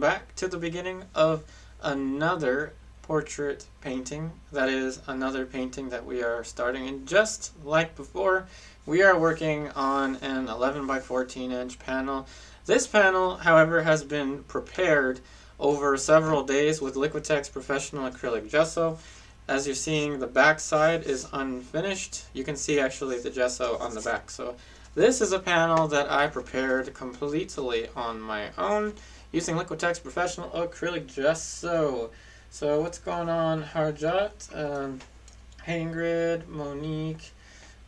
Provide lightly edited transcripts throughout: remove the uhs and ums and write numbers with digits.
back to the beginning of another portrait painting. That is another painting that we are starting, and just like before, we are working on an 11 by 14 inch panel. This panel, however, has been prepared over several days with Liquitex Professional Acrylic Gesso. As you're seeing, the back side is unfinished. You can see actually the gesso on the back. So this is a panel that I prepared completely on my own using Liquitex Professional Acrylic Gesso. So what's going on, Harjot, Ingrid, Monique,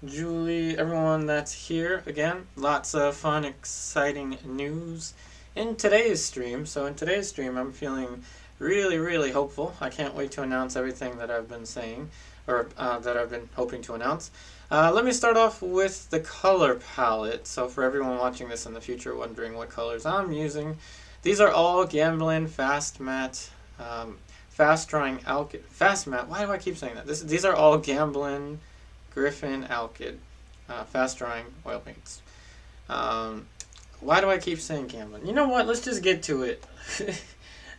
Julie, everyone that's here. Again, lots of fun, exciting news in today's stream. So in today's stream, I'm feeling really hopeful. I can't wait to announce everything that I've been saying, or that I've been hoping to announce. Let me start off with the color palette. So for everyone watching this in the future wondering what colors I'm using, these are all Gamboge Fast Matte, Fast Drying ALKYD, Fast Matte, why do I keep saying that? These are all Gamboge Griffin ALKYD, Fast Drying Oil Paints. Why do I keep saying Gamboge? You know what, let's just get to it.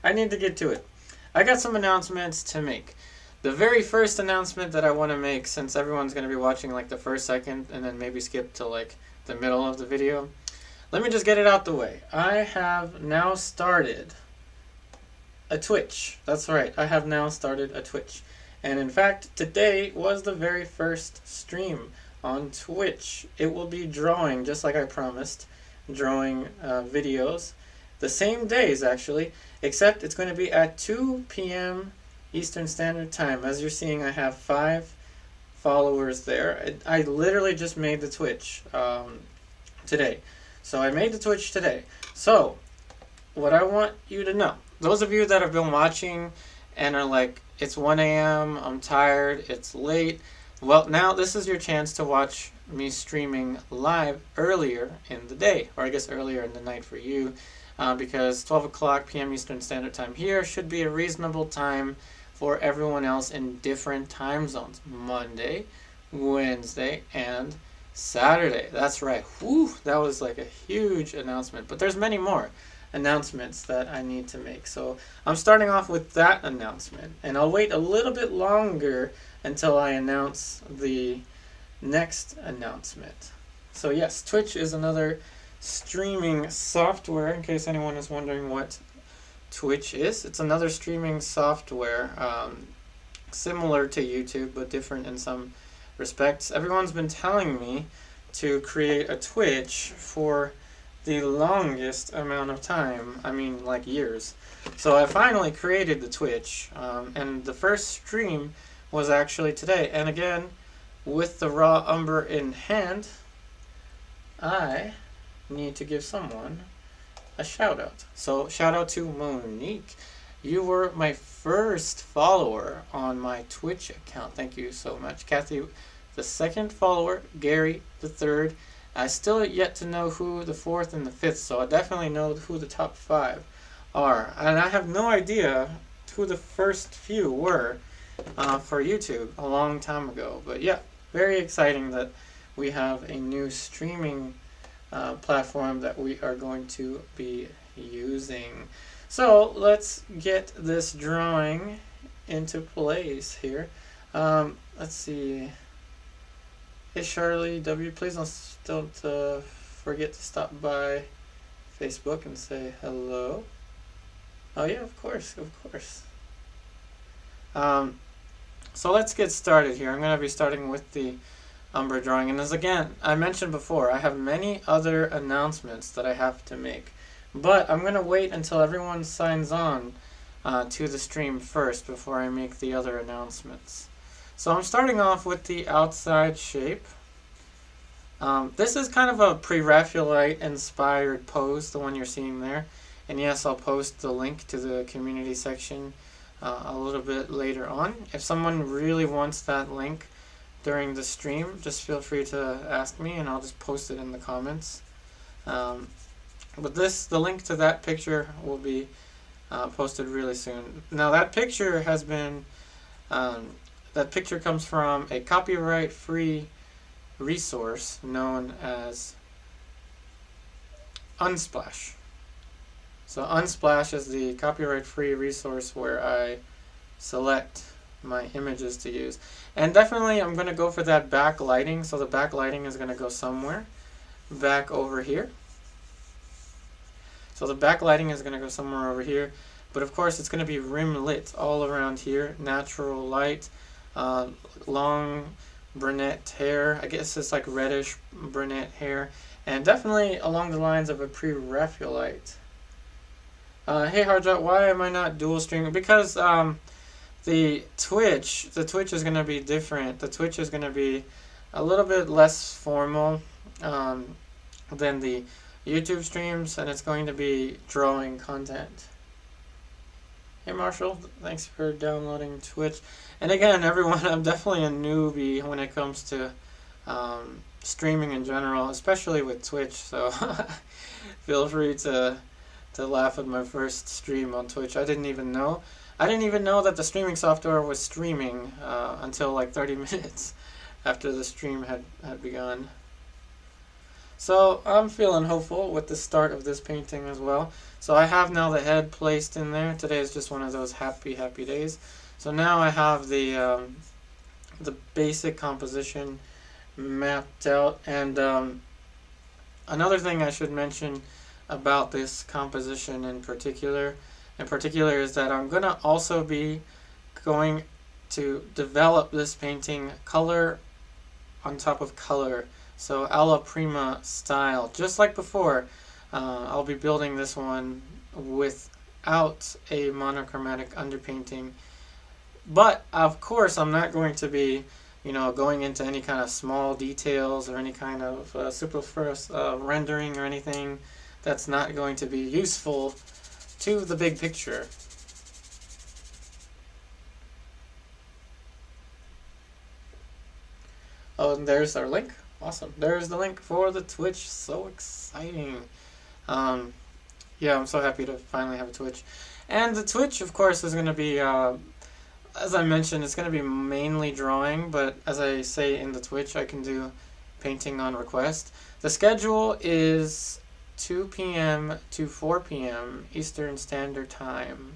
I need to get to it. I got some announcements to make. The very first announcement that I want to make, since everyone's going to be watching like the first second and then maybe skip to like the middle of the video, let me just get it out the way. I have now started a Twitch. That's right, I have now started a Twitch. And in fact, today was the very first stream on Twitch. It will be drawing, just like I promised, drawing videos. The same days actually, except it's going to be at 2 p.m. Eastern Standard Time. As you're seeing, I have 5 followers there. I literally just made the Twitch today. So I made the Twitch today. So what I want you to know, those of you that have been watching and are like, it's 1 a.m., I'm tired, it's late, well, now this is your chance to watch me streaming live earlier in the day, or I guess earlier in the night for you. Because 12 o'clock p.m. Eastern Standard Time here should be a reasonable time for everyone else in different time zones. Monday, Wednesday, and Saturday. That's right. Whew, that was like a huge announcement. But there's many more announcements that I need to make. So I'm starting off with that announcement. And I'll wait a little bit longer until I announce the next announcement. So yes, Twitch is another streaming software, in case anyone is wondering what Twitch is. It's another streaming software, similar to YouTube but different in some respects. Everyone's been telling me to create a Twitch for the longest amount of time. I mean, like years. So I finally created the Twitch, and the first stream was actually today. And again, with the raw Umber in hand, I need to give someone a shout out. So shout out to Monique. You were my first follower on my Twitch account. Thank you so much. Kathy, the second follower. Gary, the third. I still yet to know who the fourth and the fifth, so I definitely know who the top 5 are. And I have no idea who the first few were for YouTube a long time ago. But yeah, very exciting that we have a new streaming platform that we are going to be using. So let's get this drawing into place here. Let's see. Hey Charlie W, please don't forget to stop by Facebook and say hello. Oh yeah, of course. So let's get started here. I'm going to be starting with the Umber drawing, and as again I mentioned before, I have many other announcements that I have to make, but I'm going to wait until everyone signs on to the stream first before I make the other announcements. So I'm starting off with the outside shape. This is kind of a pre-Raphaelite inspired pose, the one you're seeing there, and yes, I'll post the link to the community section a little bit later on. If someone really wants that link during the stream, just feel free to ask me and I'll just post it in the comments. But the link to that picture will be posted really soon. Now that picture has been, that picture comes from a copyright-free resource known as Unsplash. So Unsplash is the copyright-free resource where I select my images to use. And definitely I'm going to go for that backlighting. So the backlighting is going to go somewhere back over here. So the backlighting is going to go somewhere over here. But of course it's going to be rim lit all around here. Natural light, long brunette hair. I guess it's like reddish brunette hair. And definitely along the lines of a pre-Raphaelite. Hey Hardshot, why am I not dual streaming? Because the Twitch is going to be different. The Twitch is going to be a little bit less formal than the YouTube streams, and it's going to be drawing content. Hey Marshall, thanks for downloading Twitch. And again, everyone, I'm definitely a newbie when it comes to streaming in general, especially with Twitch, so feel free to laugh at my first stream on Twitch. I didn't even know that the streaming software was streaming until like 30 minutes after the stream had begun. So I'm feeling hopeful with the start of this painting as well. So I have now the head placed in there. Today is just one of those happy days. So now I have the basic composition mapped out. And another thing I should mention about this composition in particular is that I'm gonna also be going to develop this painting color on top of color, so alla prima style, just like before. I'll be building this one without a monochromatic underpainting, but of course I'm not going to be going into any kind of small details or any kind of superfluous rendering or anything that's not going to be useful to the big picture. Oh, and there's our link. Awesome. There's the link for the Twitch. So exciting. Yeah, I'm so happy to finally have a Twitch. And the Twitch, of course, is going to be, as I mentioned, it's going to be mainly drawing, but as I say in the Twitch, I can do painting on request. The schedule is 2 p.m. to 4 p.m. Eastern Standard Time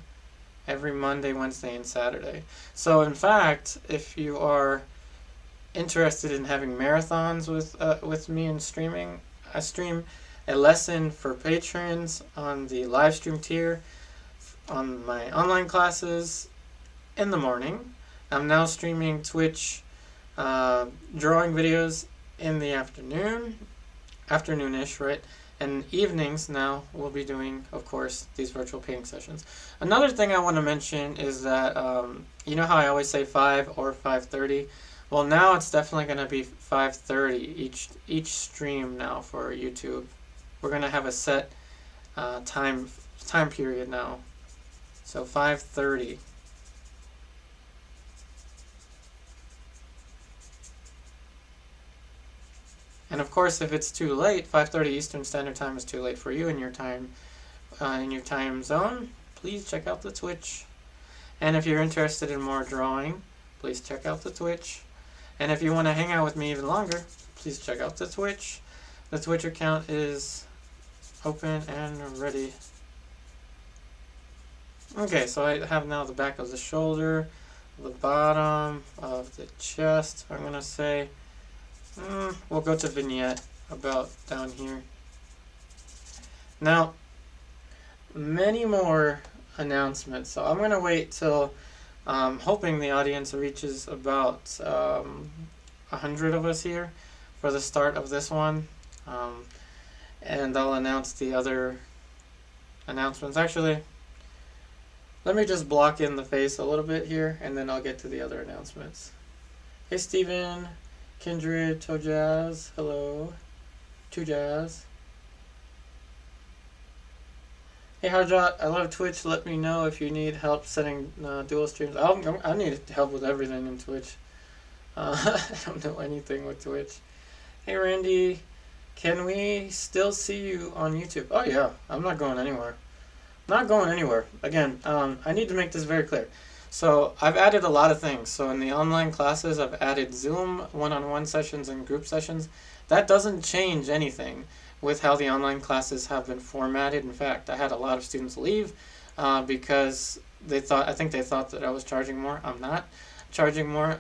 every Monday, Wednesday, and Saturday. So in fact, if you are interested in having marathons with me and streaming, I stream a lesson for patrons on the live stream tier on my online classes in the morning. I'm now streaming Twitch drawing videos in the afternoonish, right? And evenings now we'll be doing, of course, these virtual painting sessions. Another thing I want to mention is that, you know how I always say 5 or 5:30? Well, now it's definitely going to be 5:30 each stream now for YouTube. We're going to have a set time period now. So 5:30. And of course, if it's too late, 5:30 Eastern Standard Time is too late for you in your time zone, please check out the Twitch. And if you're interested in more drawing, please check out the Twitch. And if you want to hang out with me even longer, please check out the Twitch. The Twitch account is open and ready. Okay, so I have now the back of the shoulder, the bottom of the chest. I'm going to say, we'll go to vignette about down here. Now, many more announcements. So I'm going to wait till, hoping the audience reaches about 100 of us here for the start of this one. And I'll announce the other announcements. Actually, let me just block in the face a little bit here, and then I'll get to the other announcements. Hey Steven, Kindred, Tojaz, hello. Tojaz. Hey Harjot, I love Twitch. Let me know if you need help setting dual streams. I need help with everything in Twitch. I don't know anything with Twitch. Hey Randy, can we still see you on YouTube? Oh yeah, I'm not going anywhere. Not going anywhere. Again, I need to make this very clear. So I've added a lot of things. So in the online classes, I've added Zoom one-on-one sessions and group sessions. That doesn't change anything. with how the online classes have been formatted. In fact, I had a lot of students leave because I think they thought that I was charging more. I'm not charging more.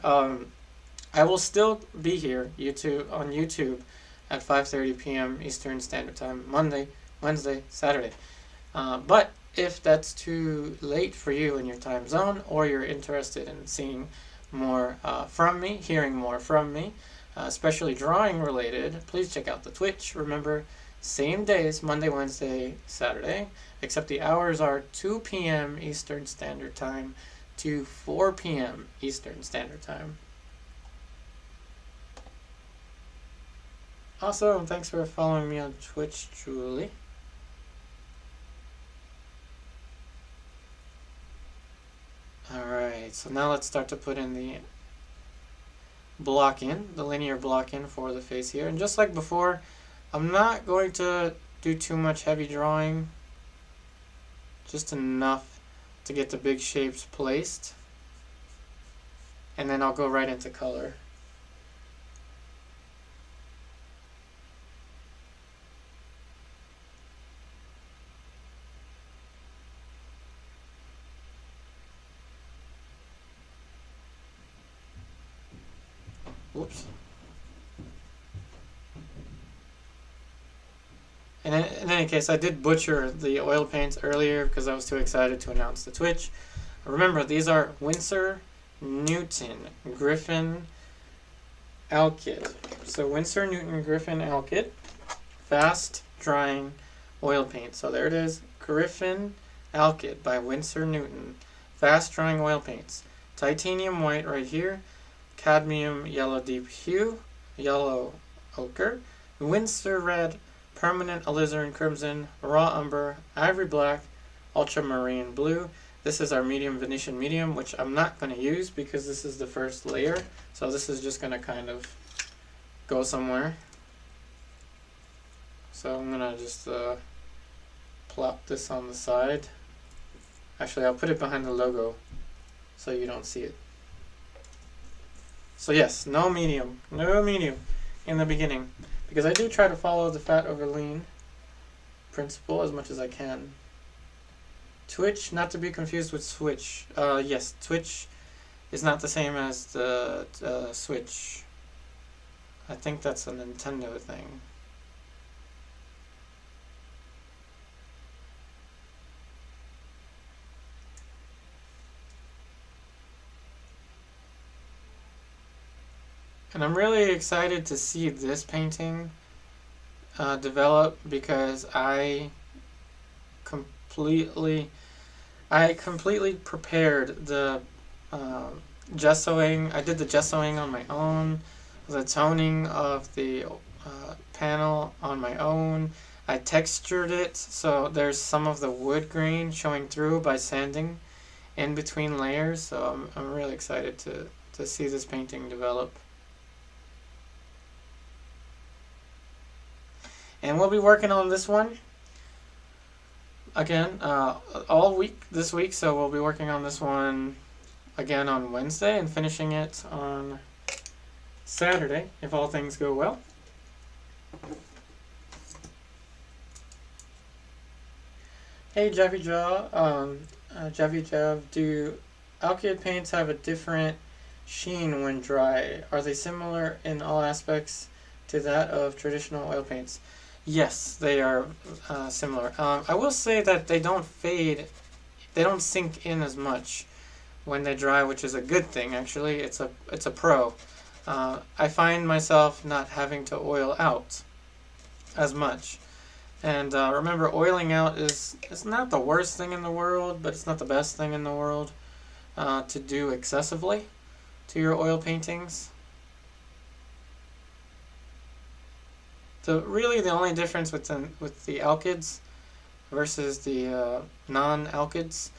I will still be here on YouTube at 5:30 p.m. Eastern Standard Time, Monday, Wednesday, Saturday. But if that's too late for you in your time zone, or you're interested in seeing more from me, hearing more from me, especially drawing related, please check out the Twitch. Remember, same days, Monday, Wednesday, Saturday, except the hours are 2 p.m. Eastern Standard Time to 4 p.m. Eastern Standard Time. Also, thanks for following me on Twitch, Julie. Alright, so now let's start to put in the block in, the linear block in for the face here. And just like before, I'm not going to do too much heavy drawing, just enough to get the big shapes placed. And then I'll go right into color. Whoops. And in any case, I did butcher the oil paints earlier because I was too excited to announce the Twitch. Remember, these are Winsor, Newton, Griffin, ALKYD. So Winsor, Newton, Griffin, ALKYD, fast drying oil paint. So there it is, Griffin, ALKYD by Winsor Newton, fast drying oil paints. Titanium white right here. Cadmium Yellow Deep Hue, Yellow Ochre, Winsor Red, Permanent Alizarin Crimson, Raw Umber, Ivory Black, Ultramarine Blue. This is our medium Venetian medium, which I'm not going to use because this is the first layer. So this is just going to kind of go somewhere. So I'm going to just plop this on the side. Actually, I'll put it behind the logo so you don't see it. So yes, no medium in the beginning, because I do try to follow the fat over lean principle as much as I can. Twitch, not to be confused with Switch. Yes, Twitch is not the same as the Switch. I think that's a Nintendo thing. And I'm really excited to see this painting develop because I completely prepared the gessoing. I did the gessoing on my own, the toning of the panel on my own. I textured it so there's some of the wood grain showing through by sanding in between layers. So I'm really excited to see this painting develop. And we'll be working on this one again all week this week, so we'll be working on this one again on Wednesday and finishing it on Saturday if all things go well. Hey Javi Jaw, Javi Jav, do ALKYD paints have a different sheen when dry? Are they similar in all aspects to that of traditional oil paints? Yes, they are similar. I will say that they don't fade, they don't sink in as much when they dry, which is a good thing actually. It's a pro. I find myself not having to oil out as much. And remember, oiling out it's not the worst thing in the world, but it's not the best thing in the world to do excessively to your oil paintings. So really the only difference with the ALKYDs versus the non-ALKYDs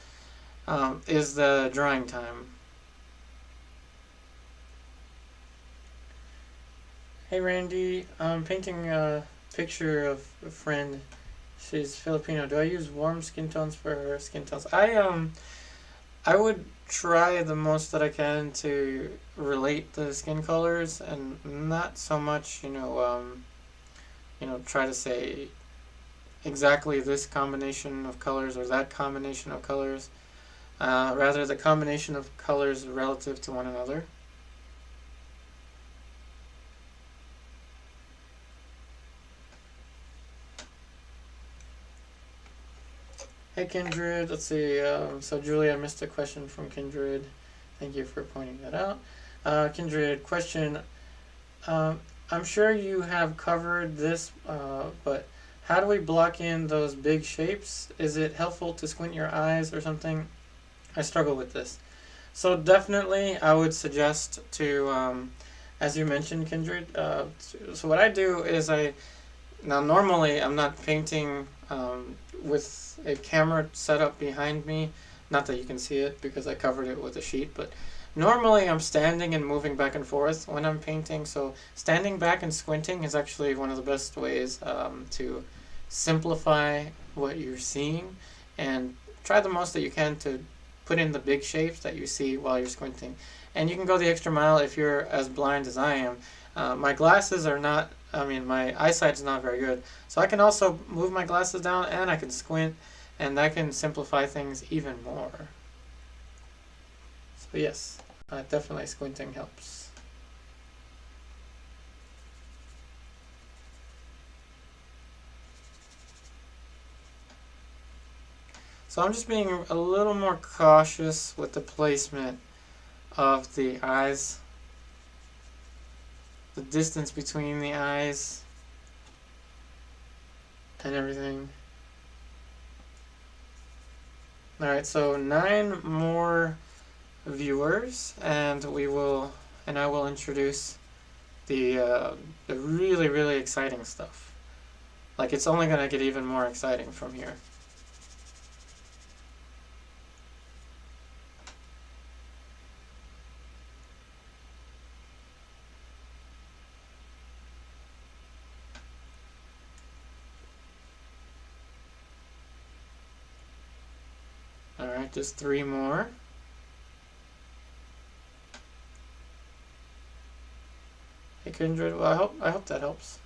is the drying time. Hey Randy, I'm painting a picture of a friend. She's Filipino. Do I use warm skin tones for her skin tones? I would try the most that I can to relate the skin colors and not so much, try to say exactly this combination of colors or that combination of colors. Rather, the combination of colors relative to one another. Hey Kindred, let's see, so Julia, I missed a question from Kindred. Thank you for pointing that out. Kindred, question, I'm sure you have covered this, but how do we block in those big shapes? Is it helpful to squint your eyes or something? I struggle with this. So definitely I would suggest to, as you mentioned, Kindred, so what I do is now normally I'm not painting with a camera set up behind me. Not that you can see it because I covered it with a sheet, but normally I'm standing and moving back and forth when I'm painting. So standing back and squinting is actually one of the best ways to simplify what you're seeing and try the most that you can to put in the big shapes that you see while you're squinting. And you can go the extra mile if you're as blind as I am. My glasses are not, my eyesight's not very good. So I can also move my glasses down and I can squint, and that can simplify things even more. So yes, definitely squinting helps. So I'm just being a little more cautious with the placement of the eyes, the distance between the eyes and everything. Alright, so 9 more viewers, and I will introduce the really, really exciting stuff. Like, it's only gonna get even more exciting from here. Alright, just 3 more. Hey Kindred, well I hope that helps.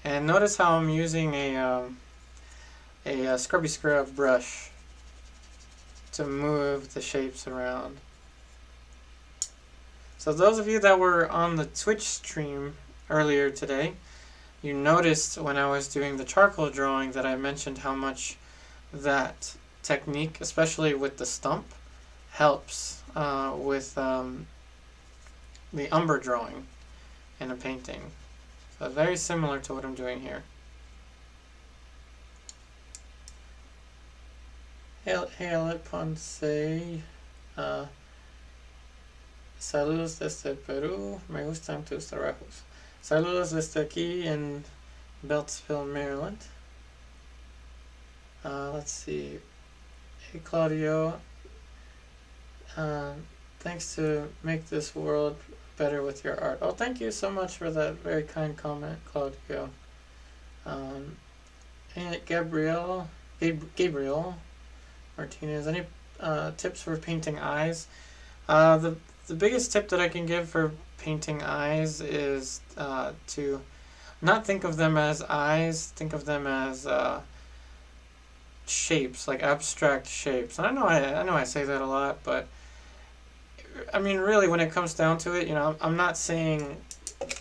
And notice how I'm using a scrubby scrub brush to move the shapes around. So those of you that were on the Twitch stream earlier today, you noticed when I was doing the charcoal drawing that I mentioned how much that technique, especially with the stump, helps with the umber drawing in a painting. So very similar to what I'm doing here. Hey Ponce, saludos desde Perú, me gustan tus trabajos. Saludos desde aquí in Beltsville, Maryland. Let's see. Hey Claudio, thanks to make this world better with your art. Oh, thank you so much for that very kind comment, Claudio. And Gabriel Martinez, any tips for painting eyes? The biggest tip that I can give for painting eyes is to not think of them as eyes, think of them as shapes, like abstract shapes. And I know I say that a lot, but I mean, really, when it comes down to it, I'm not saying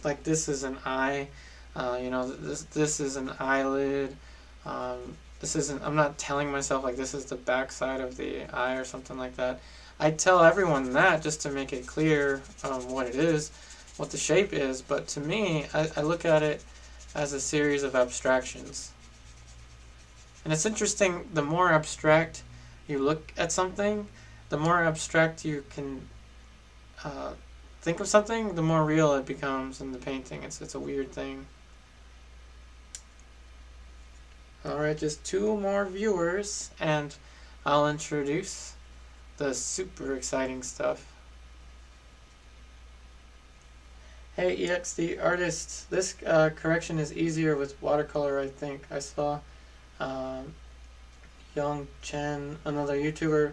like this is an eye, this is an eyelid. I'm not telling myself like this is the back side of the eye or something like that. I tell everyone that just to make it clear what it is, what the shape is. But to me, I look at it as a series of abstractions. And it's interesting, the more abstract you look at something, the more abstract you can think of something, the more real it becomes in the painting. It's a weird thing. Alright, just 2 more viewers, and I'll introduce the super exciting stuff. Hey EXD artist, this correction is easier with watercolor, I think. I saw Young Chen, another YouTuber,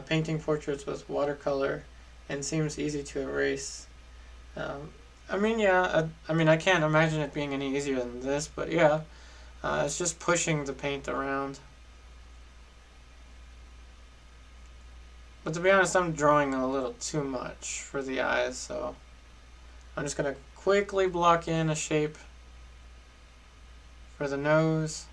painting portraits with watercolor and seems easy to erase. I mean, yeah, I mean, I can't imagine it being any easier than this, but yeah, it's just pushing the paint around. But to be honest, I'm drawing a little too much for the eyes, so I'm just going to quickly block in a shape for the nose.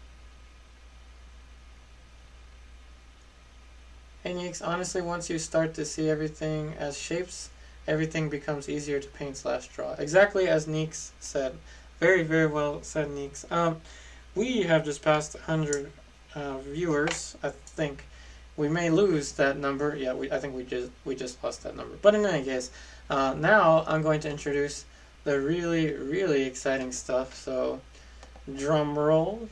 And honestly, once you start to see everything as shapes, everything becomes easier to paint / draw. Exactly as Neeks said. Very, very well said, Neeks. We have just passed 100 viewers, I think. We may lose that number. Yeah, I think we just lost that number. But in any case, now I'm going to introduce the really, really exciting stuff. So, drum roll.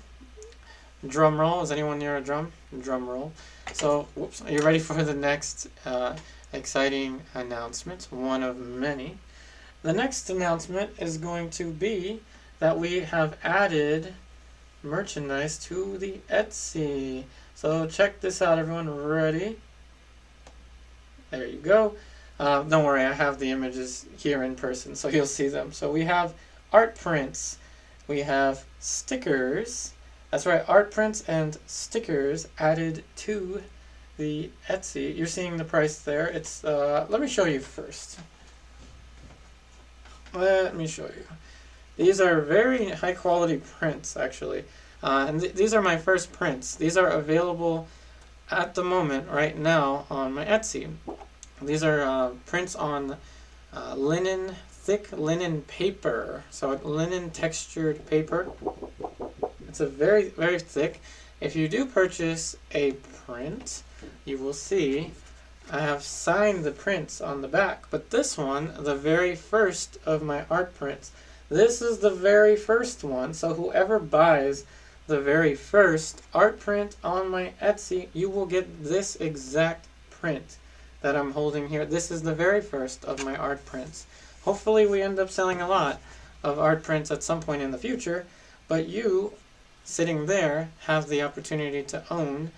Drum roll. Is anyone near a drum? Drum roll. So, whoops. Are you ready for the next exciting announcement? One of many. The next announcement is going to be that we have added merchandise to the Etsy. So check this out, everyone. Ready? There you go. Don't worry, I have the images here in person, so you'll see them. So we have art prints. We have stickers. That's right, art prints and stickers added to the Etsy. You're seeing the price there. It's let me show you first. Let me show you. These are very high quality prints, actually. And these are my first prints. These are available at the moment right now on my Etsy. These are prints on linen, thick linen paper. So linen textured paper. It's a very, very thick. If you do purchase a print, you will see I have signed the prints on the back. But this one, the very first of my art prints, this is the very first one. So whoever buys the very first art print on my Etsy, you will get this exact print that I'm holding here. This is the very first of my art prints. Hopefully we end up selling a lot of art prints at some point in the future, but you, sitting there, have the opportunity to own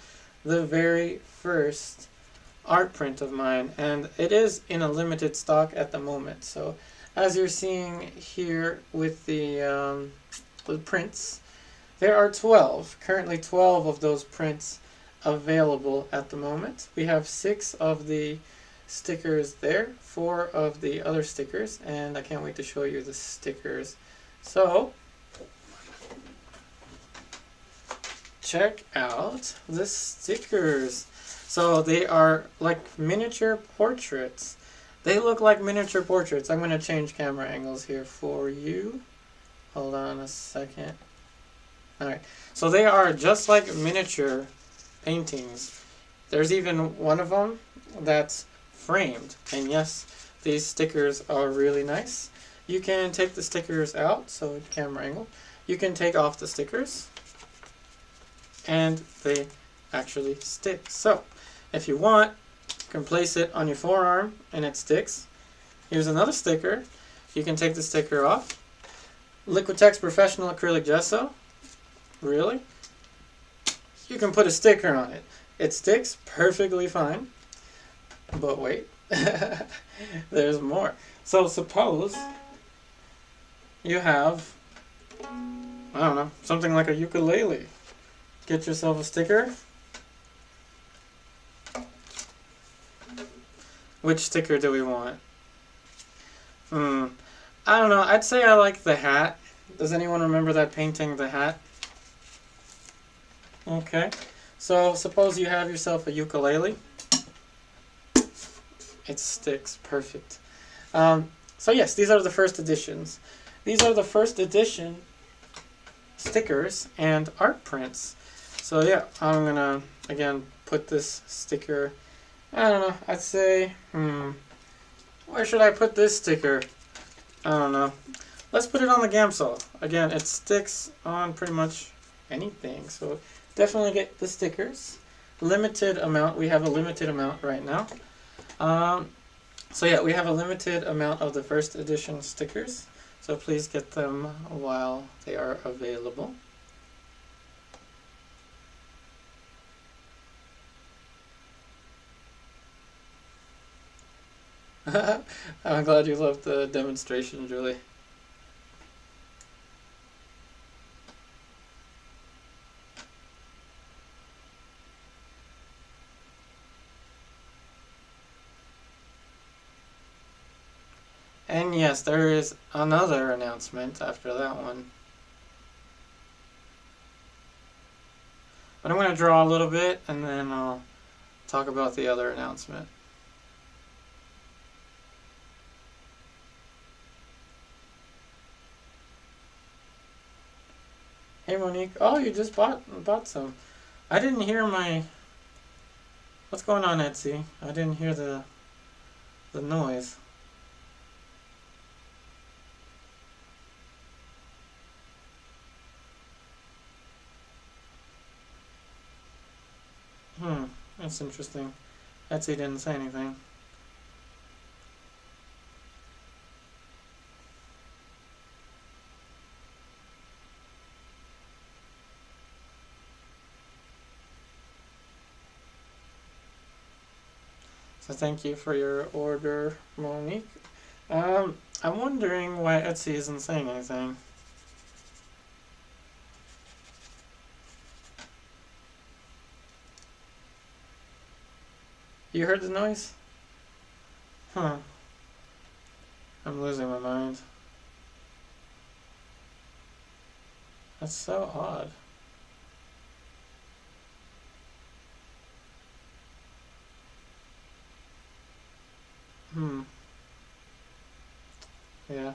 the very first art print of mine, and it is in a limited stock at the moment. So as you're seeing here with the prints, there are currently 12 of those prints available at the moment. We have 6 of the stickers there, 4 of the other stickers, and I can't wait to show you the stickers. So, check out the stickers. So they are like miniature portraits. They look like miniature portraits. I'm going to change camera angles here for you. Hold on a second. Alright, so they are just like miniature paintings. There's even one of them that's framed. And yes, these stickers are really nice. You can take the stickers out, so camera angle. You can take off the stickers, and they actually stick. So, if you want, you can place it on your forearm and it sticks. Here's another sticker. You can take the sticker off. Liquitex Professional Acrylic Gesso. Really? You can put a sticker on it. It sticks perfectly fine. But wait, there's more. So suppose you have, I don't know, something like a ukulele. Get yourself a sticker. Which sticker do we want? I don't know. I'd say I like the hat. Does anyone remember that painting, The Hat? Okay. So suppose you have yourself a ukulele. It sticks. Perfect. So yes, these are the first editions. These are the first edition stickers and art prints. So yeah, I'm gonna again put this sticker, I don't know, I'd say, where should I put this sticker? I don't know. Let's put it on the Gamsol. Again, it sticks on pretty much anything, so definitely get the stickers. Limited amount, we have a limited amount right now. So yeah, we have a limited amount of the first edition stickers, so please get them while they are available. I'm glad you loved the demonstration, Julie. And yes, there is another announcement after that one. But I'm going to draw a little bit and then I'll talk about the other announcement. Hey Monique. Oh, you just bought some. I didn't hear my... What's going on, Etsy? I didn't hear the noise. That's interesting. Etsy didn't say anything. So thank you for your order, Monique. I'm wondering why Etsy isn't saying anything. You heard the noise? Huh. I'm losing my mind. That's so odd. Yeah.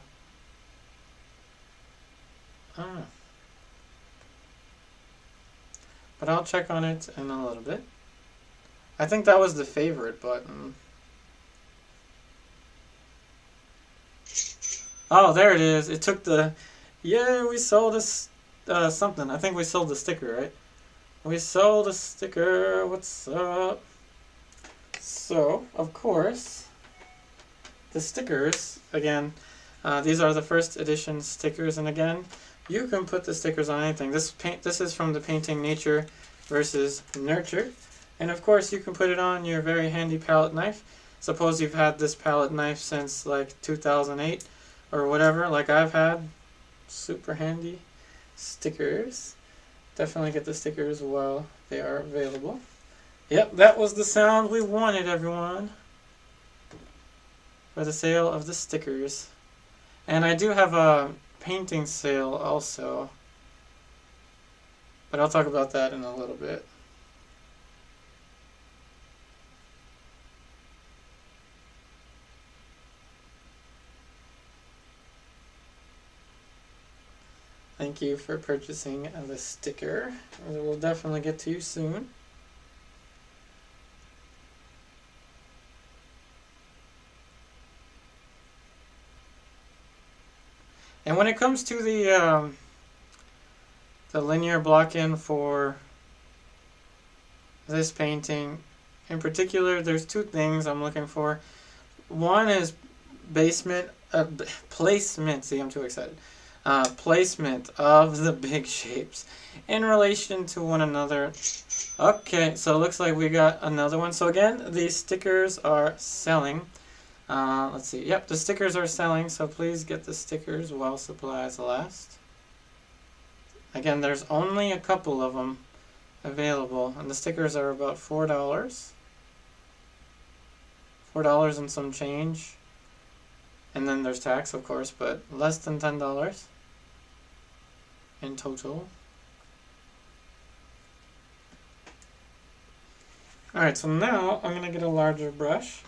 I don't know. But I'll check on it in a little bit. I think that was the favorite button. Oh, there it is. It took the... Yeah, we sold us something. I think we sold the sticker, right? We sold a sticker. What's up? So, of course, the stickers, again, these are the first edition stickers, and again, you can put the stickers on anything. This is from the painting Nature versus Nurture, and of course you can put it on your very handy palette knife. Suppose you've had this palette knife since like 2008 or whatever, like I've had. Super handy stickers. Definitely get the stickers while they are available. Yep, that was the sound we wanted, everyone, for the sale of the stickers. And I do have a painting sale also, but I'll talk about that in a little bit. Thank you for purchasing the sticker. We'll definitely get to you soon. And when it comes to the linear block-in for this painting, in particular, there's two things I'm looking for. One is placement. See, I'm too excited. Placement of the big shapes in relation to one another. Okay, so it looks like we got another one. So again, these stickers are selling. Let's see. Yep, the stickers are selling, so please get the stickers while supplies last. Again, there's only a couple of them available, and the stickers are about $4. $4 and some change. And then there's tax, of course, but less than $10 in total. Alright, so now I'm gonna get a larger brush.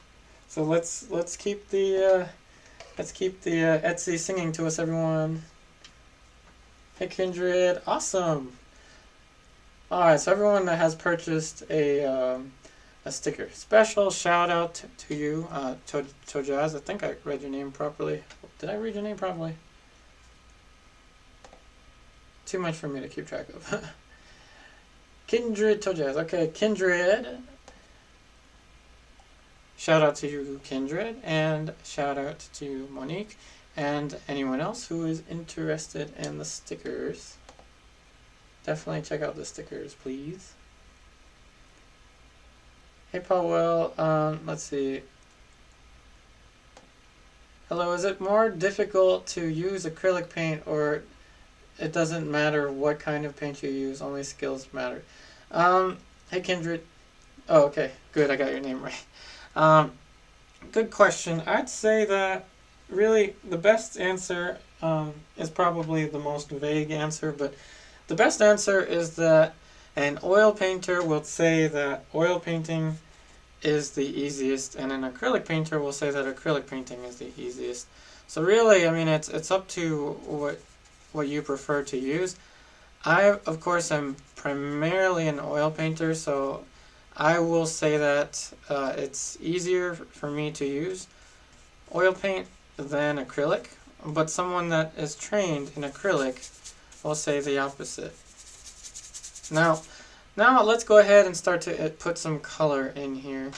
So let's keep the Etsy singing to us, everyone. Hey Kindred, awesome. Alright, so everyone that has purchased a sticker, special shout out to you, Tojaz. I think I read your name properly. Did I read your name properly? Too much for me to keep track of. Kindred Tojaz. Okay, Kindred. Shout out to you, Kindred, and shout out to Monique, and anyone else who is interested in the stickers. Definitely check out the stickers, please. Hey, Powell. Let's see. Hello, is it more difficult to use acrylic paint, or it doesn't matter what kind of paint you use, only skills matter? Hey Kindred. Oh, okay, good, I got your name right. Good question. I'd say that really the best answer is probably the most vague answer, but the best answer is that an oil painter will say that oil painting is the easiest, and an acrylic painter will say that acrylic painting is the easiest. So really, I mean, it's up to what you prefer to use. I, of course, am primarily an oil painter, so I will say that it's easier for me to use oil paint than acrylic, but someone that is trained in acrylic will say the opposite. Now let's go ahead and start to put some color in here.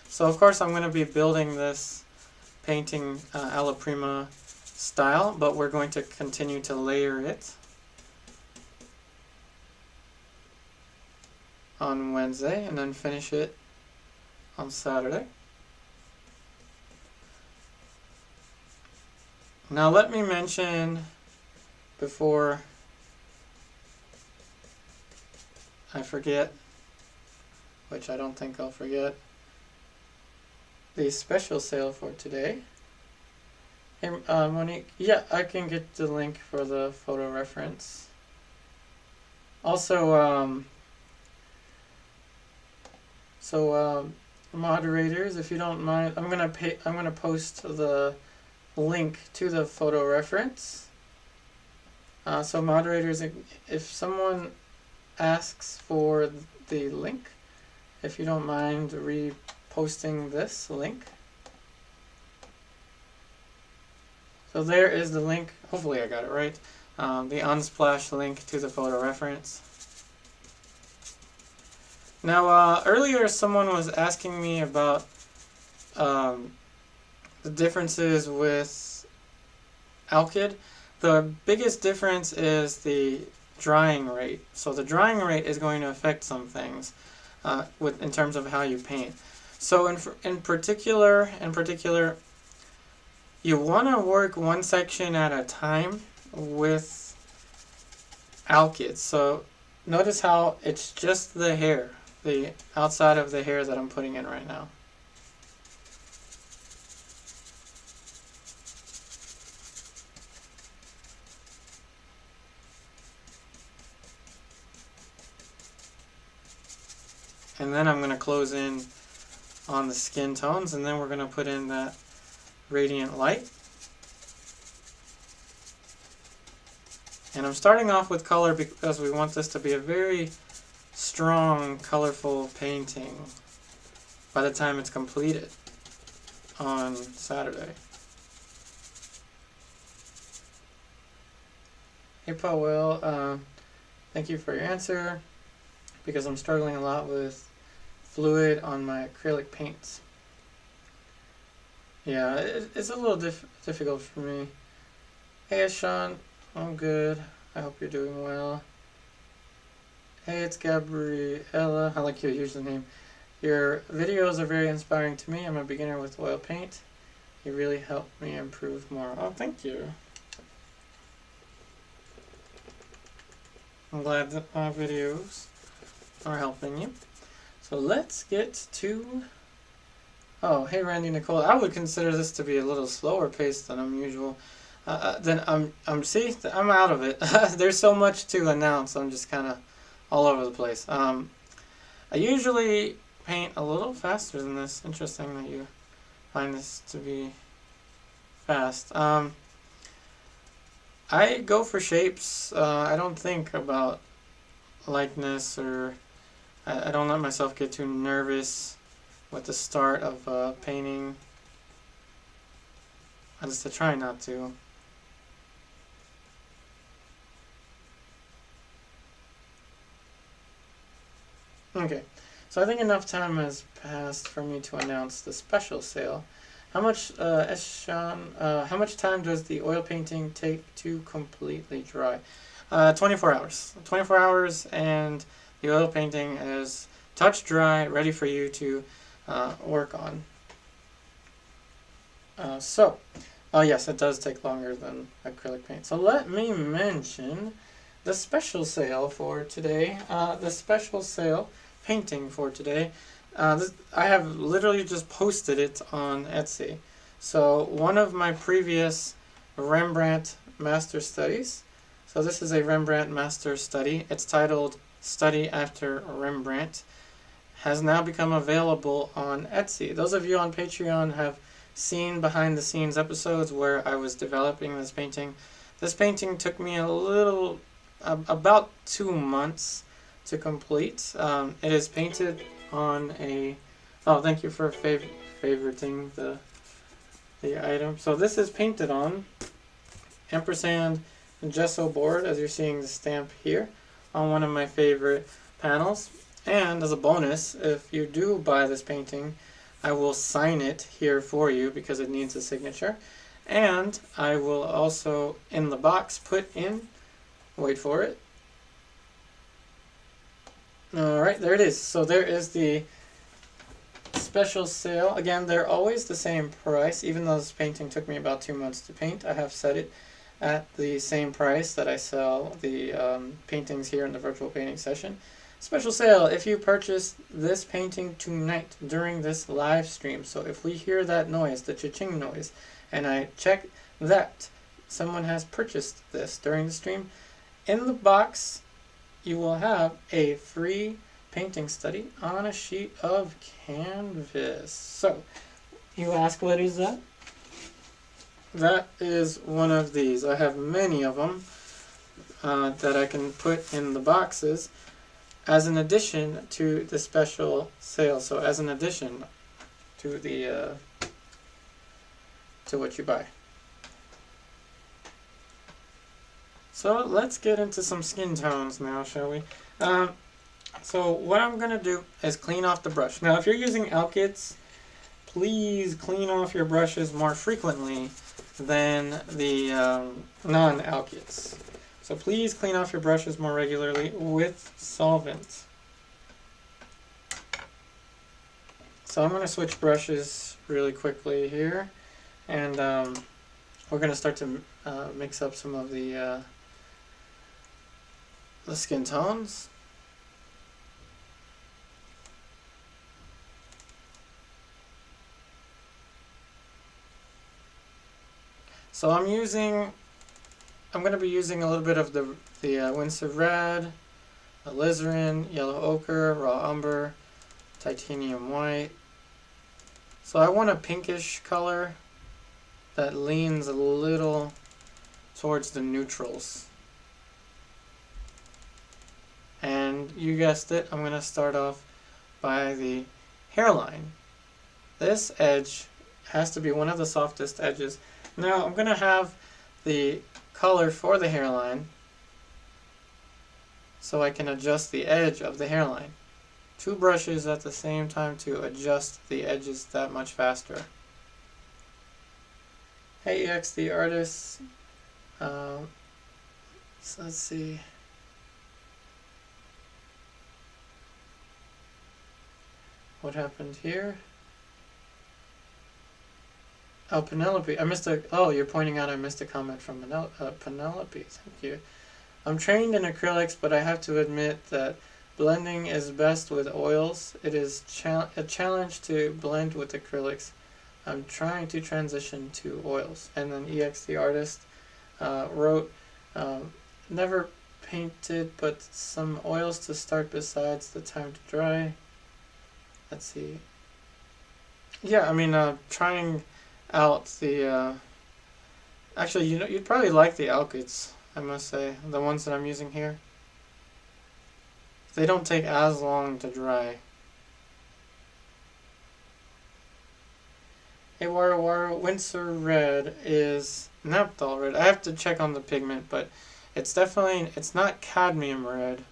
So of course I'm going to be building this painting alla prima style, but we're going to continue to layer it on Wednesday and then finish it on Saturday. Now let me mention before I forget, which I don't think I'll forget, the special sale for today. Hey, Monique, yeah, I can get the link for the photo reference. Also, moderators, if you don't mind, I'm gonna post the link to the photo reference. So moderators, if someone asks for the link, if you don't mind reposting this link. So there is the link. Hopefully I got it right. The Unsplash link to the photo reference. Now, earlier someone was asking me about the differences with ALKYD. The biggest difference is the drying rate. So the drying rate is going to affect some things in terms of how you paint. So in particular, you want to work one section at a time with ALKYD. So notice how it's just the hair, the outside of the hair that I'm putting in right now. And then I'm going to close in on the skin tones, and then we're going to put in that radiant light. And I'm starting off with color because we want this to be a very strong, colorful painting by the time it's completed on Saturday. Hey Powell, thank you for your answer, because I'm struggling a lot with fluid on my acrylic paints. Yeah, it's a little difficult for me. Hey Sean, I'm good. I hope you're doing well. Hey, it's Gabriella. I like your username. Your videos are very inspiring to me. I'm a beginner with oil paint. You really helped me improve more. Oh, thank you. I'm glad that my videos are helping you. So let's get to... Oh, hey Randy Nicole. I would consider this to be a little slower paced than usual. Then I'm out of it. There's so much to announce. I'm just kind of all over the place. I usually paint a little faster than this. Interesting that you find this to be fast. I go for shapes. I don't think about lightness, or I don't let myself get too nervous with the start of painting. I just try not to. Okay, so I think enough time has passed for me to announce the special sale. How much how much time does the oil painting take to completely dry? 24 hours. 24 hours, and the oil painting is touch dry, ready for you to work on. Yes, it does take longer than acrylic paint. So let me mention the special sale for today. The special sale painting for today. I have literally just posted it on Etsy. So one of my previous Rembrandt master studies. So this is a Rembrandt master study. It's titled Study After Rembrandt. Has now become available on Etsy. Those of you on Patreon have seen behind the scenes episodes where I was developing this painting. This painting took me about 2 months to complete. It is painted on a, thank you for favoriting the item. So this is painted on ampersand gesso board, as you're seeing the stamp here, on one of my favorite panels. And as a bonus, if you do buy this painting, I will sign it here for you because it needs a signature. And I will also, in the box, put in, wait for it. Alright, there it is. So there is the special sale. Again, they're always the same price. Even though this painting took me about 2 months to paint, I have set it at the same price that I sell the paintings here in the virtual painting session. Special sale if you purchase this painting tonight during this live stream. So if we hear that noise, the cha-ching noise, and I check that someone has purchased this during the stream, in the box you will have a free painting study on a sheet of canvas. So you ask, what is that? That is one of these. I have many of them that I can put in the boxes as an addition to the special sale. So as an addition to the to what you buy. So let's get into some skin tones now, shall we? So what I'm going to do is clean off the brush. Now if you're using ALKYDs, please clean off your brushes more frequently than the non-ALKYDs. So please clean off your brushes more regularly with solvent. So I'm going to switch brushes really quickly here, and we're going to start to mix up some of the skin tones. So I'm going to be using a little bit of the Winsor Red, Alizarin, Yellow Ochre, Raw Umber, Titanium White. So I want a pinkish color that leans a little towards the neutrals. And you guessed it, I'm going to start off by the hairline. This edge has to be one of the softest edges. Now I'm going to have the color for the hairline so I can adjust the edge of the hairline. 2 brushes at the same time to adjust the edges that much faster. Hey EX the artist, so let's see. What happened here? Oh, Penelope. I missed a... Oh, you're pointing out I missed a comment from Penelope. Thank you. I'm trained in acrylics, but I have to admit that blending is best with oils. It is a challenge to blend with acrylics. I'm trying to transition to oils. And then EX the artist wrote, never painted, but some oils to start besides the time to dry. Let's see. Yeah, I mean, trying out the actually, you know, you'd probably like the ALKYDs, I must say, the ones that I'm using here. They don't take as long to dry. Hey, Wara, Winsor Red is Naphthol Red. I have to check on the pigment, but it's definitely, it's not cadmium red.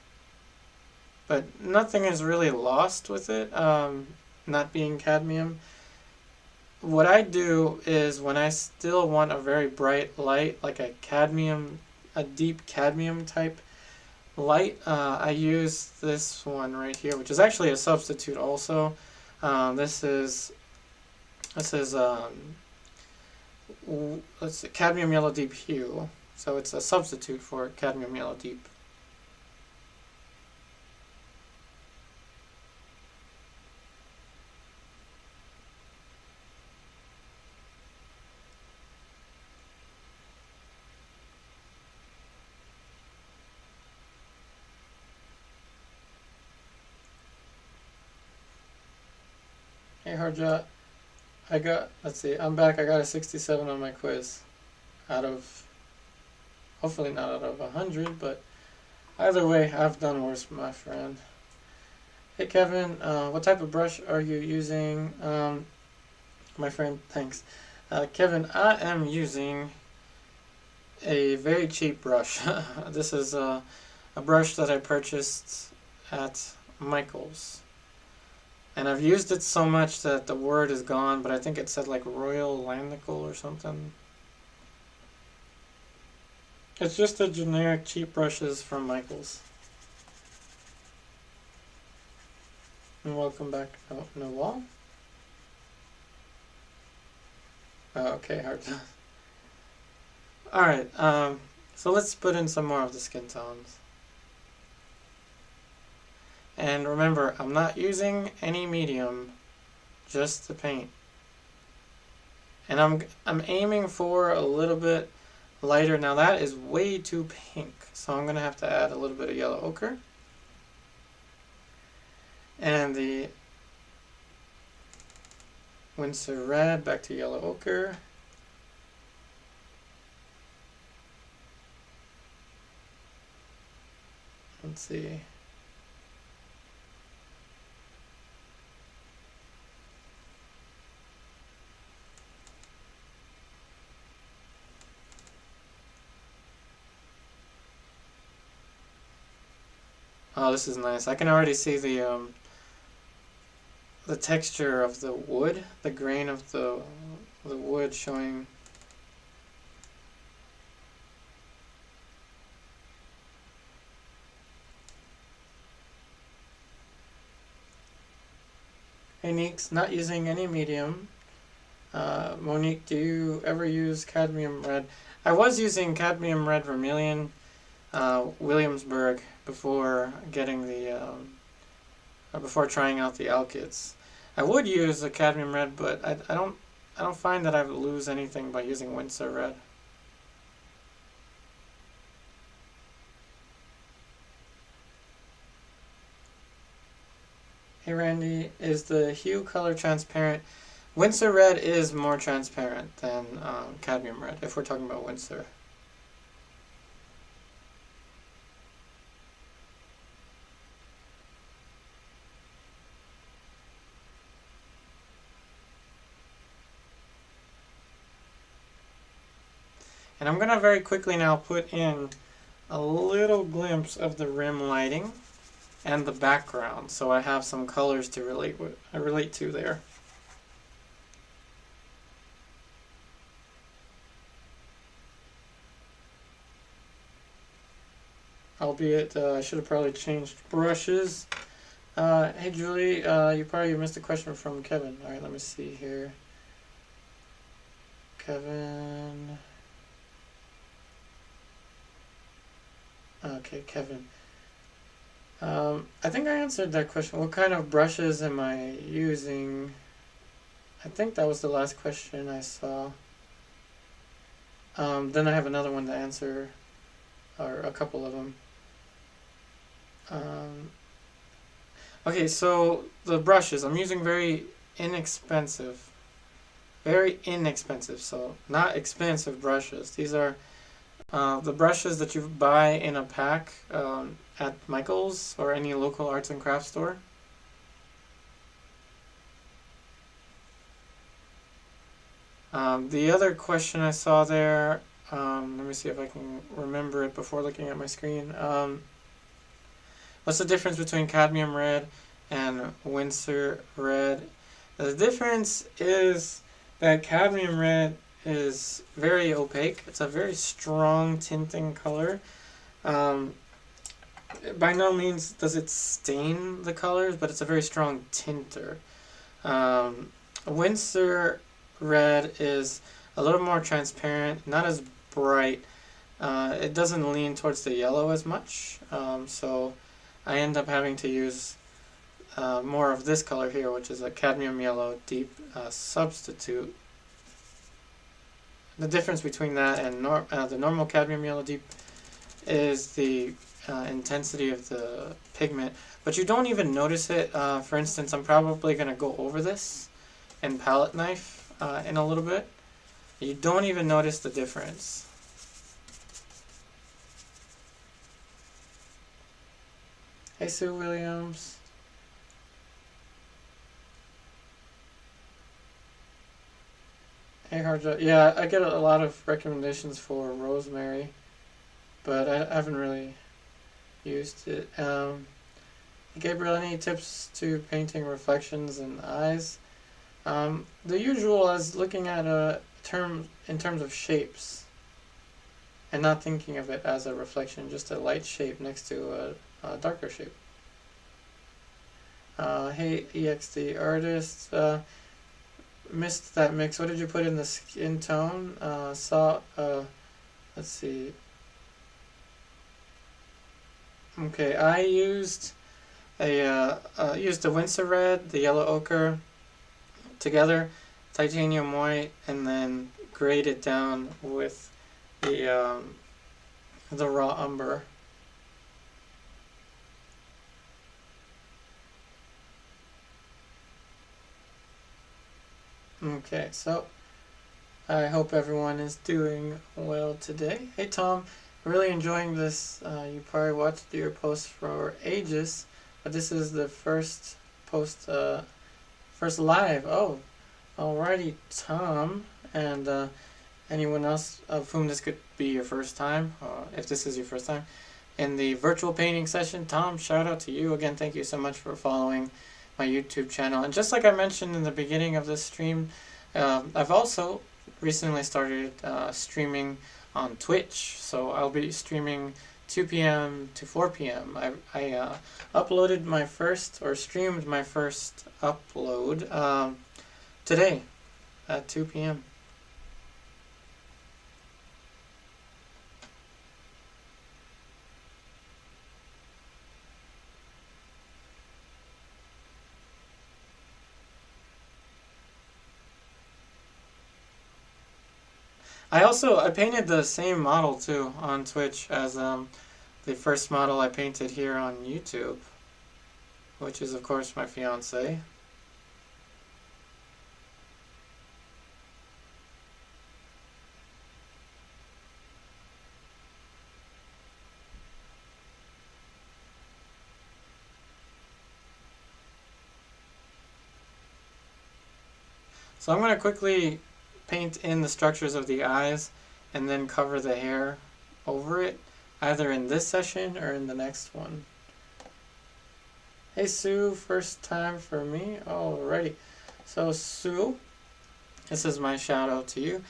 But nothing is really lost with it, not being cadmium. what I do is when I still want a very bright light, like a deep cadmium type light, I use this one right here, which is actually a substitute also. This is let's see, Cadmium Yellow Deep Hue. So it's a substitute for Cadmium Yellow Deep. Hey Harjot, let's see, I'm back. I got a 67 on my quiz. Out of, hopefully not out of 100, but either way, I've done worse, my friend. Hey Kevin, what type of brush are you using? My friend, thanks. Kevin, I am using a very cheap brush. This is a brush that I purchased at Michael's. And I've used it so much that the word is gone, but I think it said like Royal Landicle or something. It's just a generic cheap brushes from Michael's. And welcome back, Noel. Oh, okay, hard to. Alright, so let's put in some more of the skin tones. And remember, I'm not using any medium, just the paint. And I'm aiming for a little bit lighter. Now that is way too pink, so I'm going to have to add a little bit of yellow ochre. And the Winsor Red back to yellow ochre. Let's see. Oh, this is nice. I can already see the texture of the wood, the grain of the wood showing. Hey Neeks, not using any medium. Monique, do you ever use Cadmium Red? I was using Cadmium Red Vermilion, Williamsburg, before getting the before trying out the ALKYDs. I would use a Cadmium Red, but I don't find that I lose anything by using Winsor Red. Hey Randy, is the hue color transparent? Winsor Red is more transparent than Cadmium Red, if we're talking about Winsor. And I'm going to very quickly now put in a little glimpse of the rim lighting and the background, so I have some colors to relate to there. Albeit, I should have probably changed brushes. Hey Julie, you probably missed a question from Kevin. Alright, let me see here. Kevin. Okay, Kevin. I think I answered that question. What kind of brushes am I using? I think that was the last question I saw. Then I have another one to answer, or a couple of them. Okay, so the brushes, I'm using very inexpensive, so not expensive brushes. These are the brushes that you buy in a pack at Michael's or any local arts and crafts store. The other question I saw there, let me see if I can remember it before looking at my screen. What's the difference between Cadmium Red and Winsor Red? The difference is that cadmium red is very opaque. It's a very strong tinting color. By no means does it stain the colors, but it's a very strong tinter. Winsor Red is a little more transparent, not as bright. It doesn't lean towards the yellow as much, so I end up having to use more of this color here, which is a cadmium yellow deep substitute. The difference between that and the normal cadmium yellow deep is the intensity of the pigment, but you don't even notice it. For instance, I'm probably going to go over this in palette knife in a little bit. You don't even notice the difference. Hey Sue Williams. Hey Hardjo. Yeah, I get a lot of recommendations for rosemary, but I haven't really used it. Gabriel, any tips to painting reflections in eyes? The usual is looking at a term in terms of shapes and not thinking of it as a reflection, just a light shape next to a darker shape. Hey EXD artist, missed that mix. What did you put in the skin tone? Let's see. Okay, I used the Winsor Red, the yellow ochre together, titanium white, and then grayed it down with the raw umber. Okay, so I hope everyone is doing well today. Hey Tom, really enjoying this. You probably watched your posts for ages, but this is the first post, first live. Oh, alrighty, Tom, and anyone else of whom this could be your first time, if this is your first time, in the virtual painting session. Tom, shout out to you again. Thank you so much for following my YouTube channel. And just like I mentioned in the beginning of this stream, I've also recently started streaming on Twitch. So I'll be streaming 2 p.m. to 4 p.m. I uploaded my first, or streamed my first upload today at 2 p.m. I painted the same model too on Twitch as the first model I painted here on YouTube, which is of course my fiance. So I'm going to quickly paint in the structures of the eyes and then cover the hair over it, either in this session or in the next one. Hey Sue, first time for me. Alrighty. So Sue, this is my shout out to you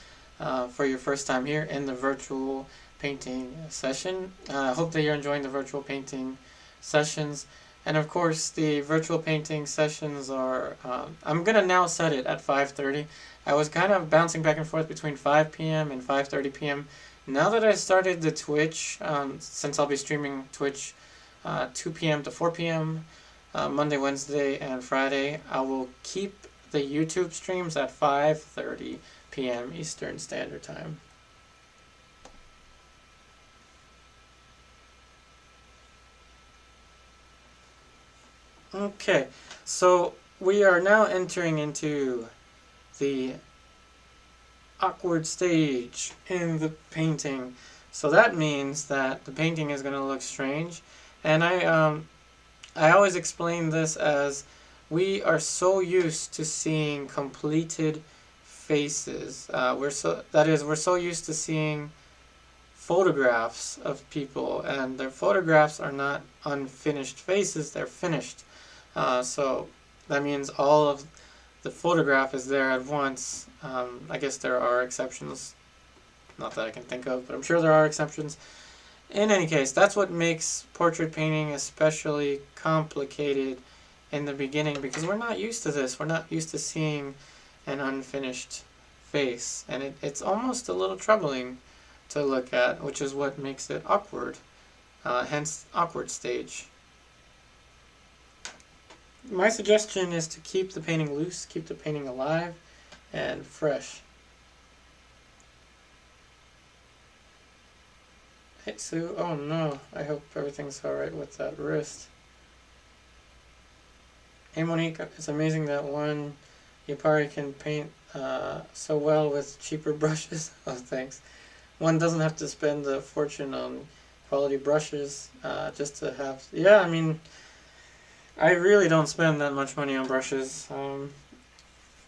for your first time here in the virtual painting session. I hope that you're enjoying the virtual painting sessions. And of course, the virtual painting sessions are, I'm going to now set it at 5:30. I was kind of bouncing back and forth between 5 p.m. and 5:30 p.m. Now that I started the Twitch, since I'll be streaming Twitch 2 p.m. to 4 p.m. Monday, Wednesday, and Friday, I will keep the YouTube streams at 5:30 p.m. Eastern Standard Time. Okay, so we are now entering into the awkward stage in the painting. So that means that the painting is going to look strange. And I always explain this as we are so used to seeing completed faces. We're so used to seeing photographs of people, and their photographs are not unfinished faces, they're finished. So that means all of the photograph is there at once. I guess there are exceptions, not that I can think of, but I'm sure there are exceptions. In any case, that's what makes portrait painting especially complicated in the beginning, because we're not used to this. We're not used to seeing an unfinished face, and it's almost a little troubling to look at, which is what makes it awkward, hence awkward stage. My suggestion is to keep the painting loose, keep the painting alive and fresh. Hey Sue, oh no, I hope everything's alright with that wrist. Hey Monique, it's amazing that one you probably can paint so well with cheaper brushes. Oh, thanks. One doesn't have to spend a fortune on quality brushes just to have... Yeah, I mean, I really don't spend that much money on brushes.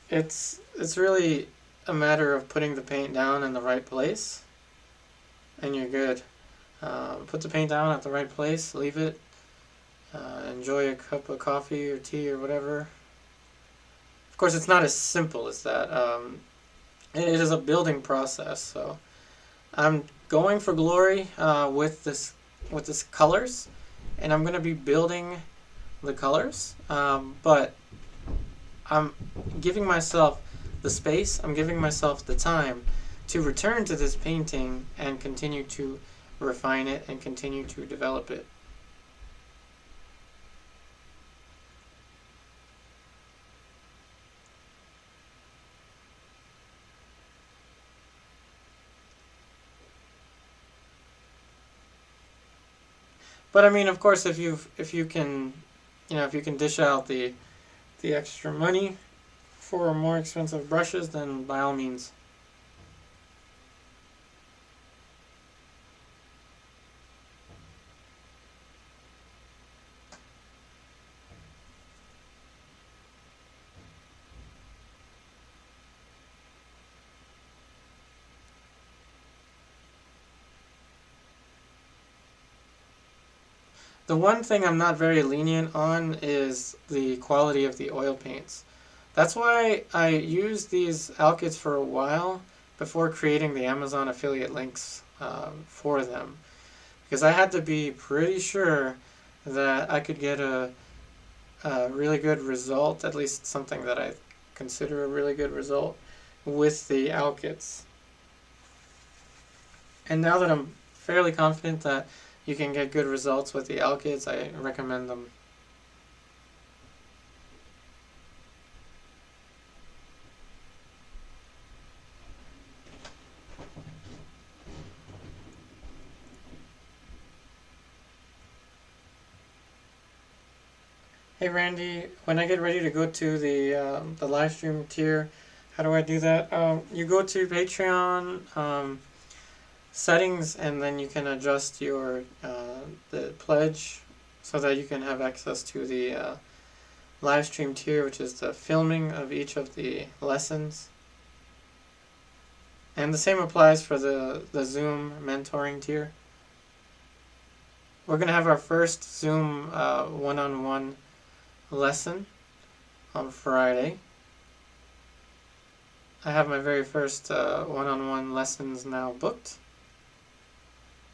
It's really a matter of putting the paint down in the right place, and you're good. Put the paint down at the right place, leave it, enjoy a cup of coffee or tea or whatever. Of course, it's not as simple as that. It is a building process, so I'm going for glory with this colors, and I'm going to be building the colors, but I'm giving myself the space, I'm giving myself the time to return to this painting and continue to refine it and continue to develop it. But I mean, of course, if you can dish out the extra money for more expensive brushes, then by all means. The one thing I'm not very lenient on is the quality of the oil paints. That's why I used these ALKYDs for a while before creating the Amazon affiliate links for them, because I had to be pretty sure that I could get a really good result, at least something that I consider a really good result, with the ALKYDs. And now that I'm fairly confident that you can get good results with the ALKYDs, I recommend them. Hey Randy, when I get ready to go to the live stream tier, how do I do that? You go to Patreon settings, and then you can adjust your the pledge so that you can have access to the live stream tier, which is the filming of each of the lessons. And the same applies for the Zoom mentoring tier. We're going to have our first Zoom one-on-one lesson on Friday. I have my very first one-on-one lessons now booked,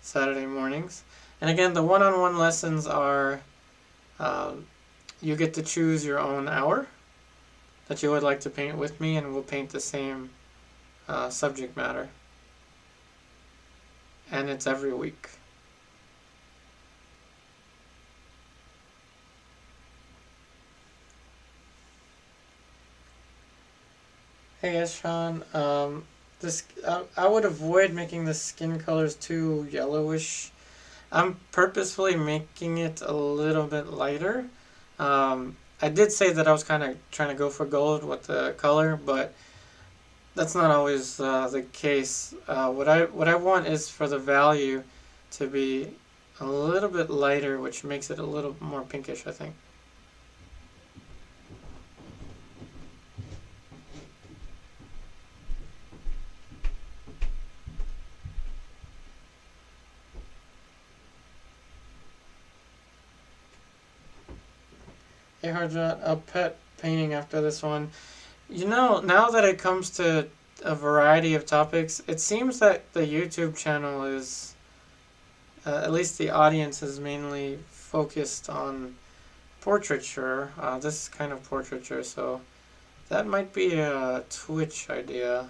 Saturday mornings. And again, the one-on-one lessons are, you get to choose your own hour that you would like to paint with me, and we'll paint the same subject matter. And it's every week. Hey Eshan, I would avoid making the skin colors too yellowish. I'm purposefully making it a little bit lighter. I did say that I was kind of trying to go for gold with the color, but that's not always the case. What I want is for the value to be a little bit lighter, which makes it a little more pinkish, I think. Hey Harjot, a pet painting after this one. You know, now that it comes to a variety of topics, it seems that the YouTube channel is, at least the audience is mainly focused on portraiture, this kind of portraiture, so that might be a Twitch idea.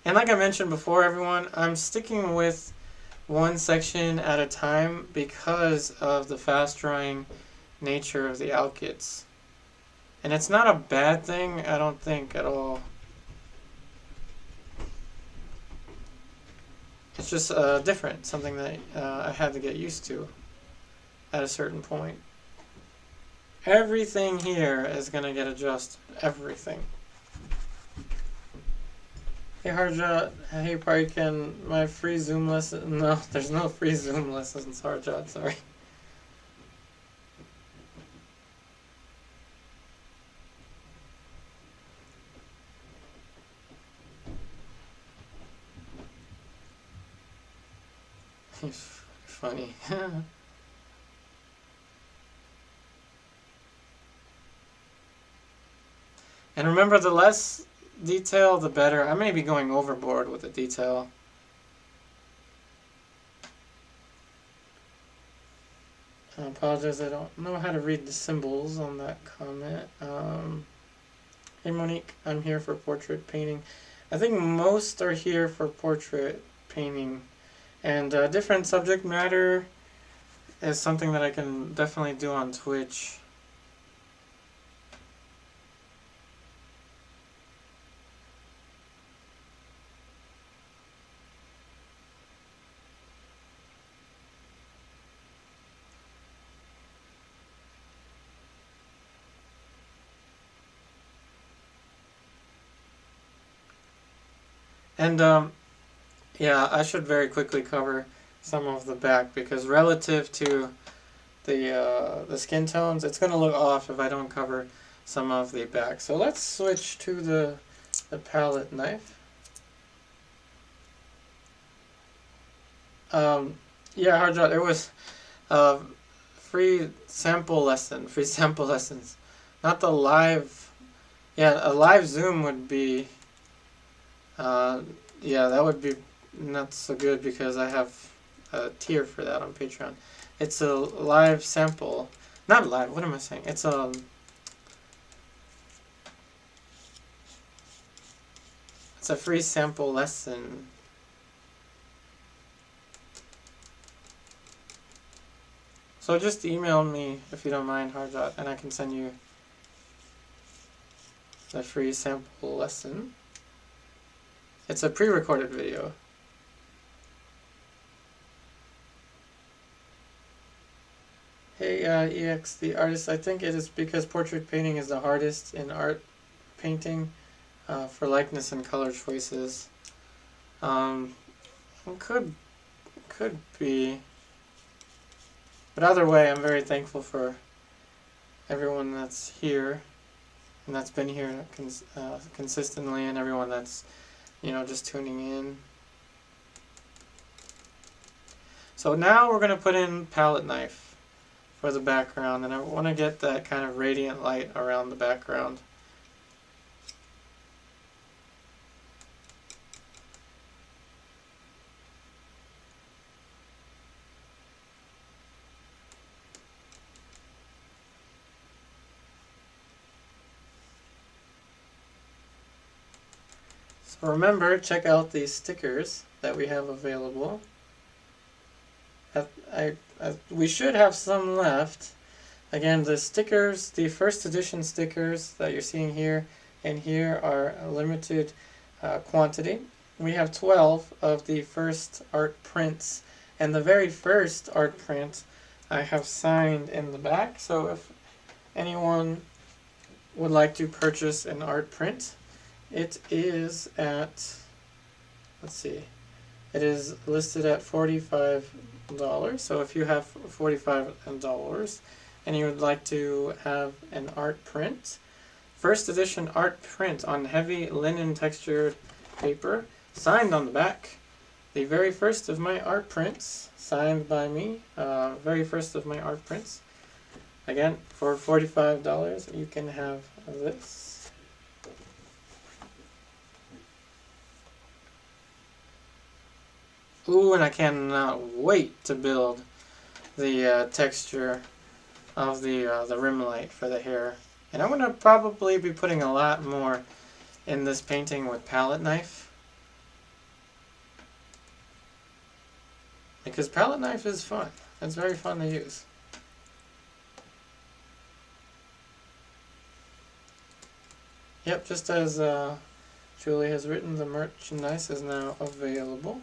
And like I mentioned before, everyone, I'm sticking with one section at a time because of the fast drying nature of the alkyds. And it's not a bad thing, I don't think, at all. It's just different, something that I had to get used to at a certain point. Everything here is going to get adjusted. Everything. Hey Harjot, hey Parikan, my free Zoom lesson. No, there's no free Zoom lessons, Harjot, sorry. He's funny. And remember, the less detail, the better. I may be going overboard with the detail. I apologize, I don't know how to read the symbols on that comment. Hey Monique, I'm here for portrait painting. I think most are here for portrait painting. And different subject matter is something that I can definitely do on Twitch. And yeah, I should very quickly cover some of the back because relative to the skin tones, it's going to look off if I don't cover some of the back. So let's switch to the palette knife. Yeah, Harjot, it was free sample lessons, not the live. Yeah, a live Zoom would be. Yeah, that would be not so good because I have a tier for that on Patreon. It's a live sample. Not live, what am I saying? It's a free sample lesson. So just email me if you don't mind, Harjot, and I can send you the free sample lesson. It's a pre-recorded video. Hey EX, the artist, I think it is because portrait painting is the hardest in art painting for likeness and color choices. Could be. But either way, I'm very thankful for everyone that's here and that's been here consistently, and everyone that's, you know, just tuning in. So now we're going to put in palette knife for the background, and I want to get that kind of radiant light around the background. So remember, check out these stickers that we have available. We should have some left. Again, the stickers, the first edition stickers that you're seeing here and here are a limited quantity. We have 12 of the first art prints, and the very first art print I have signed in the back. So if anyone would like to purchase an art print, it is at, let's see, it is listed at $45. So if you have $45 and you would like to have an art print, first edition art print on heavy linen textured paper, signed on the back. The very first of my art prints, signed by me. Very first of my art prints. Again, for $45, you can have this. Ooh, and I cannot wait to build the texture of the rim light for the hair. And I'm going to probably be putting a lot more in this painting with palette knife. Because palette knife is fun. It's very fun to use. Yep, just as Julie has written, the merchandise is now available.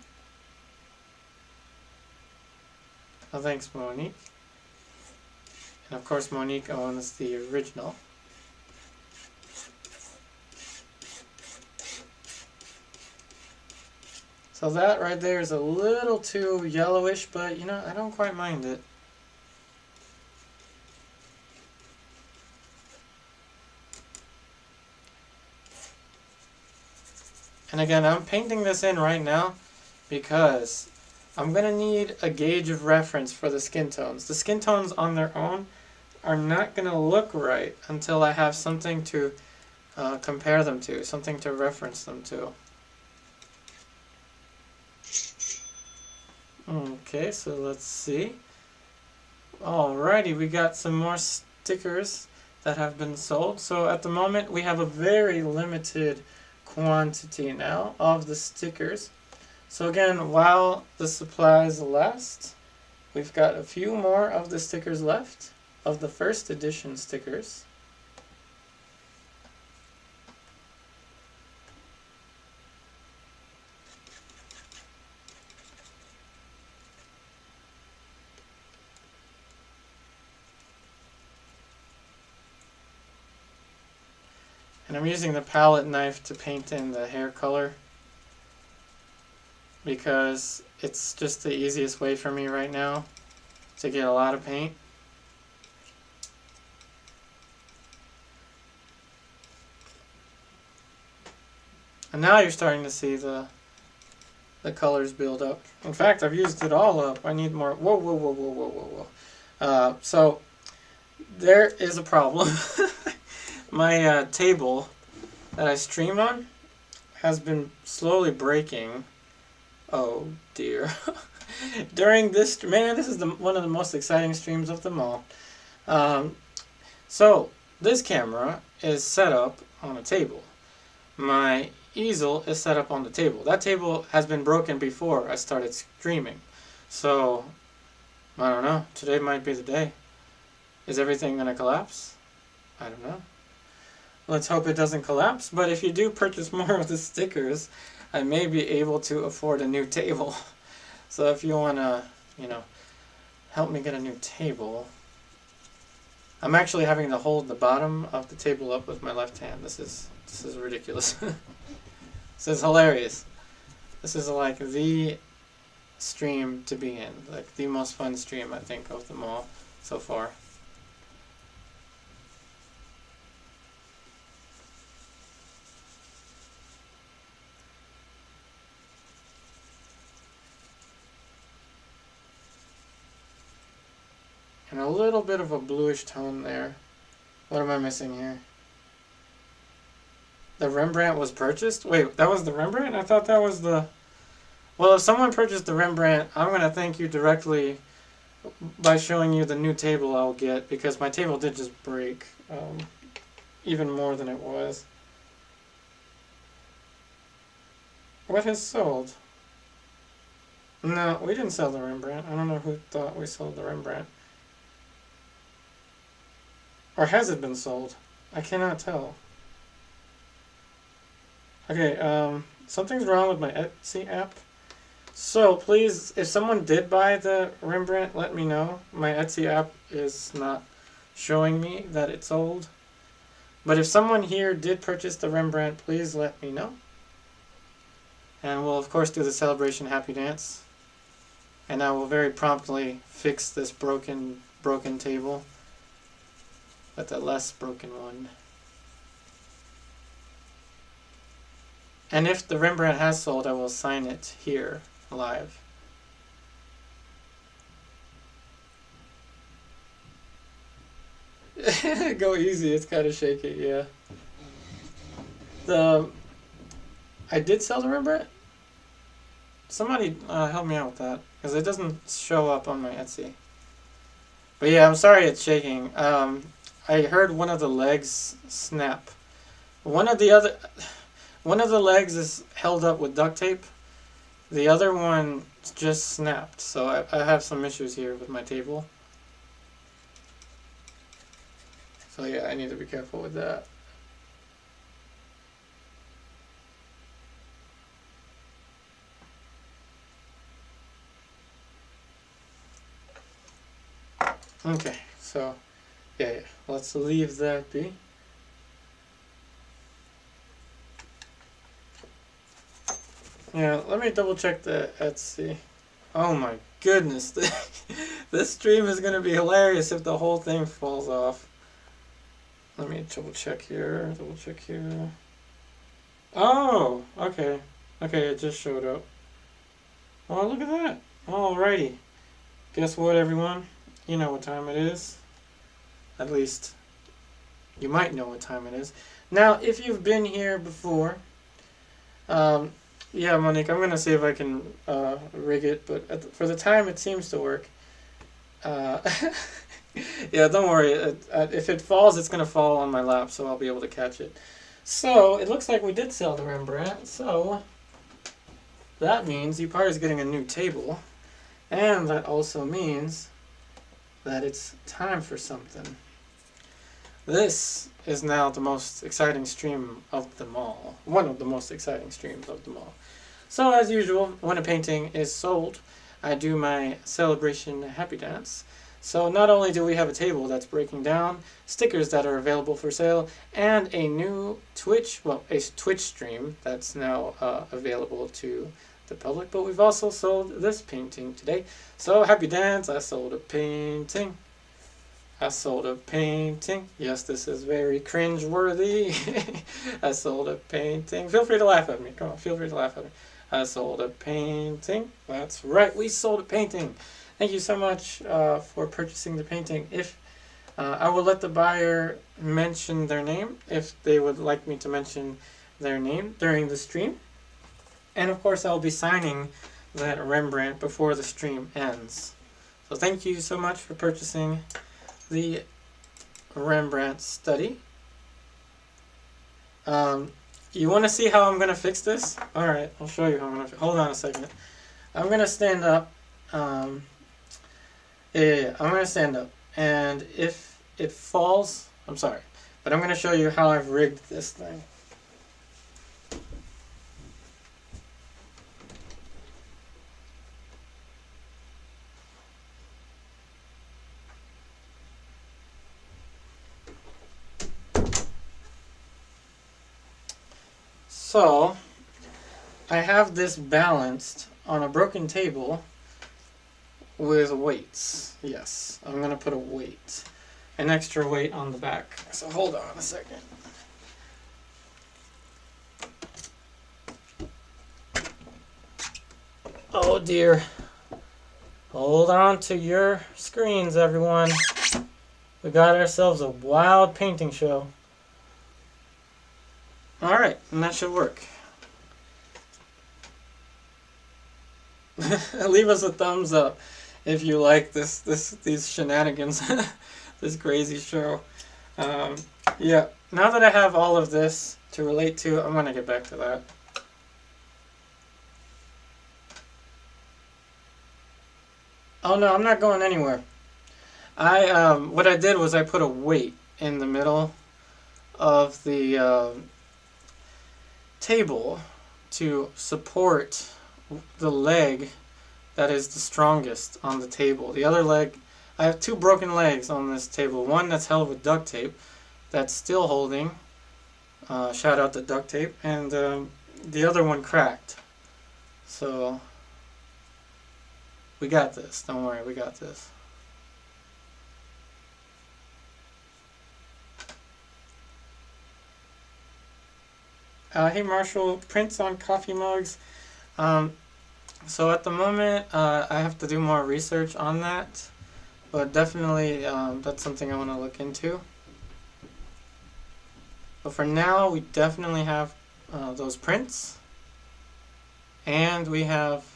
Oh, thanks, Monique. And of course, Monique owns the original. So that right there is a little too yellowish, but you know, I don't quite mind it. And again, I'm painting this in right now because I'm going to need a gauge of reference for the skin tones. The skin tones on their own are not going to look right until I have something to compare them to, something to reference them to. Okay, so let's see. Alrighty, we got some more stickers that have been sold. So at the moment we have a very limited quantity now of the stickers. So again, while the supplies last, we've got a few more of the stickers left, of the first edition stickers. And I'm using the palette knife to paint in the hair color because it's just the easiest way for me right now to get a lot of paint. And now you're starting to see the colors build up. In fact, I've used it all up. I need more. Whoa, whoa, whoa, whoa, whoa, whoa, whoa. So there is a problem. My table that I stream on has been slowly breaking. Oh dear. During this, man, this is one of the most exciting streams of them all. So this camera is set up on a table. My easel is set up on the table. That table has been broken before I started streaming. So, I don't know. Today might be the day. Is everything going to collapse? I don't know. Let's hope it doesn't collapse, but if you do purchase more of the stickers, I may be able to afford a new table. So if you want to, you know, help me get a new table. I'm actually having to hold the bottom of the table up with my left hand. This is ridiculous. This is hilarious. This is like the stream to be in, like the most fun stream I think of them all so far. And a little bit of a bluish tone there. What am I missing here? The Rembrandt was purchased? Wait, that was the Rembrandt? I thought that was the... Well, if someone purchased the Rembrandt, I'm going to thank you directly by showing you the new table I'll get, because my table did just break even more than it was. What has sold? No, we didn't sell the Rembrandt. I don't know who thought we sold the Rembrandt. Or has it been sold? I cannot tell. Okay, something's wrong with my Etsy app. So please, if someone did buy the Rembrandt, let me know. My Etsy app is not showing me that it's sold. But if someone here did purchase the Rembrandt, please let me know. And we'll of course do the celebration happy dance. And I will very promptly fix this broken table with a less broken one. And if the Rembrandt has sold, I will sign it here live. Go easy, it's kind of shaky, yeah. I did sell the Rembrandt? Somebody help me out with that, because it doesn't show up on my Etsy. But yeah, I'm sorry it's shaking. I heard one of the legs snap. One of the legs is held up with duct tape. The other one just snapped, so I have some issues here with my table. So yeah, I need to be careful with that. Okay, so yeah, let's leave that be. Yeah, let me double check the Etsy. Oh my goodness, this stream is gonna be hilarious if the whole thing falls off. Let me double check here, Oh, okay. Okay, it just showed up. Oh, look at that. Alrighty. Guess what, everyone? You know what time it is. At least, you might know what time it is. Now, if you've been here before, yeah, Monique, I'm going to see if I can rig it, but for the time it seems to work. Yeah, don't worry. If it falls, it's going to fall on my lap, so I'll be able to catch it. So, it looks like we did sell the Rembrandt, so that means Upar's getting a new table, and that also means that it's time for something. This is now the most exciting stream of them all. One of the most exciting streams of them all. So as usual, when a painting is sold, I do my celebration happy dance. So not only do we have a table that's breaking down, stickers that are available for sale, and a new Twitch stream that's now available to the public, but we've also sold this painting today. So happy dance, I sold a painting. I sold a painting. Yes, this is very cringe-worthy. I sold a painting. Feel free to laugh at me. Come on, feel free to laugh at me. I sold a painting. That's right, we sold a painting. Thank you so much for purchasing the painting. If I will let the buyer mention their name if they would like me to mention their name during the stream. And of course, I'll be signing that Rembrandt before the stream ends. So thank you so much for purchasing the Rembrandt study. You want to see how I'm going to fix this? Alright, I'll show you how I'm going to. Hold on a second. I'm going to stand up. I'm going to stand up. And if it falls, I'm sorry. But I'm going to show you how I've rigged this thing. So, I have this balanced on a broken table with weights. Yes, I'm going to put a weight, an extra weight on the back. So hold on a second. Oh dear. Hold on to your screens, everyone. We got ourselves a wild painting show. Alright, and that should work. Leave us a thumbs up if you like these shenanigans, this crazy show. Yeah, now that I have all of this to relate to, I'm gonna get back to that. Oh no, I'm not going anywhere. What I did was I put a weight in the middle of the table to support the leg that is the strongest on the table. The other leg, I have two broken legs on this table. One that's held with duct tape that's still holding. Shout out to duct tape. And the other one cracked. So we got this. Don't worry, we got this. Hey Marshall, prints on coffee mugs. So at the moment, I have to do more research on that, but definitely that's something I want to look into. But for now, we definitely have those prints, and we have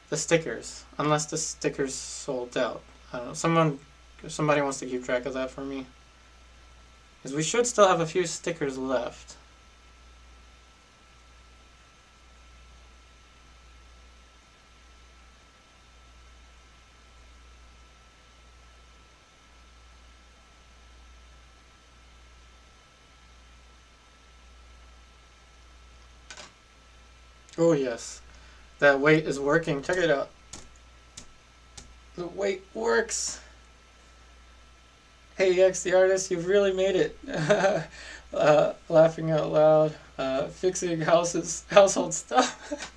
the stickers, unless the stickers sold out. I don't know. Somebody wants to keep track of that for me, because we should still have a few stickers left. Oh yes, that weight is working. Check it out. The weight works. Hey X, the artist, you've really made it. Laughing out loud. Fixing household stuff.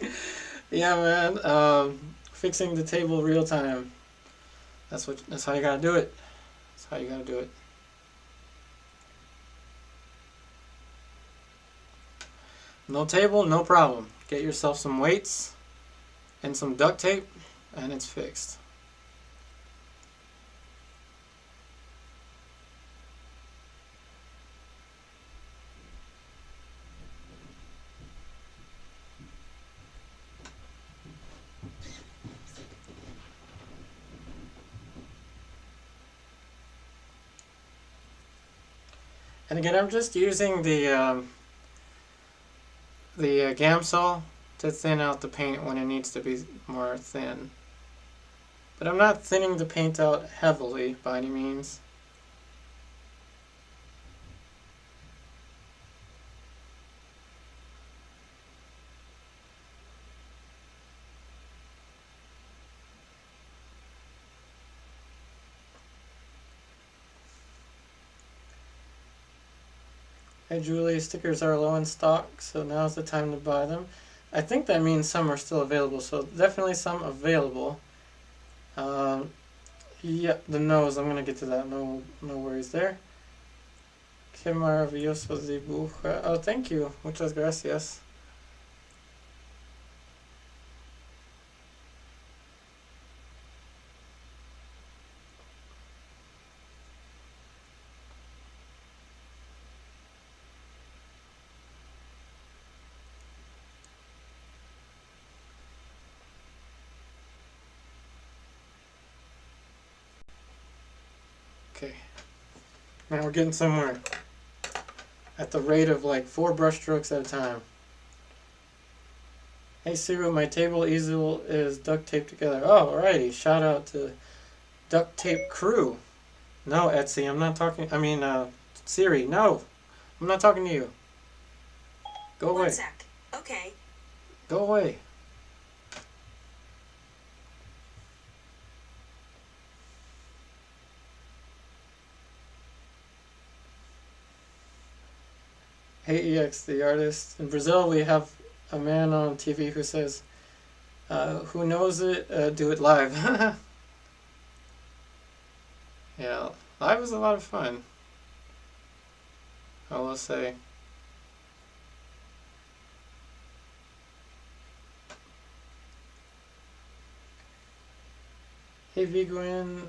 Yeah, man. Fixing the table real time. That's how you gotta do it. That's how you gotta do it. No table, no problem. Get yourself some weights and some duct tape, and it's fixed. And again, I'm just using the Gamsol to thin out the paint when it needs to be more thin. But I'm not thinning the paint out heavily by any means. Hey Julie, stickers are low in stock, so now's the time to buy them. I think that means some are still available, so definitely some available. Yeah, the nose, I'm gonna get to that, no worries there. Que maravilloso dibujo. Oh, thank you. Muchas gracias. Okay. Now we're getting somewhere. At the rate of like 4 brush strokes at a time. Hey Siru, my table easel is duct taped together. Oh, alrighty. Shout out to Duct Tape Crew. No, Etsy, I'm not talking. I mean, Siri, no. I'm not talking to you. Go away. 1 sec. Okay. Go away. Hey EX, the artist. In Brazil, we have a man on TV who says, who knows it, do it live. Yeah, live is a lot of fun, I will say. Hey Vigwin,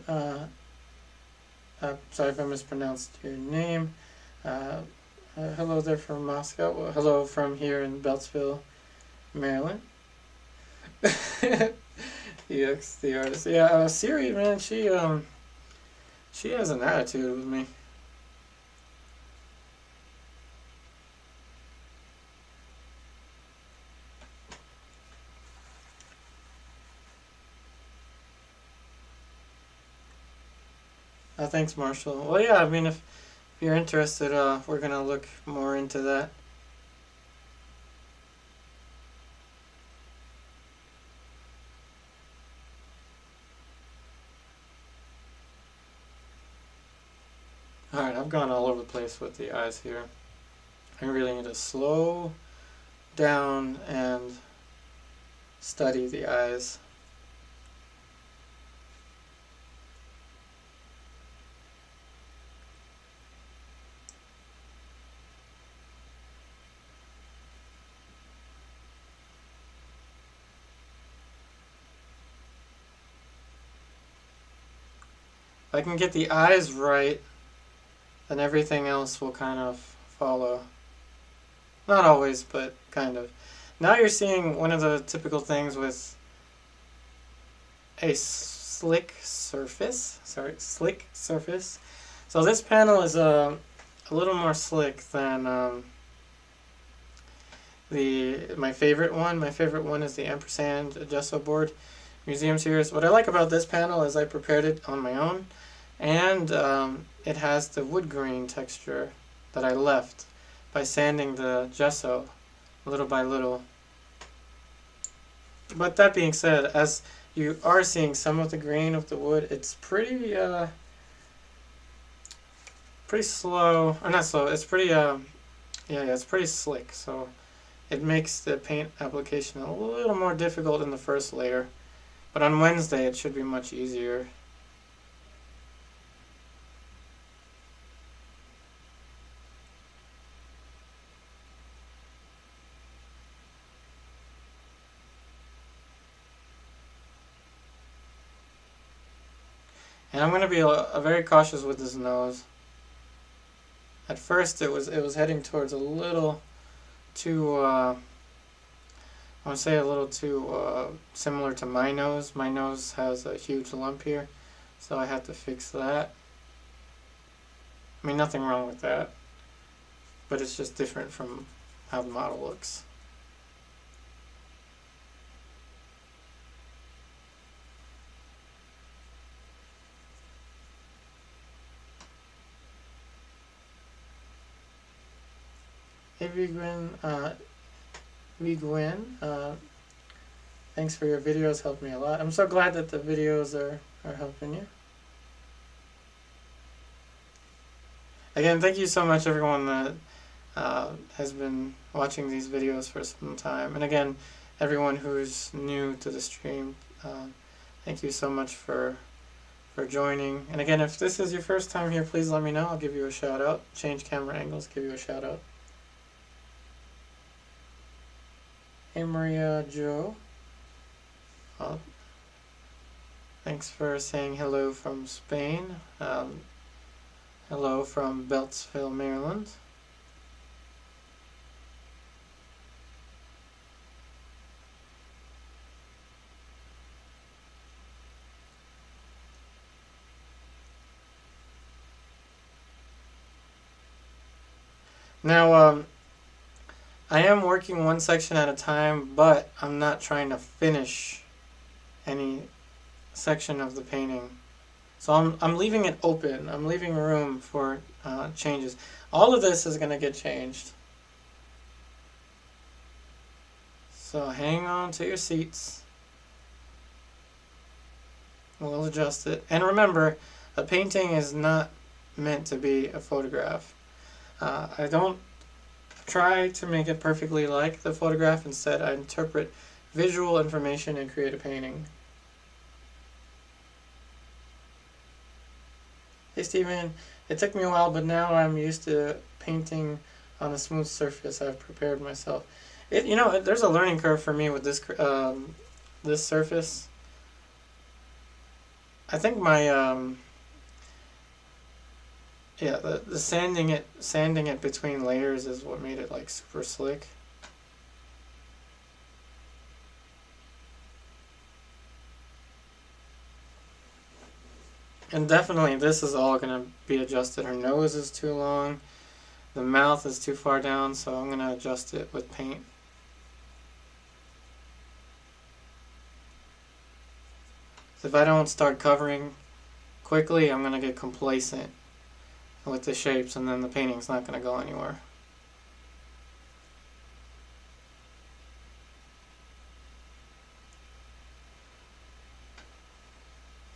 sorry if I mispronounced your name. Hello there from Moscow. Well, hello from here in Beltsville, Maryland. EX, the artist. Yeah, Siri, man, she has an attitude with me. Thanks, Marshall. Well, yeah, I mean, if you're interested, we're gonna look more into that. Alright, I've gone all over the place with the eyes here. I really need to slow down and study the eyes. If I can get the eyes right, then everything else will kind of follow. Not always, but kind of. Now you're seeing one of the typical things with a slick surface. So this panel is a little more slick than my favorite one. My favorite one is the Ampersand Gesso board Museum Series. What I like about this panel is I prepared it on my own, and it has the wood grain texture that I left by sanding the gesso little by little. But that being said, as you are seeing some of the grain of the wood, it's pretty slow, or not slow, it's pretty it's pretty slick, so it makes the paint application a little more difficult in the first layer, but on Wednesday it should be much easier. And I'm going to be very cautious with this nose. At first it was heading towards a little too, I want to say a little too similar to my nose. My nose has a huge lump here, so I had to fix that. I mean, nothing wrong with that, but it's just different from how the model looks. Hey Gwen, thanks for your videos, helped me a lot. I'm so glad that the videos are helping you. Again, thank you so much everyone that has been watching these videos for some time. And again, everyone who's new to the stream, thank you so much for joining. And again, if this is your first time here, please let me know. I'll give you a shout out. Change camera angles, give you a shout out. Hey Maria Joe. Thanks for saying hello from Spain. Hello from Beltsville, Maryland. Now, I am working one section at a time, but I'm not trying to finish any section of the painting. So I'm leaving it open. I'm leaving room for changes. All of this is going to get changed. So hang on to your seats. We'll adjust it. And remember, a painting is not meant to be a photograph. I don't try to make it perfectly like the photograph. Instead, I interpret visual information and create a painting. Hey Steven, it took me a while, but now I'm used to painting on a smooth surface. I've prepared myself. There's a learning curve for me with this this surface. I think my the sanding it between layers is what made it like super slick. And definitely this is all going to be adjusted. Her nose is too long, the mouth is too far down, so I'm going to adjust it with paint. So if I don't start covering quickly, I'm going to get complacent with the shapes, and then the painting's not going to go anywhere.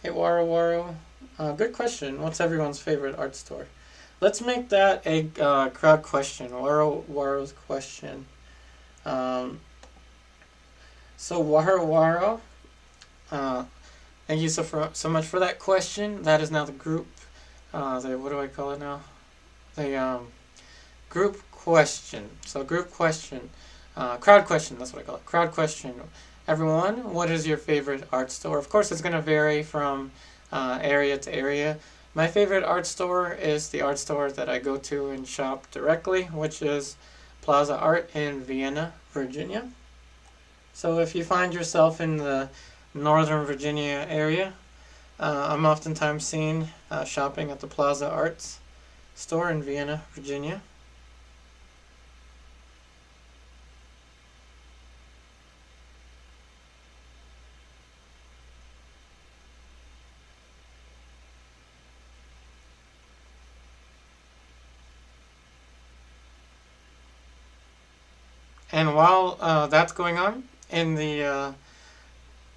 Hey Waro, good question. What's everyone's favorite art store? Let's make that a crowd question. Waro's question. So Waro, thank you so much for that question. That is now the group. What do I call it now? The group question. So group question, crowd question. That's what I call it. Crowd question. Everyone, what is your favorite art store? Of course, it's going to vary from area to area. My favorite art store is the art store that I go to and shop directly, which is Plaza Art in Vienna, Virginia. So if you find yourself in the Northern Virginia area, I'm oftentimes seen shopping at the Plaza Arts store in Vienna, Virginia. And while that's going on, in the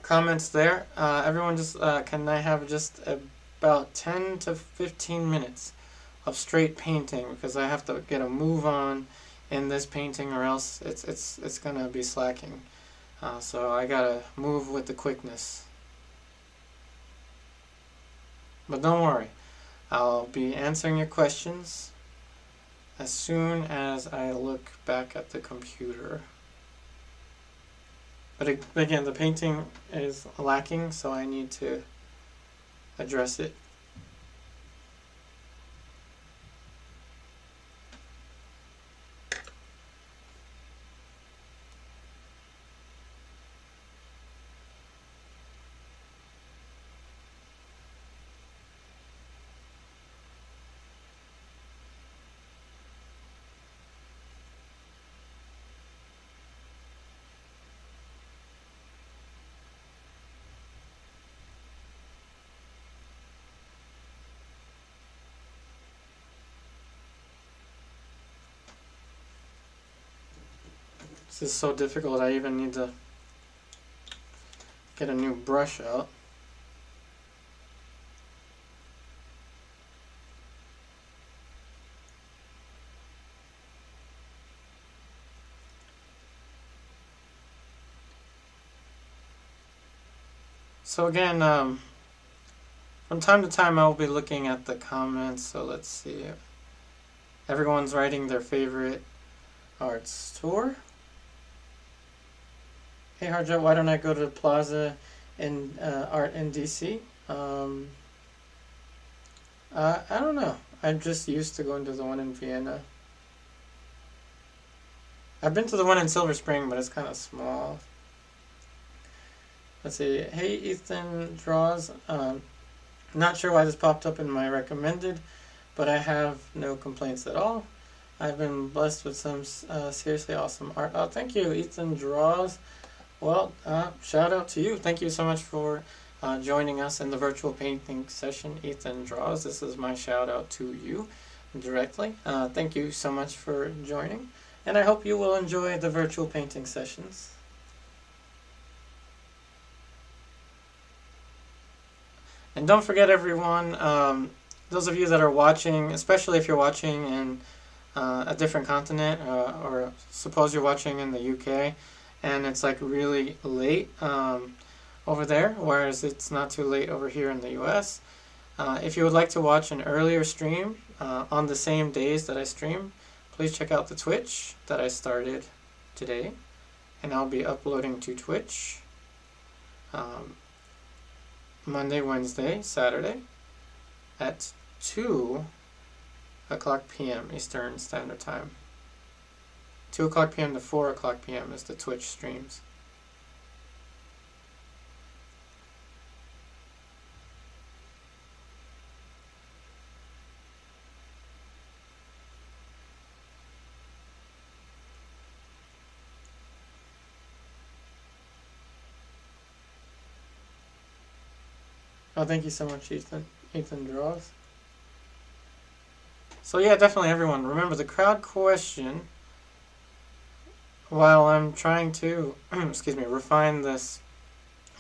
comments there, everyone just can I have just about 10 to 15 minutes of straight painting, because I have to get a move on in this painting, or else it's gonna be slacking. So I gotta move with the quickness. But don't worry, I'll be answering your questions as soon as I look back at the computer. But again, the painting is lacking, so I need to address it. This is so difficult, I even need to get a new brush out. So again, from time to time I'll be looking at the comments, so let's see. Everyone's writing their favorite art store. Hey Harjot, why don't I go to the Plaza in Art in DC? I don't know. I'm just used to going to the one in Vienna. I've been to the one in Silver Spring, but it's kind of small. Let's see. Hey Ethan Draws. Not sure why this popped up in my recommended, but I have no complaints at all. I've been blessed with some seriously awesome art. Oh, thank you, Ethan Draws. Well, shout out to you. Thank you so much for joining us in the virtual painting session, Ethan Draws. This is my shout out to you directly. Thank you so much for joining, and I hope you will enjoy the virtual painting sessions. And don't forget, everyone, those of you that are watching, especially if you're watching in a different continent, or suppose you're watching in the UK, and it's like really late over there, whereas it's not too late over here in the US. If you would like to watch an earlier stream on the same days that I stream, please check out the Twitch that I started today, and I'll be uploading to Twitch Monday, Wednesday, Saturday at 2 o'clock p.m. Eastern Standard Time. 2 o'clock p.m. to 4 o'clock p.m. is the Twitch streams. Oh, thank you so much, Ethan. Ethan Draws. So yeah, definitely everyone, remember the crowd question. While I'm trying to, excuse me, refine this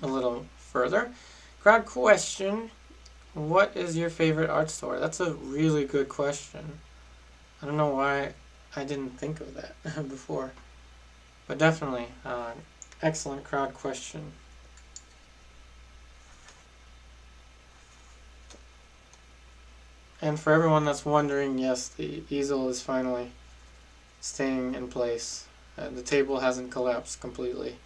a little further, crowd question, what is your favorite art store? That's a really good question. I don't know why I didn't think of that before, but definitely, excellent crowd question. And for everyone that's wondering, yes, the easel is finally staying in place. The table hasn't collapsed completely.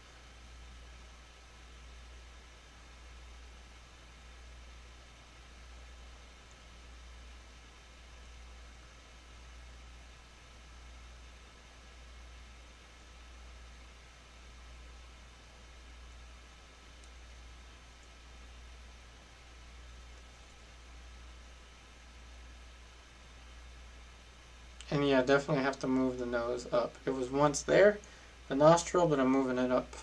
And yeah, definitely have to move the nose up. It was once there, the nostril, but I'm moving it up.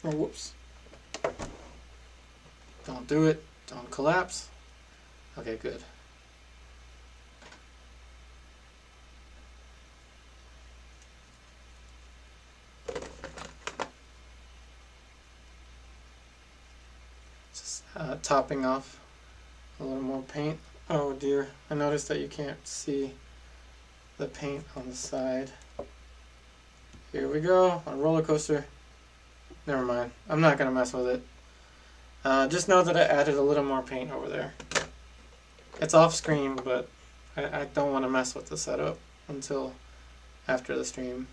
Oh, whoops. Don't do it. Don't collapse. Okay, good. Just topping off a little more paint. Oh dear, I noticed that you can't see the paint on the side. Here we go, on a roller coaster. Never mind, I'm not gonna mess with it. Just know that I added a little more paint over there. It's off screen, but I don't want to mess with the setup until after the stream.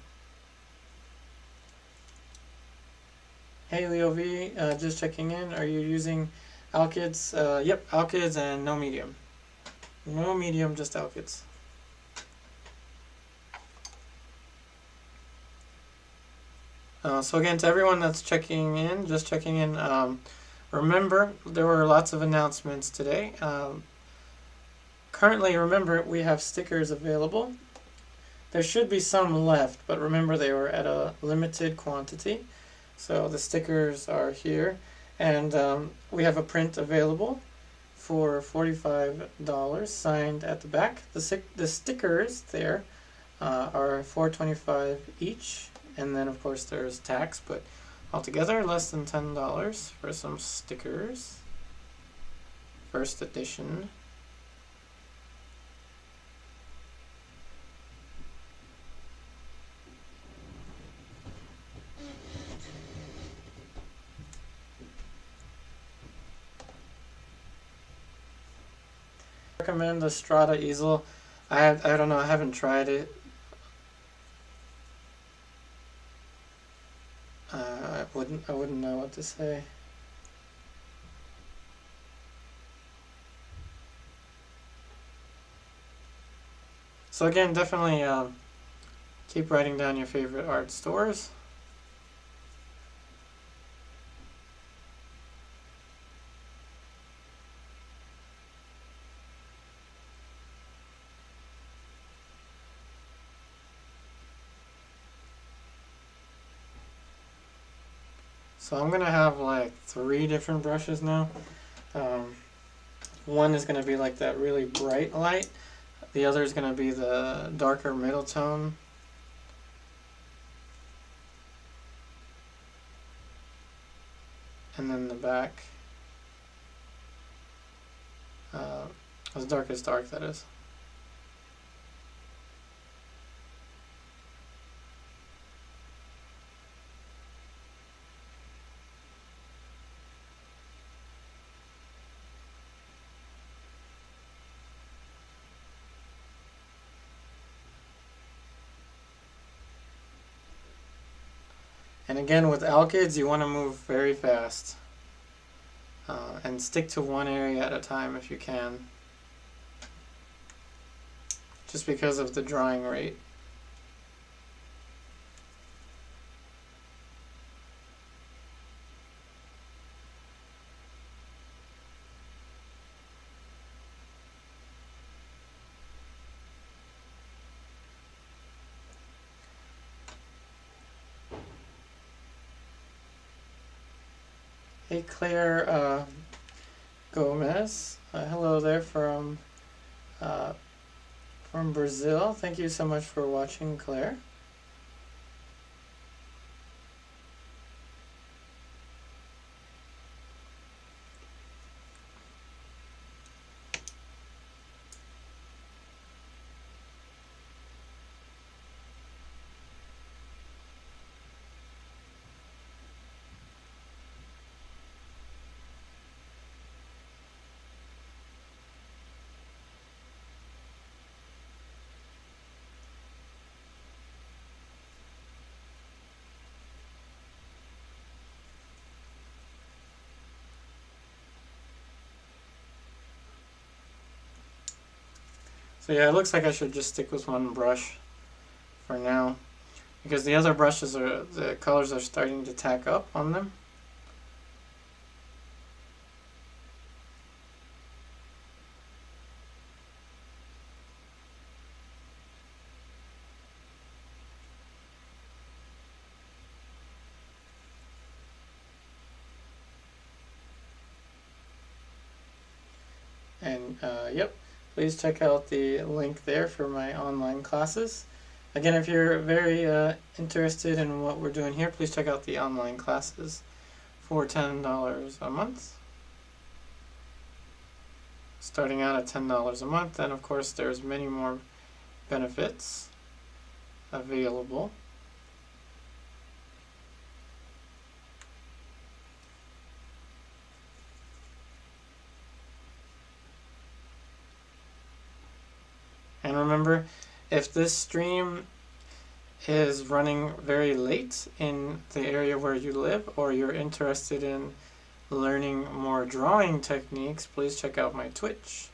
Hey Leo V, just checking in. Are you using ALKYDs? Yep, ALKYDs and no medium. No medium, just ALKYDs. So again, to everyone that's checking in, just checking in, remember there were lots of announcements today. Currently, remember, we have stickers available. There should be some left, but remember they were at a limited quantity. So the stickers are here, and we have a print available for $45 signed at the back. The stickers there are $4.25 each, and then of course there's tax, but altogether less than $10 for some stickers. First edition. Recommend the Strata easel. I don't know, I haven't tried it. I wouldn't know what to say. So again, definitely keep writing down your favorite art stores. So I'm going to have like 3 different brushes now. One is going to be like that really bright light. The other is going to be the darker middle tone. And then the back. As dark as dark, that is. And again, with ALKYDs, you want to move very fast. And stick to one area at a time if you can. Just because of the drying rate. Hey Claire Gomez, hello there from Brazil. Thank you so much for watching, Claire. So yeah, it looks like I should just stick with one brush for now. because the other brushes the colors are starting to tack up on them. And yep, please check out the link there for my online classes. Again, if you're very interested in what we're doing here, please check out the online classes for $10 a month. Starting out at $10 a month, and of course there's many more benefits available. And remember, if this stream is running very late in the area where you live, or you're interested in learning more drawing techniques, please check out my Twitch.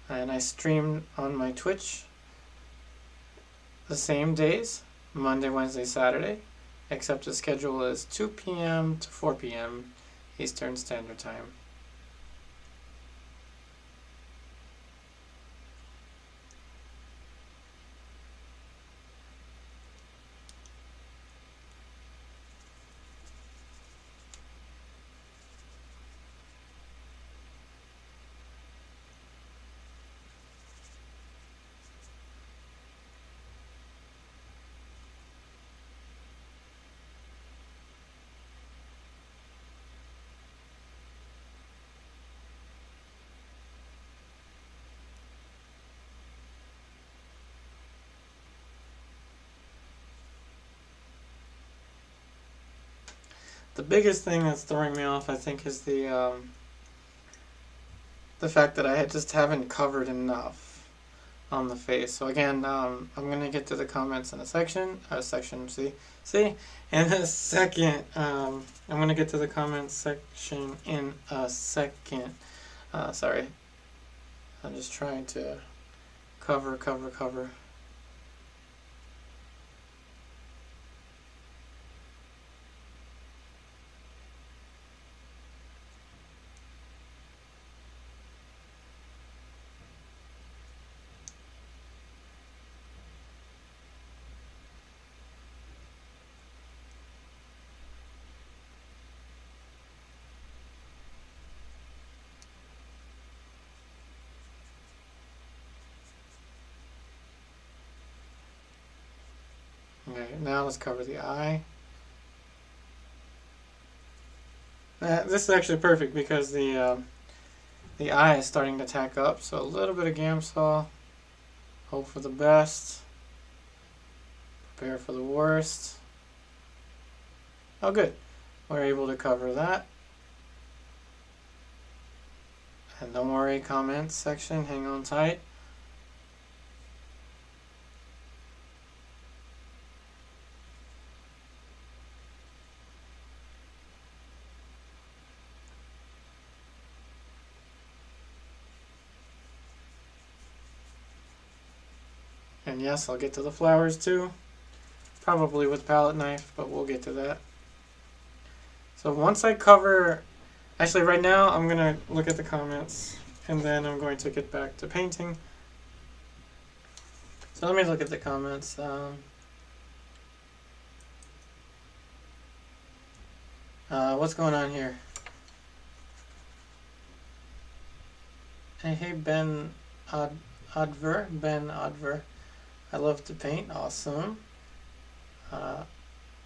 And I stream on my Twitch the same days, Monday, Wednesday, Saturday, except the schedule is 2 p.m. to 4 p.m. Eastern Standard Time. The biggest thing that's throwing me off, I think, is the fact that I just haven't covered enough on the face. So again, I'm going to get to the comments in a section, in a second. I'm going to get to the comments section in a second. Sorry. I'm just trying to cover. Okay, now let's cover the eye. This is actually perfect because the eye is starting to tack up, so a little bit of Gamsol. Hope for the best. Prepare for the worst. Oh, good. We're able to cover that. And don't worry, comments section, hang on tight. And yes, I'll get to the flowers too. Probably with palette knife, but we'll get to that. So once I cover, actually right now I'm going to look at the comments and then I'm going to get back to painting. So let me look at the comments. What's going on here? Hey Ben Adver. I love to paint. Awesome.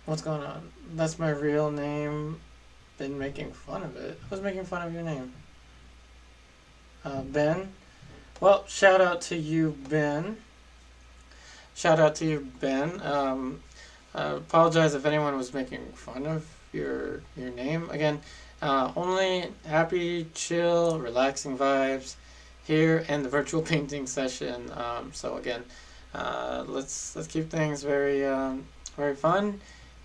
What's going on? That's my real name. Been making fun of it. Who's making fun of your name? Ben. Well, shout out to you, Ben. Shout out to you, Ben. I apologize if anyone was making fun of your name. Again, only happy, chill, relaxing vibes here in the virtual painting session. So again, let's keep things very very fun,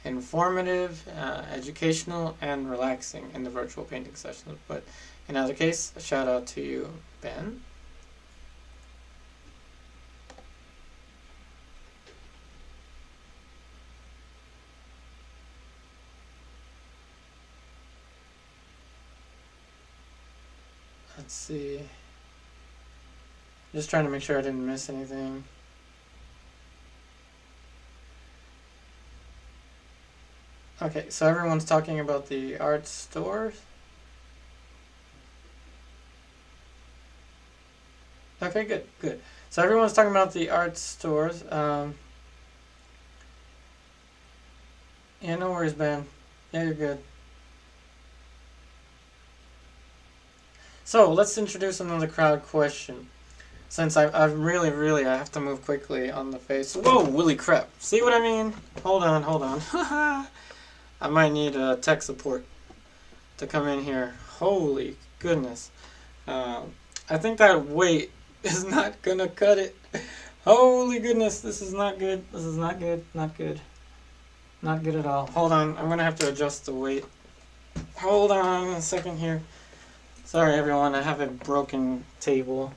informative, educational, and relaxing in the virtual painting session. But in either case, a shout out to you, Ben. Let's see. Just trying to make sure I didn't miss anything. Okay, so everyone's talking about the art stores. Okay, good, good. So everyone's talking about the art stores. Yeah, no worries, Ben. Yeah, you're good. So let's introduce another crowd question. Since I've really, I have to move quickly on the face. Whoa, holy crap. See what I mean? Hold on. I might need tech support to come in here. Holy goodness. I think that weight is not gonna cut it. Holy goodness, this is not good. This is not good. Not good. Not good at all. Hold on, I'm gonna have to adjust the weight. Hold on a second here. Sorry everyone, I have a broken table.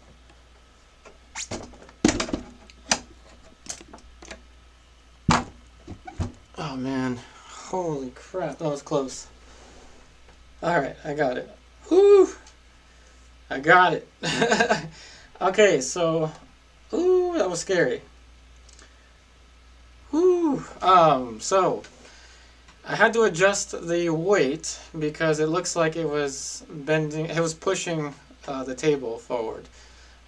Oh man, holy crap, that was close. Alright, I got it. Whew! I got it. Okay, so, ooh, that was scary. Whew. So, I had to adjust the weight because it looks like it was bending, it was pushing the table forward.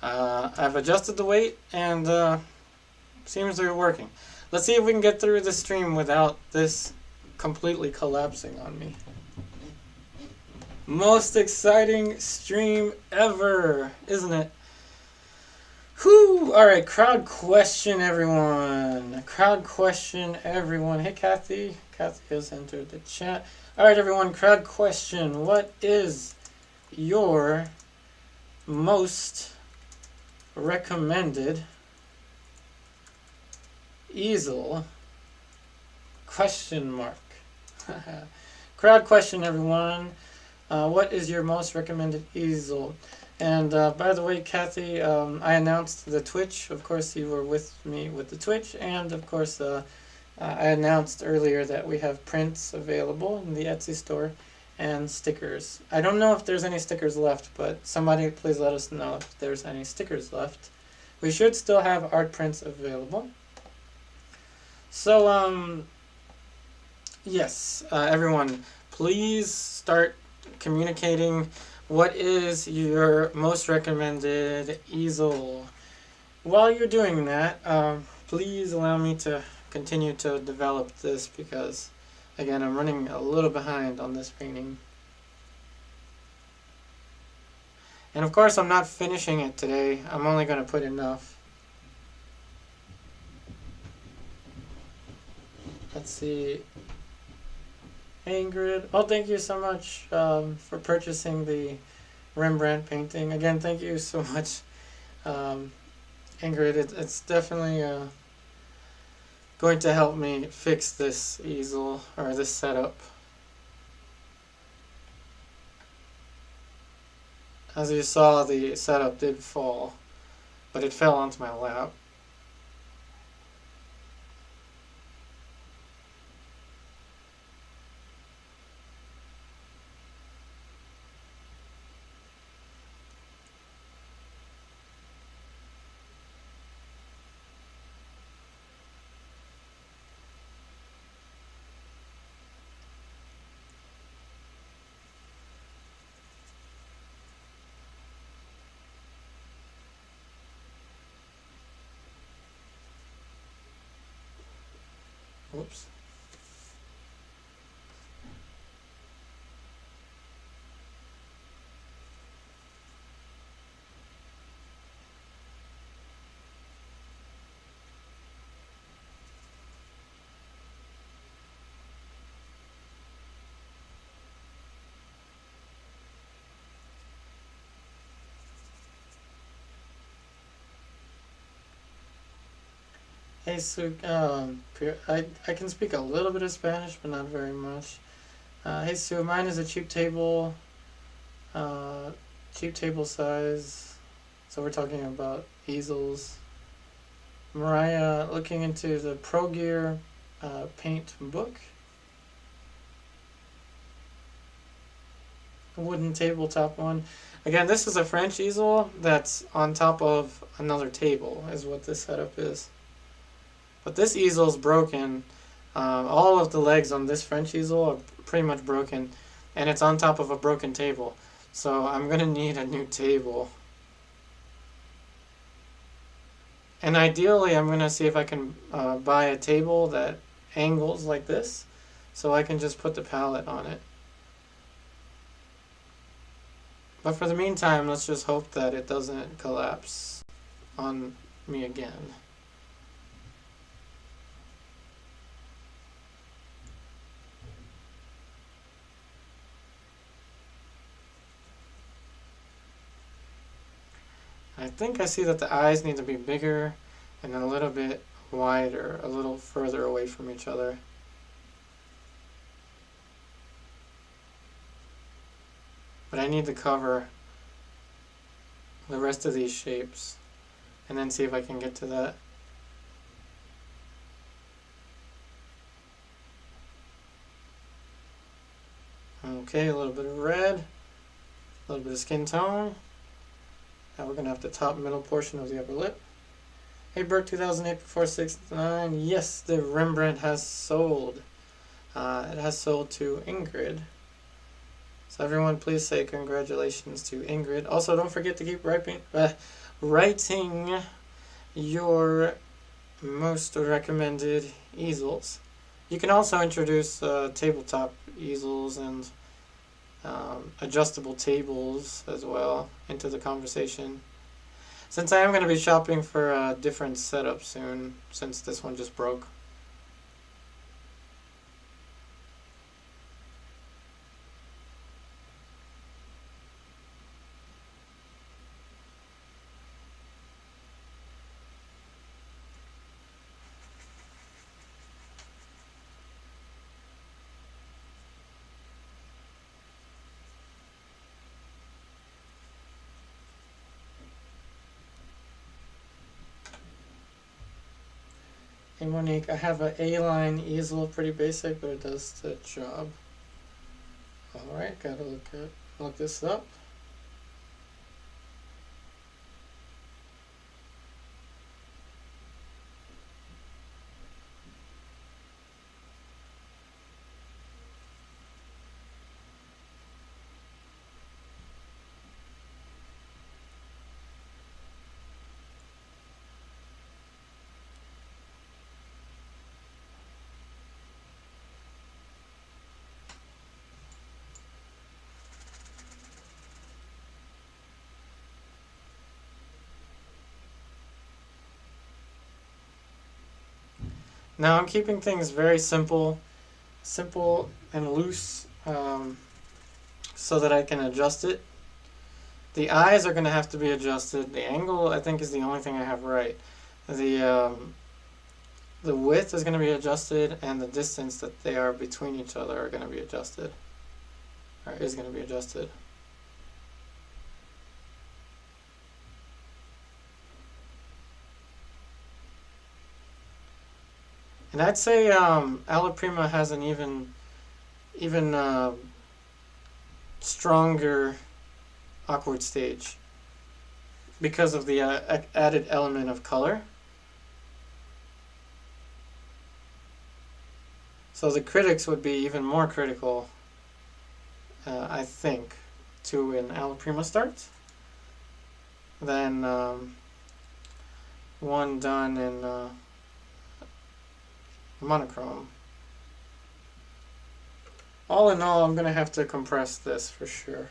I've adjusted the weight and seems to be working. Let's see if we can get through the stream without this completely collapsing on me. Most exciting stream ever, isn't it? Whew! Alright, crowd question, everyone. Crowd question, everyone. Hey, Kathy. Kathy has entered the chat. Alright, everyone, crowd question. What is your most recommended easel? Question mark. Crowd question, everyone. What is your most recommended easel? And by the way, Kathy, I announced the Twitch. Of course, you were with me with the Twitch. And of course, I announced earlier that we have prints available in the Etsy store and stickers. I don't know if there's any stickers left, but somebody please let us know if there's any stickers left. We should still have art prints available. So, yes, everyone, please start communicating. What is your most recommended easel? While you're doing that, please allow me to continue to develop this because, again, I'm running a little behind on this painting. And of course, I'm not finishing it today. I'm only going to put enough. Let's see. Ingrid, oh, thank you so much for purchasing the Rembrandt painting. Again, thank you so much, Ingrid. It's definitely going to help me fix this easel or this setup. As you saw, the setup did fall, but it fell onto my lap. Whoops. Hey, Sue, I can speak a little bit of Spanish, but not very much. Hey, Sue, mine is a cheap table size. So we're talking about easels. Mariah, looking into the Pro Gear paint book. wooden tabletop one. Again, this is a French easel that's on top of another table, is what this setup is. But this easel is broken. All of the legs on this French easel are pretty much broken, and it's on top of a broken table. So I'm going to need a new table. And ideally, I'm going to see if I can buy a table that angles like this, so I can just put the palette on it. But for the meantime, let's just hope that it doesn't collapse on me again. I think I see that the eyes need to be bigger and a little bit wider, a little further away from each other. But I need to cover the rest of these shapes and then see if I can get to that. Okay, a little bit of red, a little bit of skin tone. Now we're going to have the top middle portion of the upper lip. Hey Bert 2008 469. Yes, the Rembrandt has sold. It has sold to Ingrid. So everyone please say congratulations to Ingrid. Also don't forget to keep writing your most recommended easels. You can also introduce tabletop easels and adjustable tables as well into the conversation. Since I am going to be shopping for a different setup soon, since this one just broke. Hey Monique, I have an A-line easel, pretty basic, but it does the job. Alright, gotta look this up. Now I'm keeping things very simple and loose, so that I can adjust it. The eyes are going to have to be adjusted. The angle, I think, is the only thing I have right. The width is going to be adjusted, and the distance that they are between each other are going to be adjusted, or is going to be adjusted. And I'd say Alla Prima has an even stronger awkward stage because of the added element of color. So the critics would be even more critical, I think, to an Alla Prima start than one done in monochrome. All in all, I'm going to have to compress this for sure.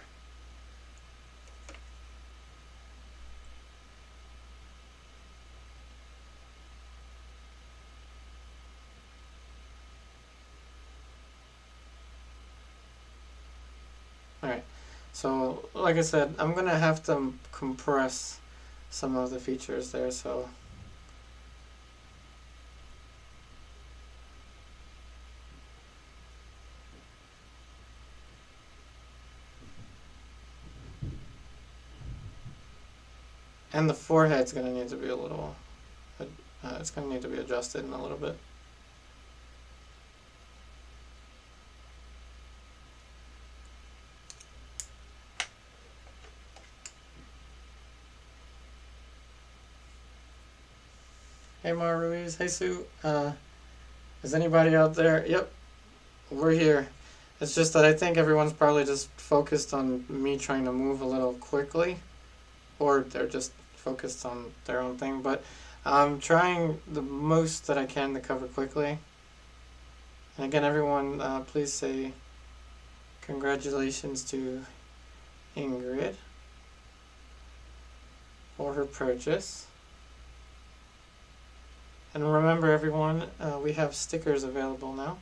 Alright, so like I said, I'm going to have to compress some of the features there, so and the forehead's going to need to be a little, it's going to need to be adjusted in a little bit. Hey Mar Ruiz, hey Sue. Is anybody out there? Yep, we're here. It's just that I think everyone's probably just focused on me trying to move a little quickly, or they're just focused on their own thing, but I'm trying the most that I can to cover quickly. And again, everyone, please say congratulations to Ingrid for her purchase. And remember everyone, we have stickers available now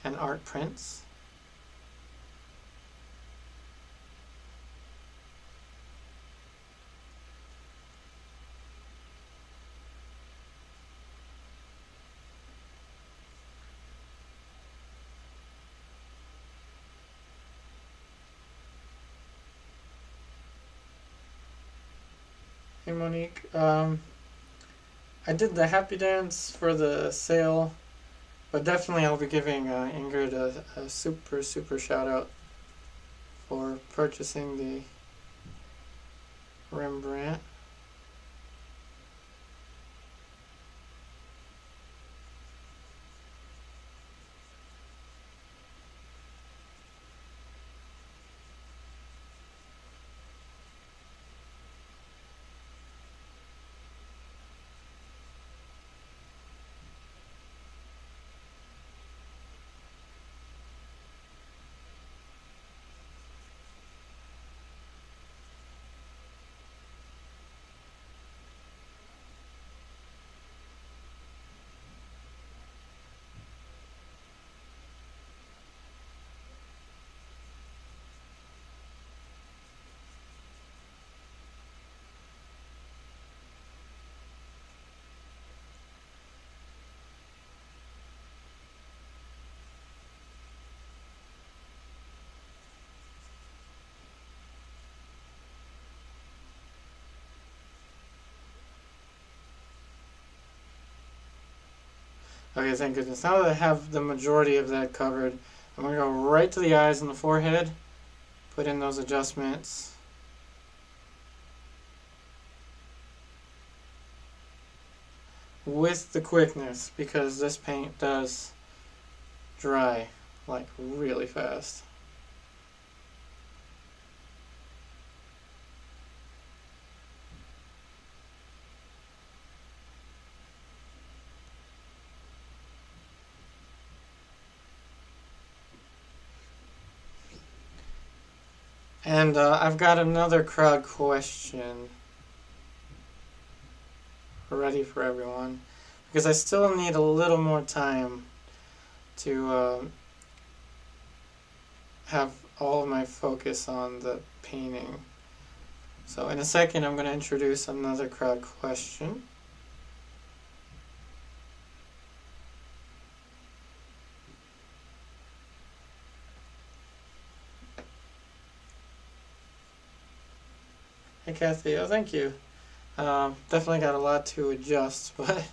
and art prints. Hey Monique, I did the happy dance for the sale, but definitely I'll be giving Ingrid a super shout out for purchasing the Rembrandt. Okay, thank goodness. Now that I have the majority of that covered, I'm going to go right to the eyes and the forehead, put in those adjustments. With the quickness, because this paint does dry like really fast. And I've got another crowd question ready for everyone, because I still need a little more time to have all of my focus on the painting. So in a second I'm going to introduce another crowd question. Hey Kathy, oh thank you. Definitely got a lot to adjust, but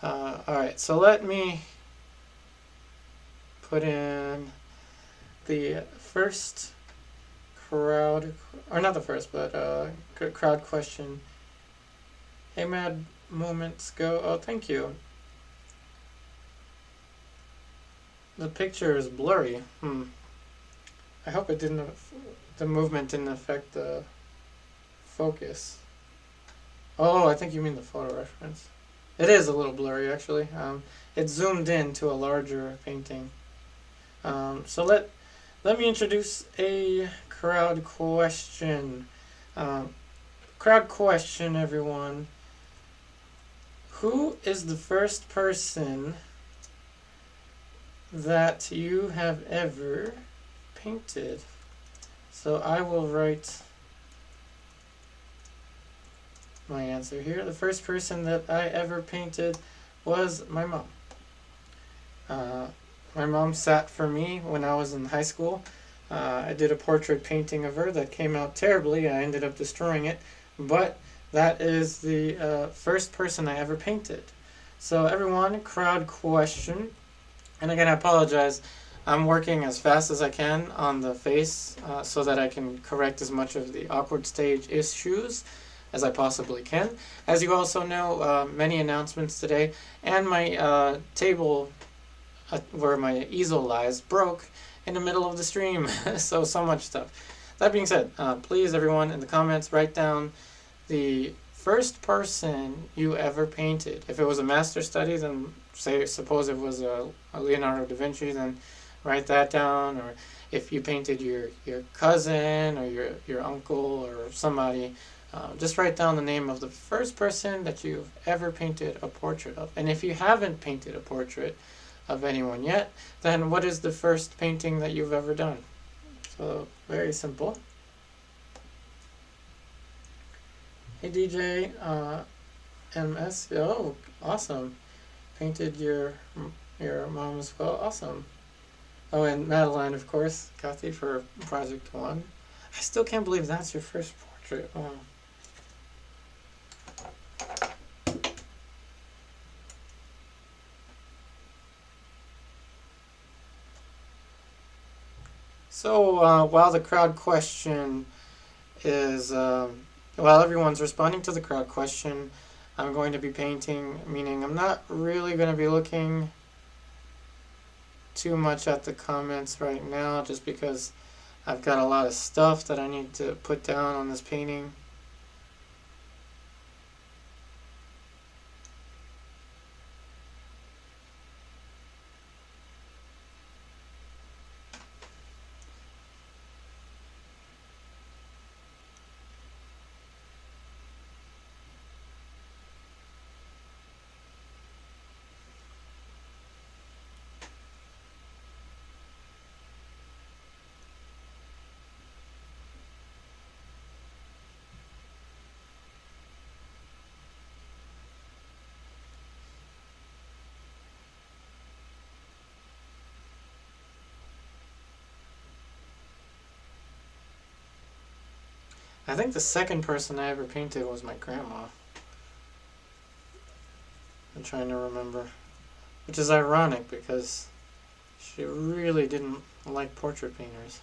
alright, so let me put in the first crowd, or not the first, but crowd question. Hey Mad Moments Go, oh thank you. The picture is blurry. I hope it didn't, the movement didn't affect the focus. Oh, I think you mean the photo reference. It is a little blurry actually. It zoomed in to a larger painting. So let me introduce a crowd question. Crowd question, everyone. Who is the first person that you have ever painted? So I will write my answer here. The first person that I ever painted was my mom. My mom sat for me when I was in high school. I did a portrait painting of her that came out terribly. I ended up destroying it, but that is the first person I ever painted. So everyone, crowd question. And again, I apologize. I'm working as fast as I can on the face so that I can correct as much of the awkward stage issues. as I possibly can. As you also know, many announcements today, and my table where my easel lies broke in the middle of the stream. So much stuff. That being said, please everyone in the comments write down the first person you ever painted. If it was a master study, then suppose it was a Leonardo da Vinci, then write that down. Or if you painted your cousin or your uncle or somebody, just write down the name of the first person that you've ever painted a portrait of. And if you haven't painted a portrait of anyone yet, then what is the first painting that you've ever done? So very simple. Hey DJ, MS, oh awesome, painted your mom as well, awesome. Oh, and Madeline, of course, Kathy for project 1. I still can't believe that's your first portrait. Oh. So while the crowd question is, while everyone's responding to the crowd question, I'm going to be painting, meaning I'm not really going to be looking too much at the comments right now, just because I've got a lot of stuff that I need to put down on this painting. I think the second person I ever painted was my grandma. I'm trying to remember. Which is ironic because she really didn't like portrait painters.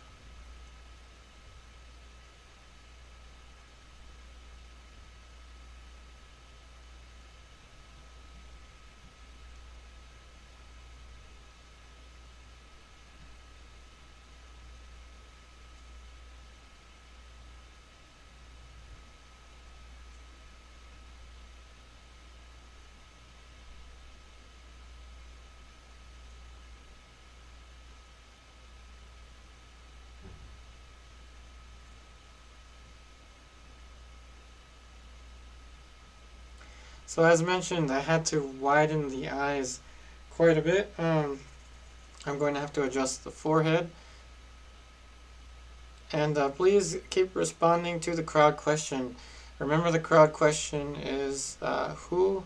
So as mentioned, I had to widen the eyes quite a bit. I'm going to have to adjust the forehead. And please keep responding to the crowd question. Remember, the crowd question is who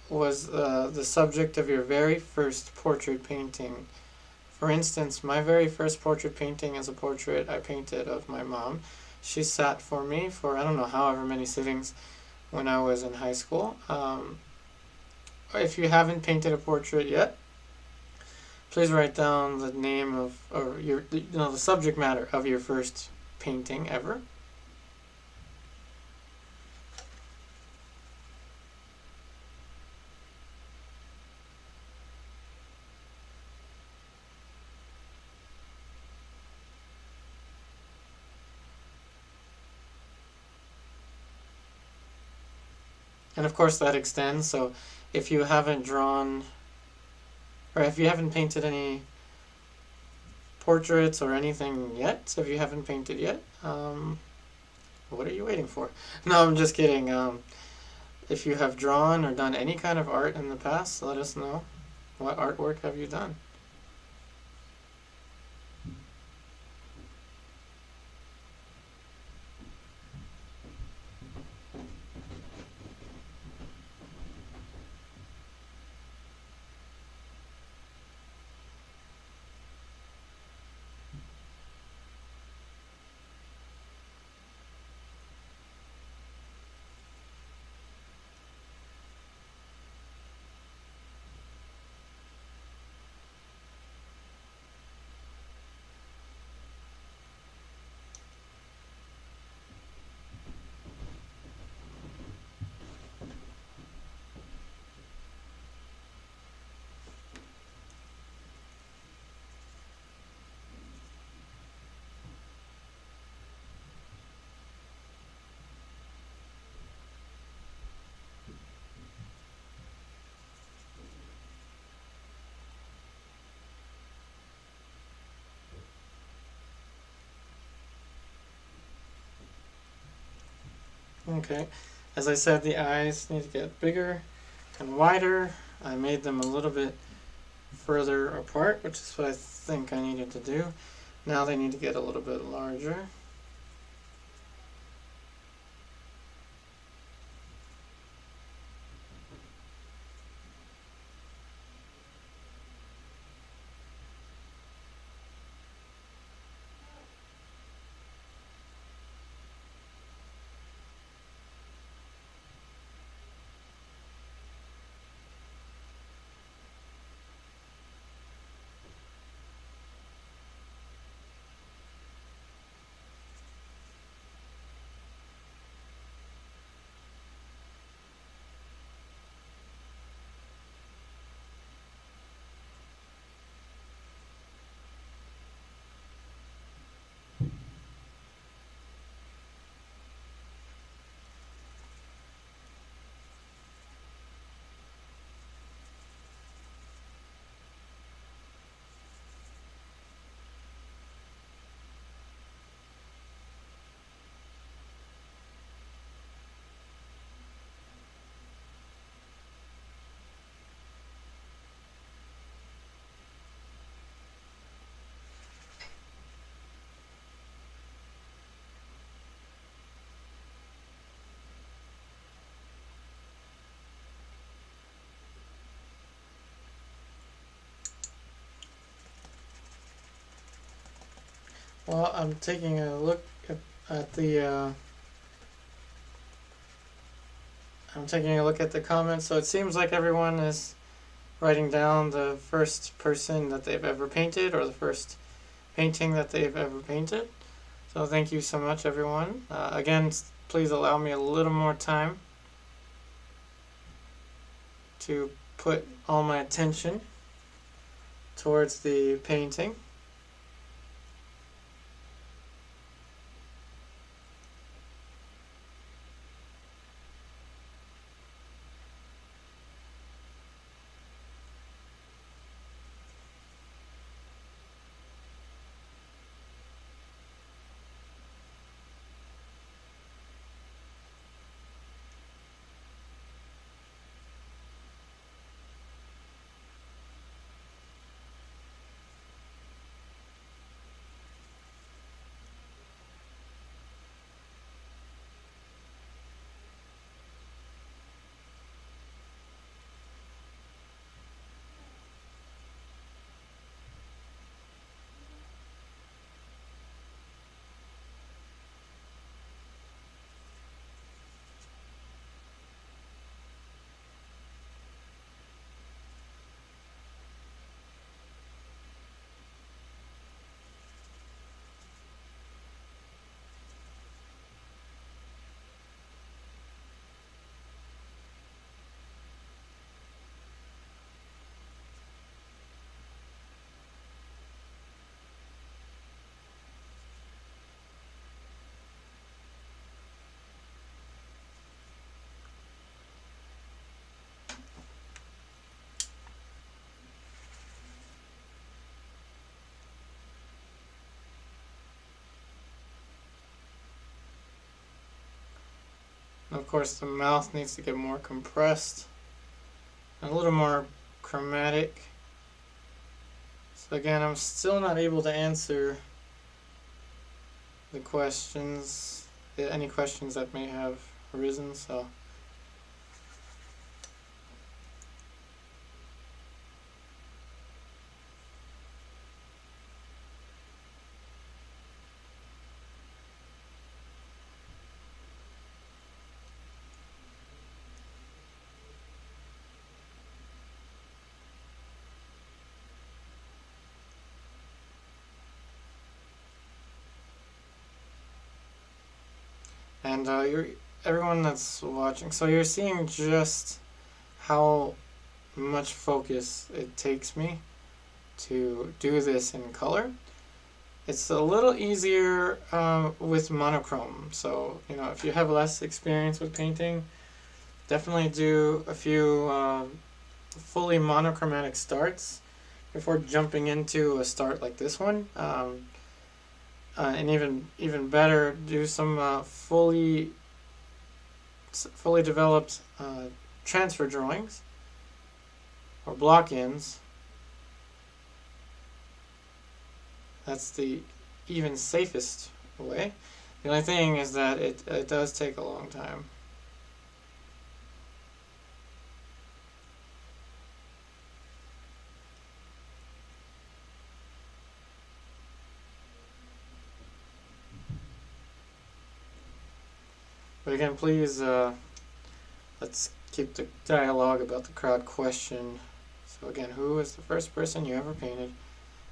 was the subject of your very first portrait painting? For instance, my very first portrait painting is a portrait I painted of my mom. She sat for me for I don't know however many sittings when I was in high school. If you haven't painted a portrait yet, please write down the name of, or the subject matter of your first painting ever. And of course that extends, so if you haven't drawn, or if you haven't painted any portraits or anything yet, if you haven't painted yet, what are you waiting for? No, I'm just kidding. If you have drawn or done any kind of art in the past, let us know. What artwork have you done? Okay, as I said, the eyes need to get bigger and wider. I made them a little bit further apart, which is what I think I needed to do. Now they need to get a little bit larger. Well, I'm taking a look at the I'm taking a look at the comments. So it seems like everyone is writing down the first person that they've ever painted or the first painting that they've ever painted. So thank you so much, everyone. Again, please allow me a little more time to put all my attention towards the painting. Of course, the mouth needs to get more compressed and a little more chromatic. So again, I'm still not able to answer the questions, any questions that may have arisen, so and everyone that's watching, so you're seeing just how much focus it takes me to do this in color. It's a little easier with monochrome. So, if you have less experience with painting, definitely do a few fully monochromatic starts before jumping into a start like this one. And even better, do some fully fully developed transfer drawings or block-ins. That's the even safest way. The only thing is that it does take a long time. But again, please, let's keep the dialogue about the crowd question. So again, who was the first person you ever painted?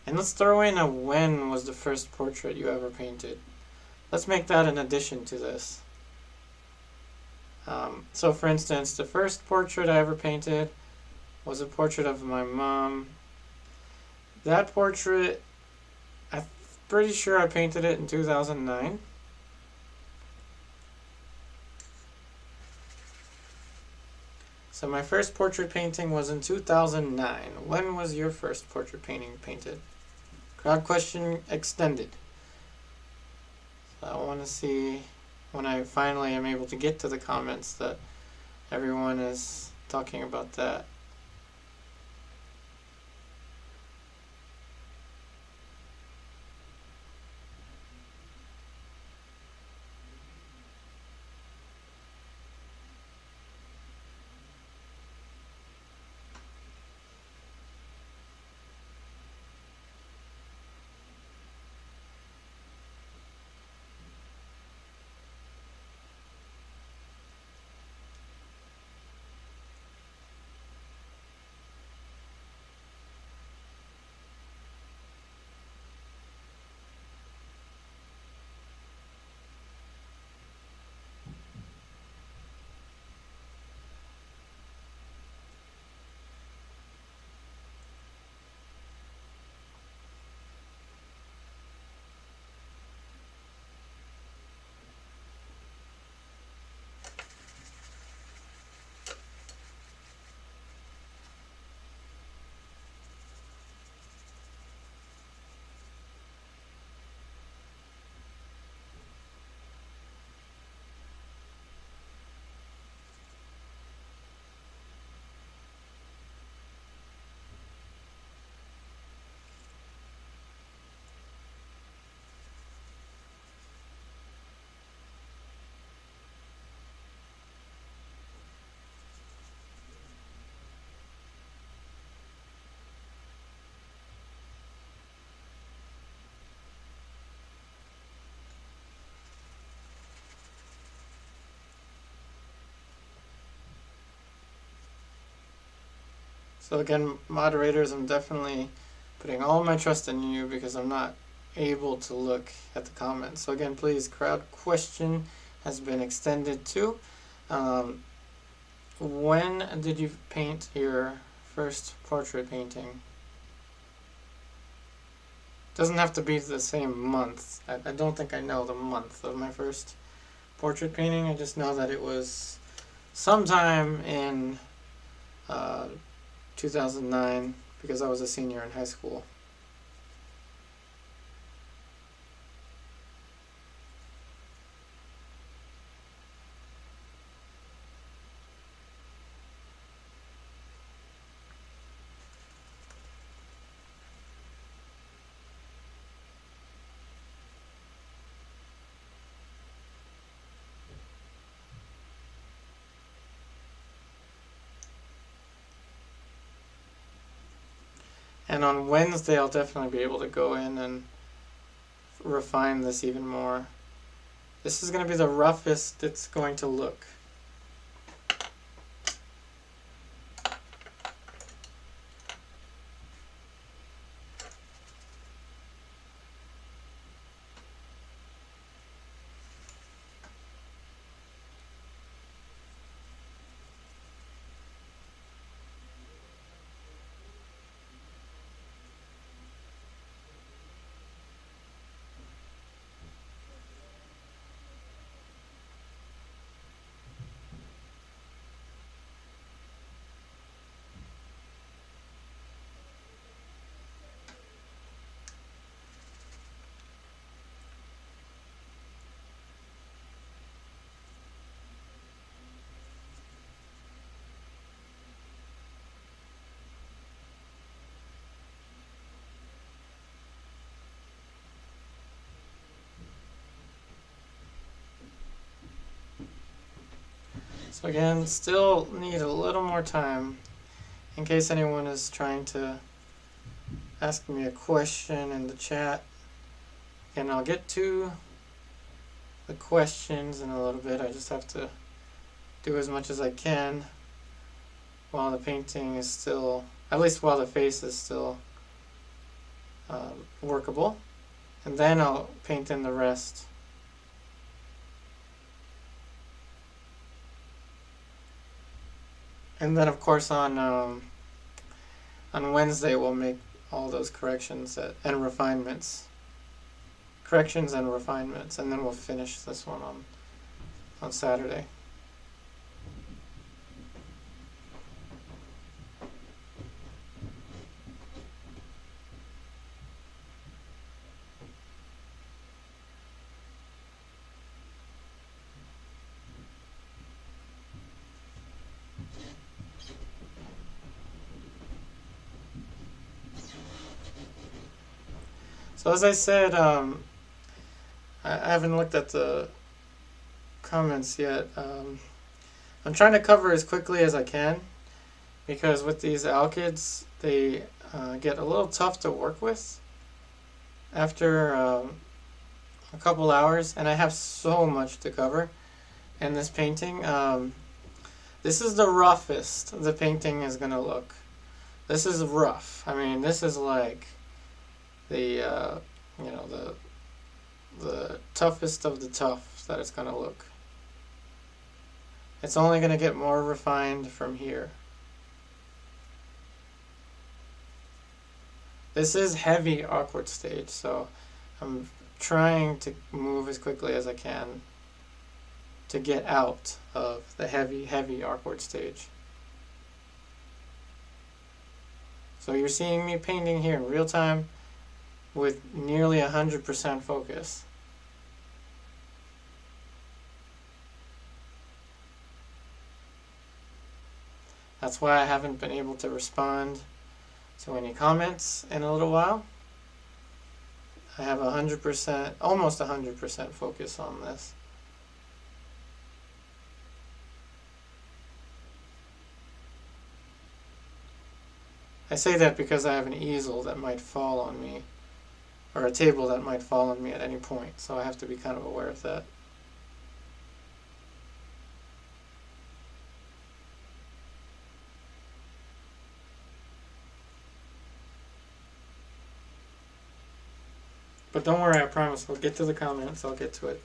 And let's throw in a when was the first portrait you ever painted. Let's make that an addition to this. So for instance, the first portrait I ever painted was a portrait of my mom. That portrait, I'm pretty sure I painted it in 2009. So my first portrait painting was in 2009. When was your first portrait painting painted? Crowd question extended. So I want to see when I finally am able to get to the comments that everyone is talking about that. So again, moderators, I'm definitely putting all my trust in you because I'm not able to look at the comments. So again, please, crowd question has been extended to. When did you paint your first portrait painting? Doesn't have to be the same month. I don't think I know the month of my first portrait painting. I just know that it was sometime in 2009 because I was a senior in high school. And on Wednesday, I'll definitely be able to go in and refine this even more. This is going to be the roughest it's going to look. So again, still need a little more time in case anyone is trying to ask me a question in the chat. And I'll get to the questions in a little bit. I just have to do as much as I can while the painting is still, at least while the face is still workable. And then I'll paint in the rest. And then of course on Wednesday we'll make all those corrections and refinements. Corrections and refinements, and then we'll finish this one on Saturday. So as I said, I haven't looked at the comments yet. I'm trying to cover as quickly as I can because with these ALKYDs, they get a little tough to work with after a couple hours, and I have so much to cover in this painting. This is the roughest the painting is going to look. This is rough. I mean, this is like the you know, the toughest of the tough that it's going to look. It's only going to get more refined from here. This is heavy awkward stage, so I'm trying to move as quickly as I can to get out of the heavy awkward stage. So you're seeing me painting here in real time with nearly 100% focus. That's why I haven't been able to respond to any comments in a little while. I have 100%, almost 100% focus on this. I say that because I have an easel that might fall on me, or a table that might fall on me at any point, so I have to be kind of aware of that. But don't worry, I promise, we'll get to the comments, I'll get to it.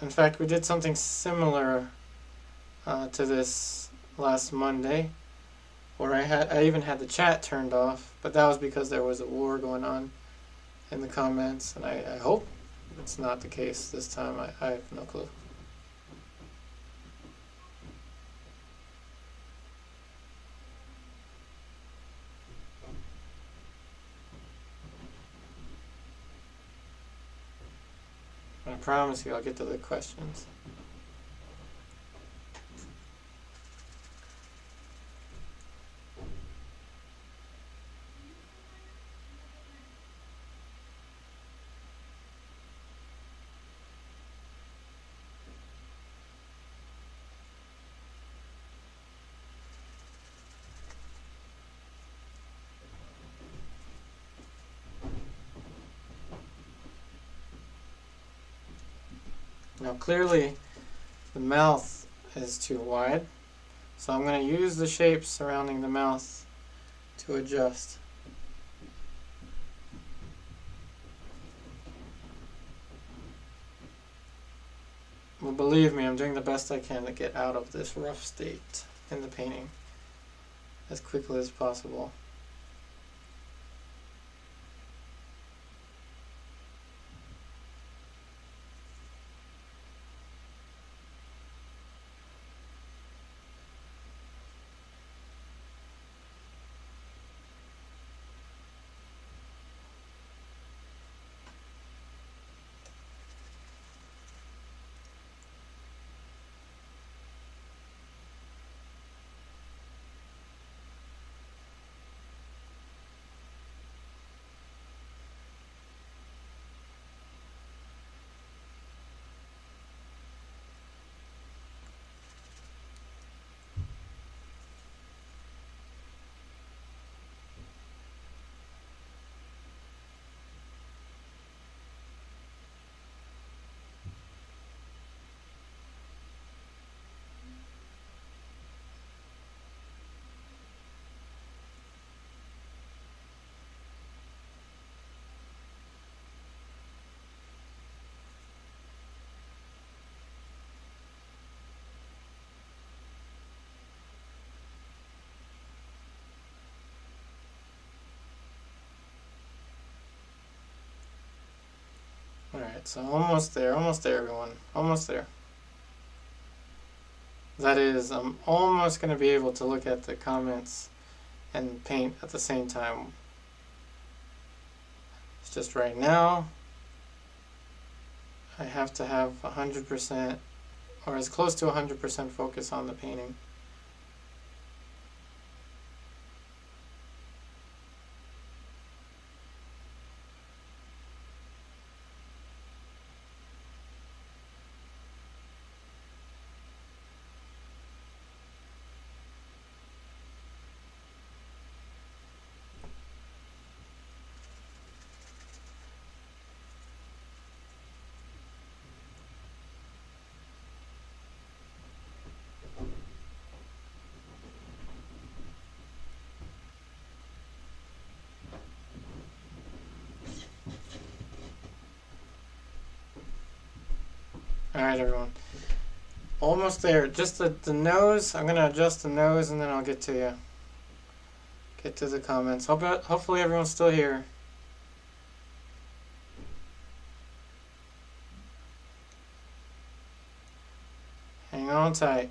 In fact, we did something similar to this last Monday, where I even had the chat turned off, but that was because there was a war going on in the comments, and I hope it's not the case this time. I have no clue. I promise you I'll get to the questions. Now clearly the mouth is too wide, so I'm going to use the shape surrounding the mouth to adjust. Well, believe me, I'm doing the best I can to get out of this rough state in the painting as quickly as possible. Alright, so almost there, everyone. Almost there. That is, I'm almost going to be able to look at the comments and paint at the same time. It's just right now, I have to have 100% or as close to 100% focus on the painting. Alright, everyone. Almost there. Just the nose. I'm going to adjust the nose and then I'll get to you. Get to the comments. Hopefully everyone's still here. Hang on tight.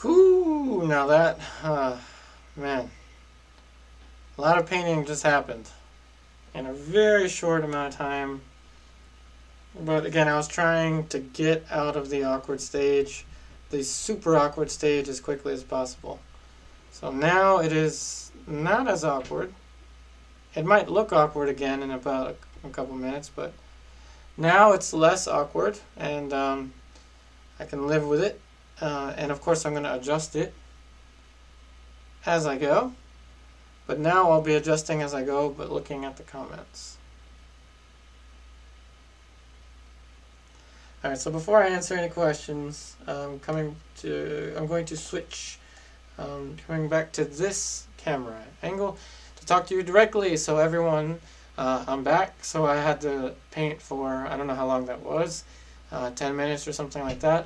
Whoo! Now that, man. A lot of painting just happened in a very short amount of time. But again, I was trying to get out of the awkward stage, the super awkward stage, as quickly as possible. So now it is not as awkward. It might look awkward again in about a couple minutes, but now it's less awkward, and I can live with it. And of course I'm going to adjust it as I go. But now I'll be adjusting as I go, but looking at the comments. Alright, so before I answer any questions, I'm going to switch, coming back to this camera angle to talk to you directly. So everyone, I'm back. So I had to paint for, I don't know how long that was, 10 minutes or something like that,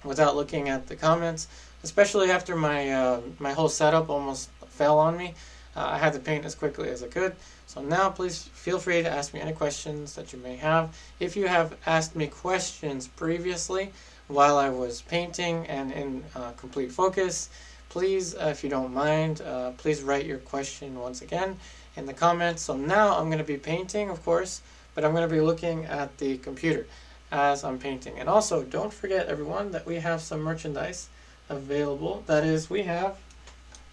without looking at the comments, especially after my, my whole setup almost fell on me. I had to paint as quickly as I could. So now please feel free to ask me any questions that you may have. If you have asked me questions previously while I was painting and in complete focus, please, if you don't mind, please write your question once again in the comments. So now I'm going to be painting, of course, but I'm going to be looking at the computer as I'm painting. And also, don't forget, everyone, that we have some merchandise available. That is, we have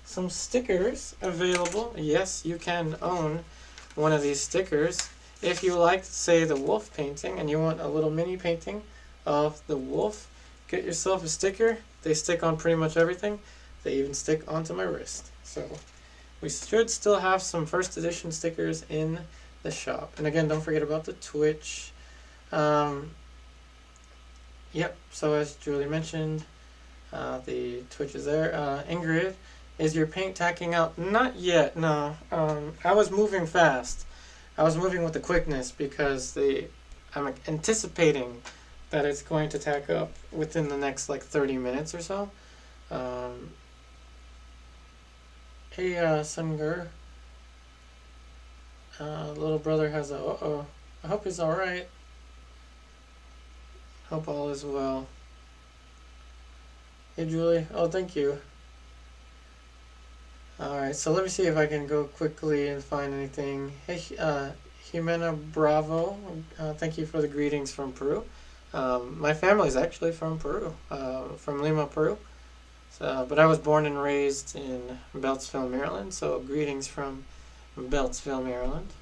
some stickers available. Yes, you can own one of these stickers. If you like, say, the wolf painting and you want a little mini painting of the wolf, get yourself a sticker. They stick on pretty much everything. They even stick onto my wrist. So we should still have some first edition stickers in the shop. And again, don't forget about the Twitch. Yep, so as Julie mentioned, the Twitch is there. Ingrid, is your paint tacking out? Not yet, no. I was moving fast. I was moving with the quickness because I'm anticipating that it's going to tack up within the next like 30 minutes or so. Hey, Sunger. Little brother has a uh-oh. I hope he's alright. Hope all is well. Hey, Julie. Oh, thank you. Alright, so let me see if I can go quickly and find anything. Hey, Jimena Bravo, thank you for the greetings from Peru. My family's actually from Peru, from Lima, Peru. So, but I was born and raised in Beltsville, Maryland, so greetings from Beltsville, Maryland.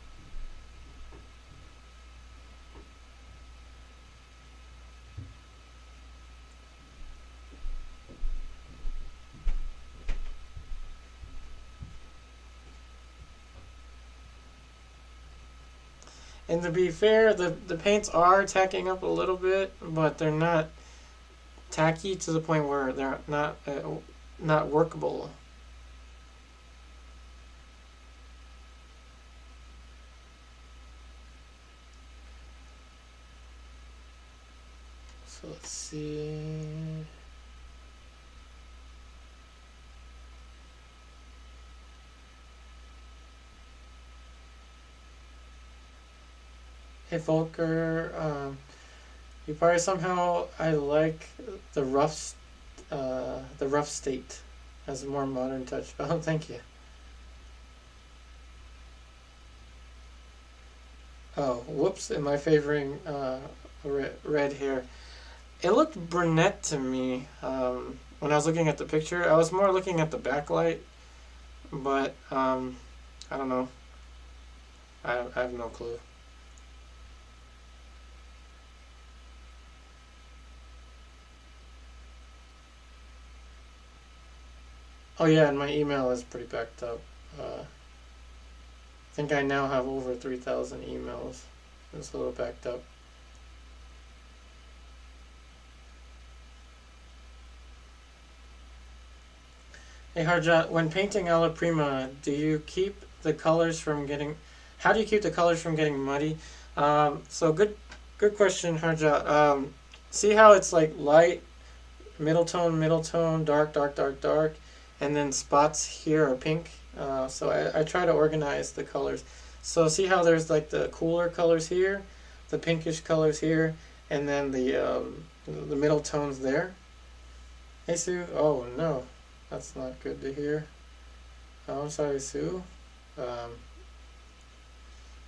And to be fair, the paints are tacking up a little bit, but they're not tacky to the point where they're not workable. So let's see. Hey Volker, you probably somehow I like the rough state as a more modern touch. Oh, thank you. Oh, whoops! Am I favoring red hair? It looked brunette to me when I was looking at the picture. I was more looking at the backlight, but I don't know. I have no clue. Oh yeah, and my email is pretty backed up. I think I now have over 3,000 emails. It's a little backed up. Hey Harjot, when painting alla prima, do you keep the colors from getting? How do you keep the colors from getting muddy? So good question, Harjot. See how it's like light, middle tone, dark, dark, dark, dark, and then spots here are pink. So I try to organize the colors. So see how there's like the cooler colors here, the pinkish colors here, and then the middle tones there. Hey Sue. Oh no. That's not good to hear. Oh, I'm sorry, Sue. Um,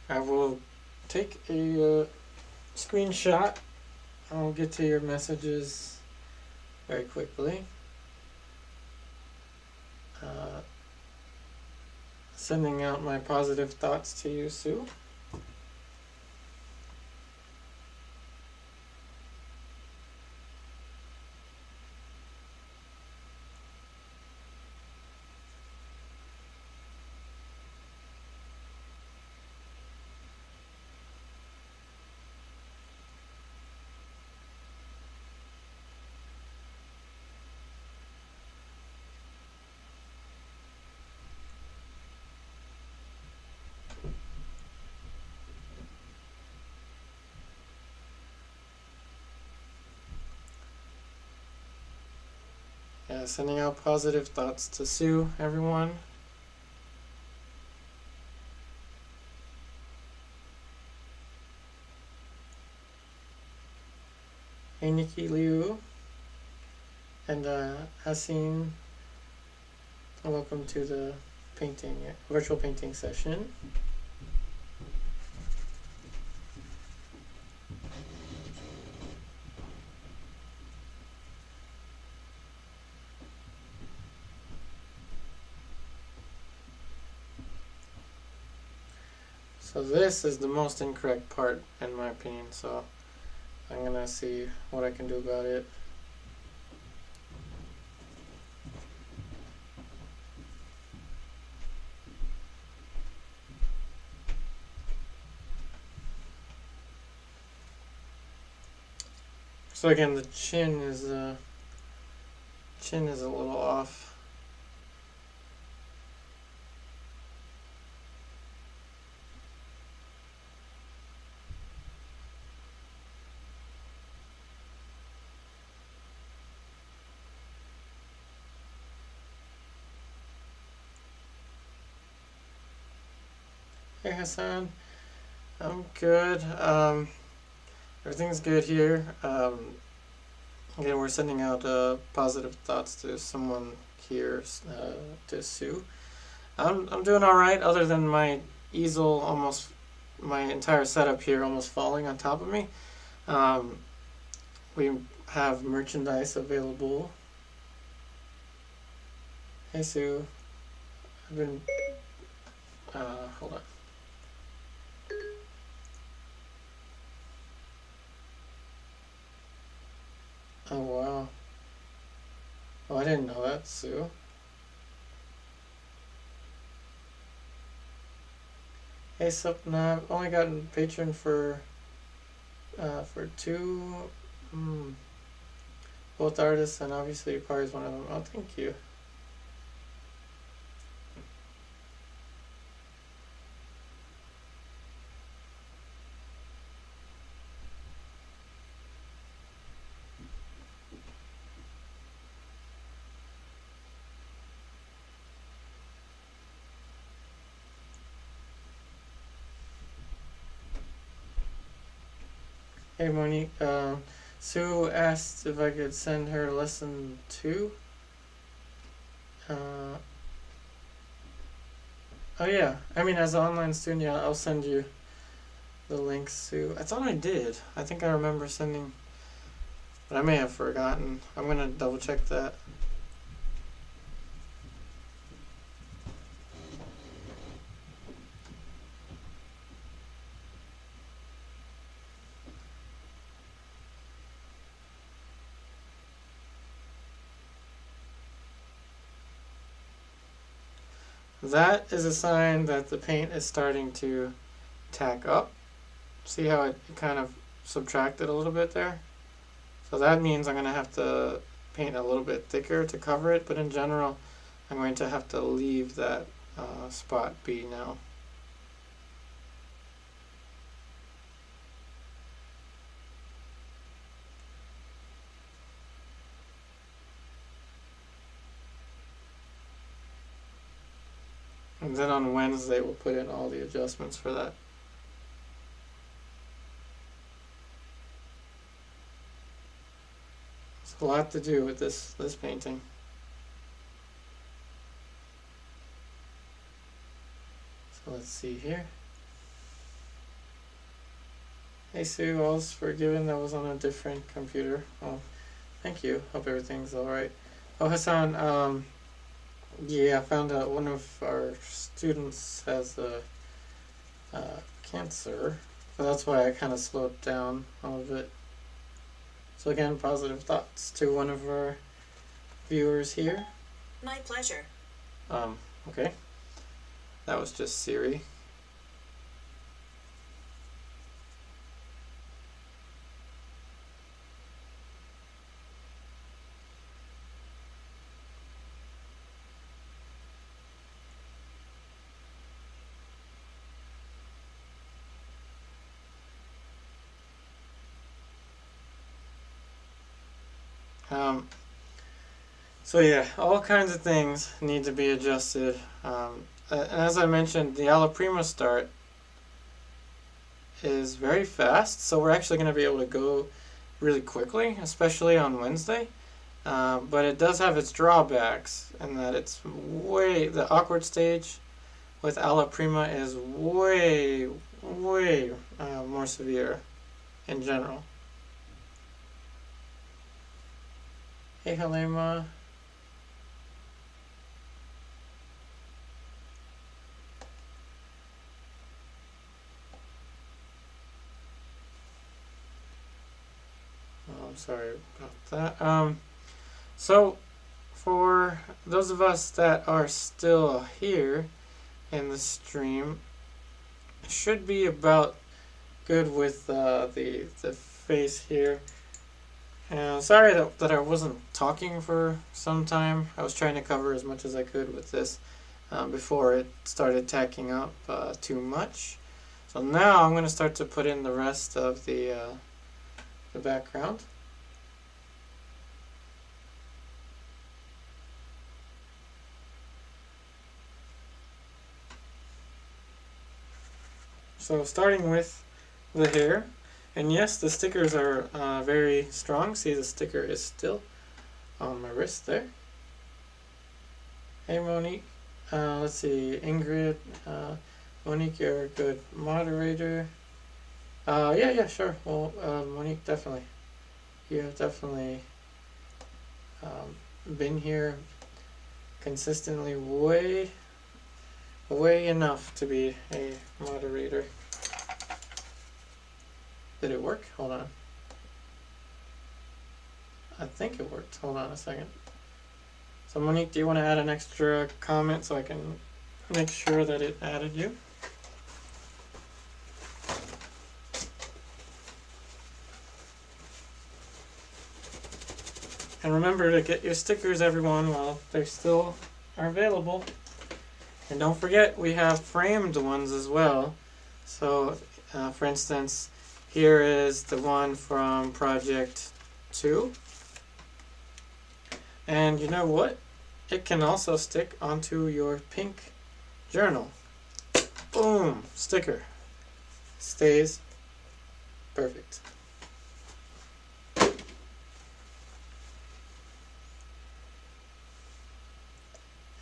I will take a screenshot. I'll get to your messages very quickly. Sending out my positive thoughts to you, Sue. Yeah, sending out positive thoughts to Sue, everyone. Hey, Nikki Liu and Haseen. Welcome to the virtual painting session. So this is the most incorrect part in my opinion, so I'm gonna see what I can do about it. So again, the chin is a little off. Hey Hassan, I'm good. Everything's good here. Again, we're sending out positive thoughts to someone here, to Sue. I'm doing all right, other than my easel my entire setup here almost falling on top of me. We have merchandise available. Hey Sue, I've been. Hold on. Oh wow. Oh, I didn't know that, Sue. Hey Supna, I've only gotten patron for two, both artists, and obviously Akari is one of them. Oh, thank you. Hey Monique, Sue asked if I could send her lesson 2. Oh yeah, I mean as an online student, yeah, I'll send you the links, Sue. I thought I did. I think I remember sending, but I may have forgotten. I'm gonna double check that. That is a sign that the paint is starting to tack up. See how it kind of subtracted a little bit there? So that means I'm going to have to paint a little bit thicker to cover it, but in general I'm going to have to leave that spot be now. And then on Wednesday we'll put in all the adjustments for that. It's a lot to do with this painting. So let's see here. Hey Sue, all's forgiven. That was on a different computer. Oh, thank you. Hope everything's alright. Oh, Hassan, yeah, I found out one of our students has cancer, so that's why I kind of slowed down a little bit. So again, positive thoughts to one of our viewers here. My pleasure. Okay. That was just Siri. So yeah, all kinds of things need to be adjusted. And as I mentioned, the Alla Prima start is very fast, so we're actually going to be able to go really quickly, especially on Wednesday. But it does have its drawbacks in that the awkward stage with Alla Prima is way more severe in general. Hey Halema. I'm sorry about that. So for those of us that are still here in the stream, it should be about good with the face here. Sorry that I wasn't talking for some time. I was trying to cover as much as I could with this before it started tacking up too much. So now I'm going to start to put in the rest of the background. So starting with the hair, and yes, the stickers are very strong. See, the sticker is still on my wrist there. Hey Monique, let's see, Ingrid, Monique, you're a good moderator. Yeah, sure. Well, Monique, definitely. You have definitely been here consistently way enough to be a moderator. Did it work? Hold on. I think it worked. Hold on a second. So Monique, do you want to add an extra comment so I can make sure that it added you? And remember to get your stickers, everyone, while they still are available. And don't forget, we have framed ones as well. So, for instance, here is the one from Project 2. And you know what? It can also stick onto your pink journal. Boom! Sticker. Stays perfect.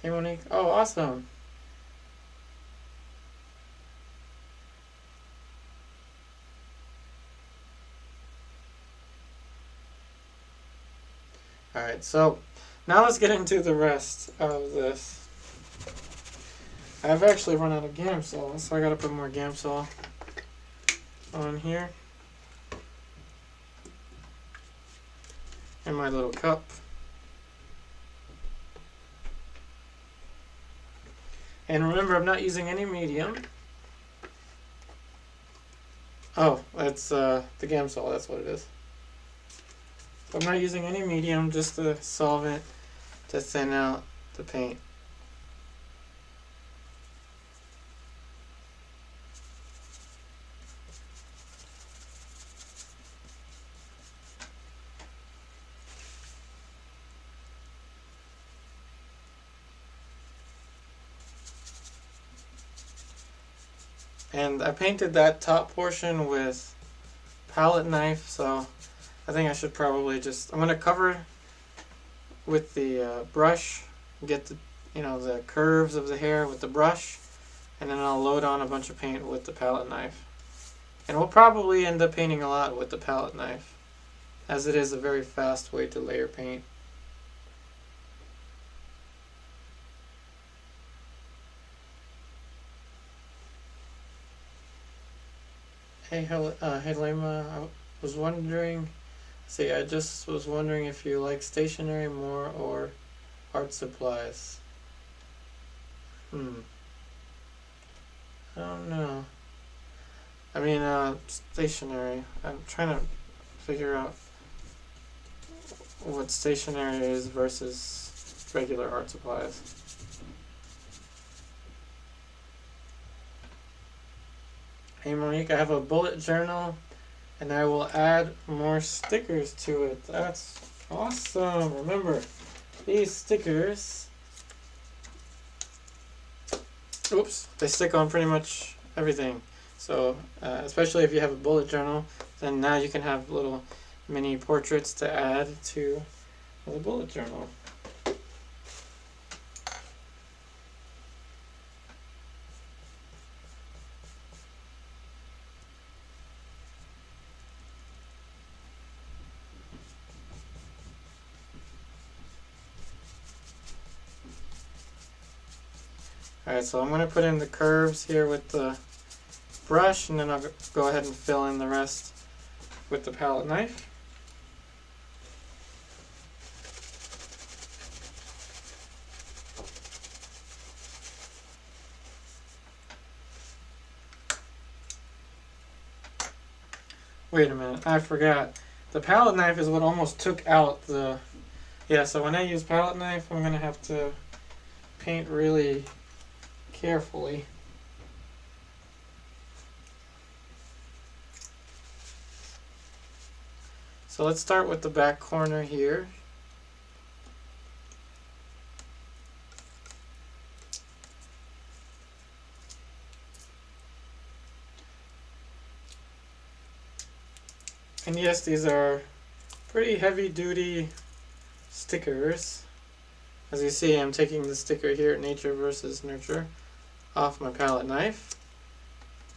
Hey Monique. Oh, awesome. Alright, so now let's get into the rest of this. I've actually run out of Gamsol, so I gotta put more Gamsol on here. In my little cup. And remember, I'm not using any medium. Oh, that's the Gamsol, that's what it is. So I'm not using any medium, just the solvent to thin out the paint. And I painted that top portion with palette knife, so I think I should probably just, I'm going to cover with the brush, get the, the curves of the hair with the brush, and then I'll load on a bunch of paint with the palette knife. And we'll probably end up painting a lot with the palette knife, as it is a very fast way to layer paint. Hey, Lema, I was wondering, I just was wondering if you like stationery more or art supplies. I don't know. I mean, stationery. I'm trying to figure out what stationery is versus regular art supplies. Hey Monique, I have a bullet journal and I will add more stickers to it. That's awesome. Remember, these stickers, oops, they stick on pretty much everything. So, especially if you have a bullet journal, then now you can have little mini portraits to add to the bullet journal. Alright, so I'm going to put in the curves here with the brush, and then I'll go ahead and fill in the rest with the palette knife. Wait a minute, I forgot. The palette knife is what almost took out the... Yeah, so when I use palette knife, I'm going to have to paint really carefully. So let's start with the back corner here. And yes, these are pretty heavy duty stickers. As you see, I'm taking the sticker here, Nature versus Nurture, off my palette knife.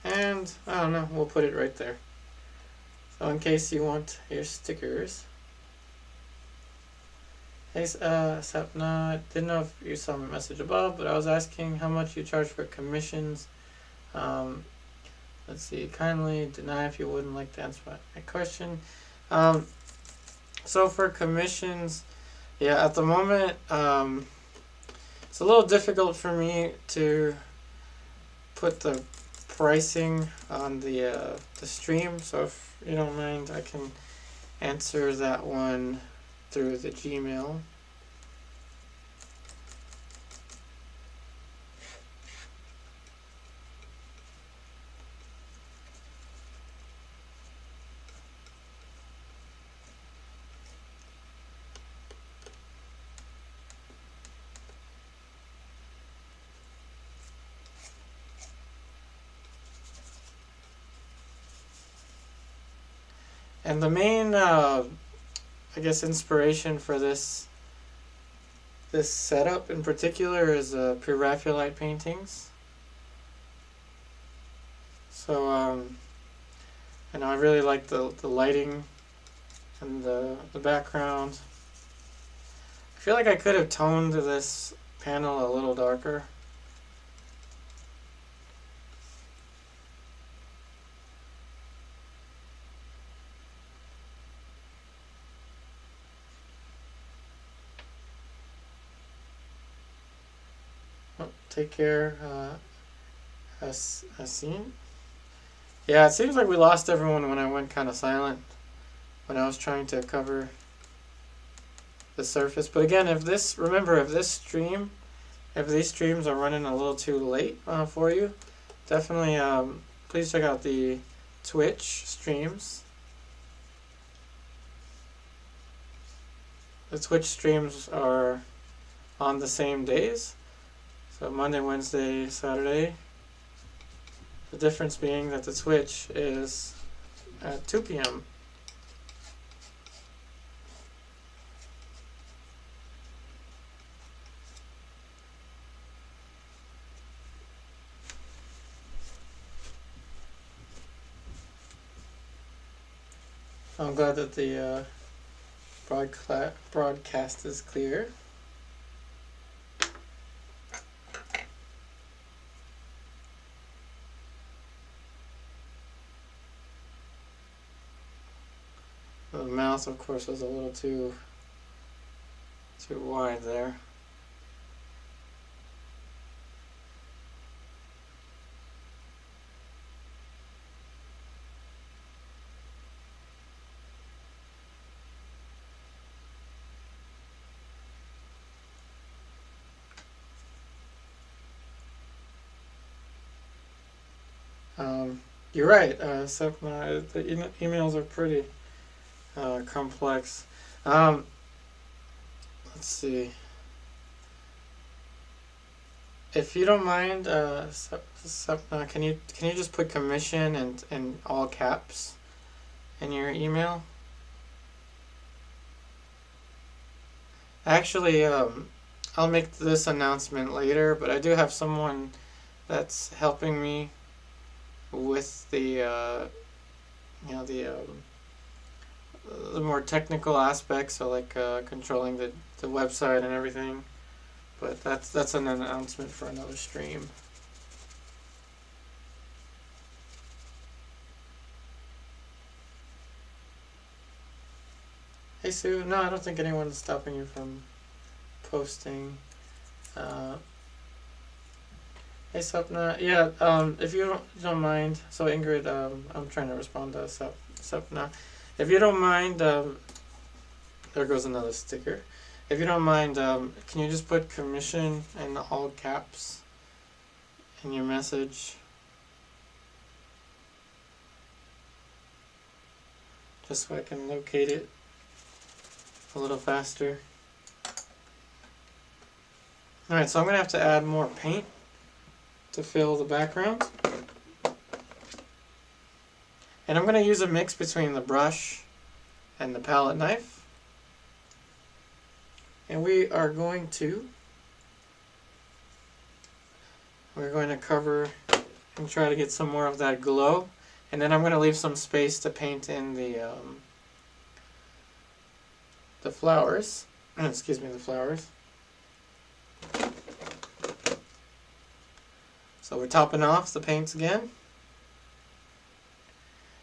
And, I don't know, we'll put it right there. So in case you want your stickers. Hey, Sapna, didn't know if you saw my message above, but I was asking how much you charge for commissions. Let's see, kindly deny if you wouldn't like to answer my question. So for commissions, yeah, at the moment, it's a little difficult for me to put the pricing on the stream. So if you don't mind, I can answer that one through the Gmail. And the main, I guess, inspiration for this this setup in particular is Pre-Raphaelite paintings. So and I really like the lighting and the background. I feel like I could have toned this panel a little darker. Oh, take care, Haseen. Yeah, it seems like we lost everyone when I went kind of silent when I was trying to cover the surface. But again, remember, if these streams are running a little too late for you, definitely please check out the Twitch streams. The Twitch streams are on the same days, so Monday, Wednesday, Saturday. The difference being that the Twitch is at 2 p.m. I'm glad that the broadcast is clear. The mouth, of course, was a little too wide there. You're right, Sepna, the emails are pretty complex. Let's see. If you don't mind, Sepna, can you just put commission and all caps in your email? Actually, I'll make this announcement later, but I do have someone that's helping me with the the more technical aspects, so like controlling the website and everything. But that's an announcement for another stream. Hey Sue, no, I don't think anyone's stopping you from posting. Hey Sapna, yeah, if you don't mind, so Ingrid, I'm trying to respond to Sapna. If you don't mind, there goes another sticker. If you don't mind, can you just put commission in all caps in your message? Just so I can locate it a little faster. Alright, so I'm going to have to add more paint to fill the background. And I'm going to use a mix between the brush and the palette knife. And we're going to cover and try to get some more of that glow. And then I'm going to leave some space to paint in the flowers. Excuse me, the flowers. So we're topping off the paints again.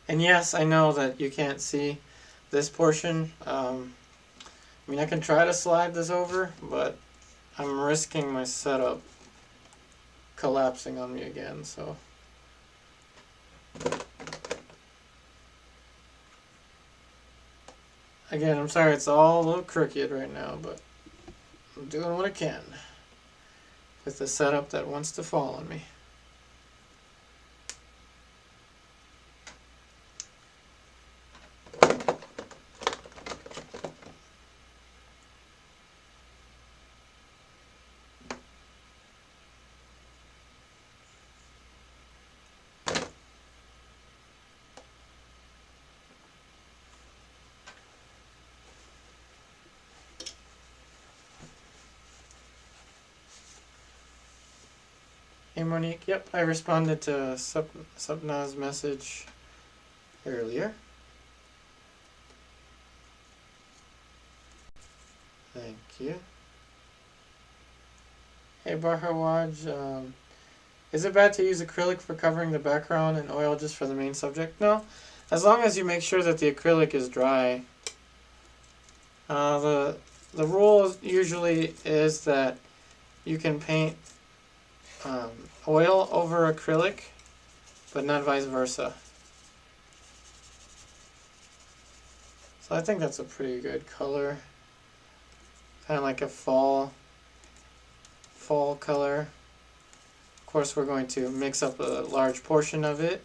And yes, I know that you can't see this portion. I mean, I can try to slide this over, but I'm risking my setup collapsing on me again, so. Again, I'm sorry it's all a little crooked right now, but I'm doing what I can with the setup that wants to fall on me. Hey Monique, yep, I responded to Sapna's message earlier. Thank you. Hey Bahawaj, is it bad to use acrylic for covering the background and oil just for the main subject? No, as long as you make sure that the acrylic is dry. The rule usually is that you can paint oil over acrylic, but not vice versa. So I think that's a pretty good color. Kind of like a fall color. Of course, we're going to mix up a large portion of it.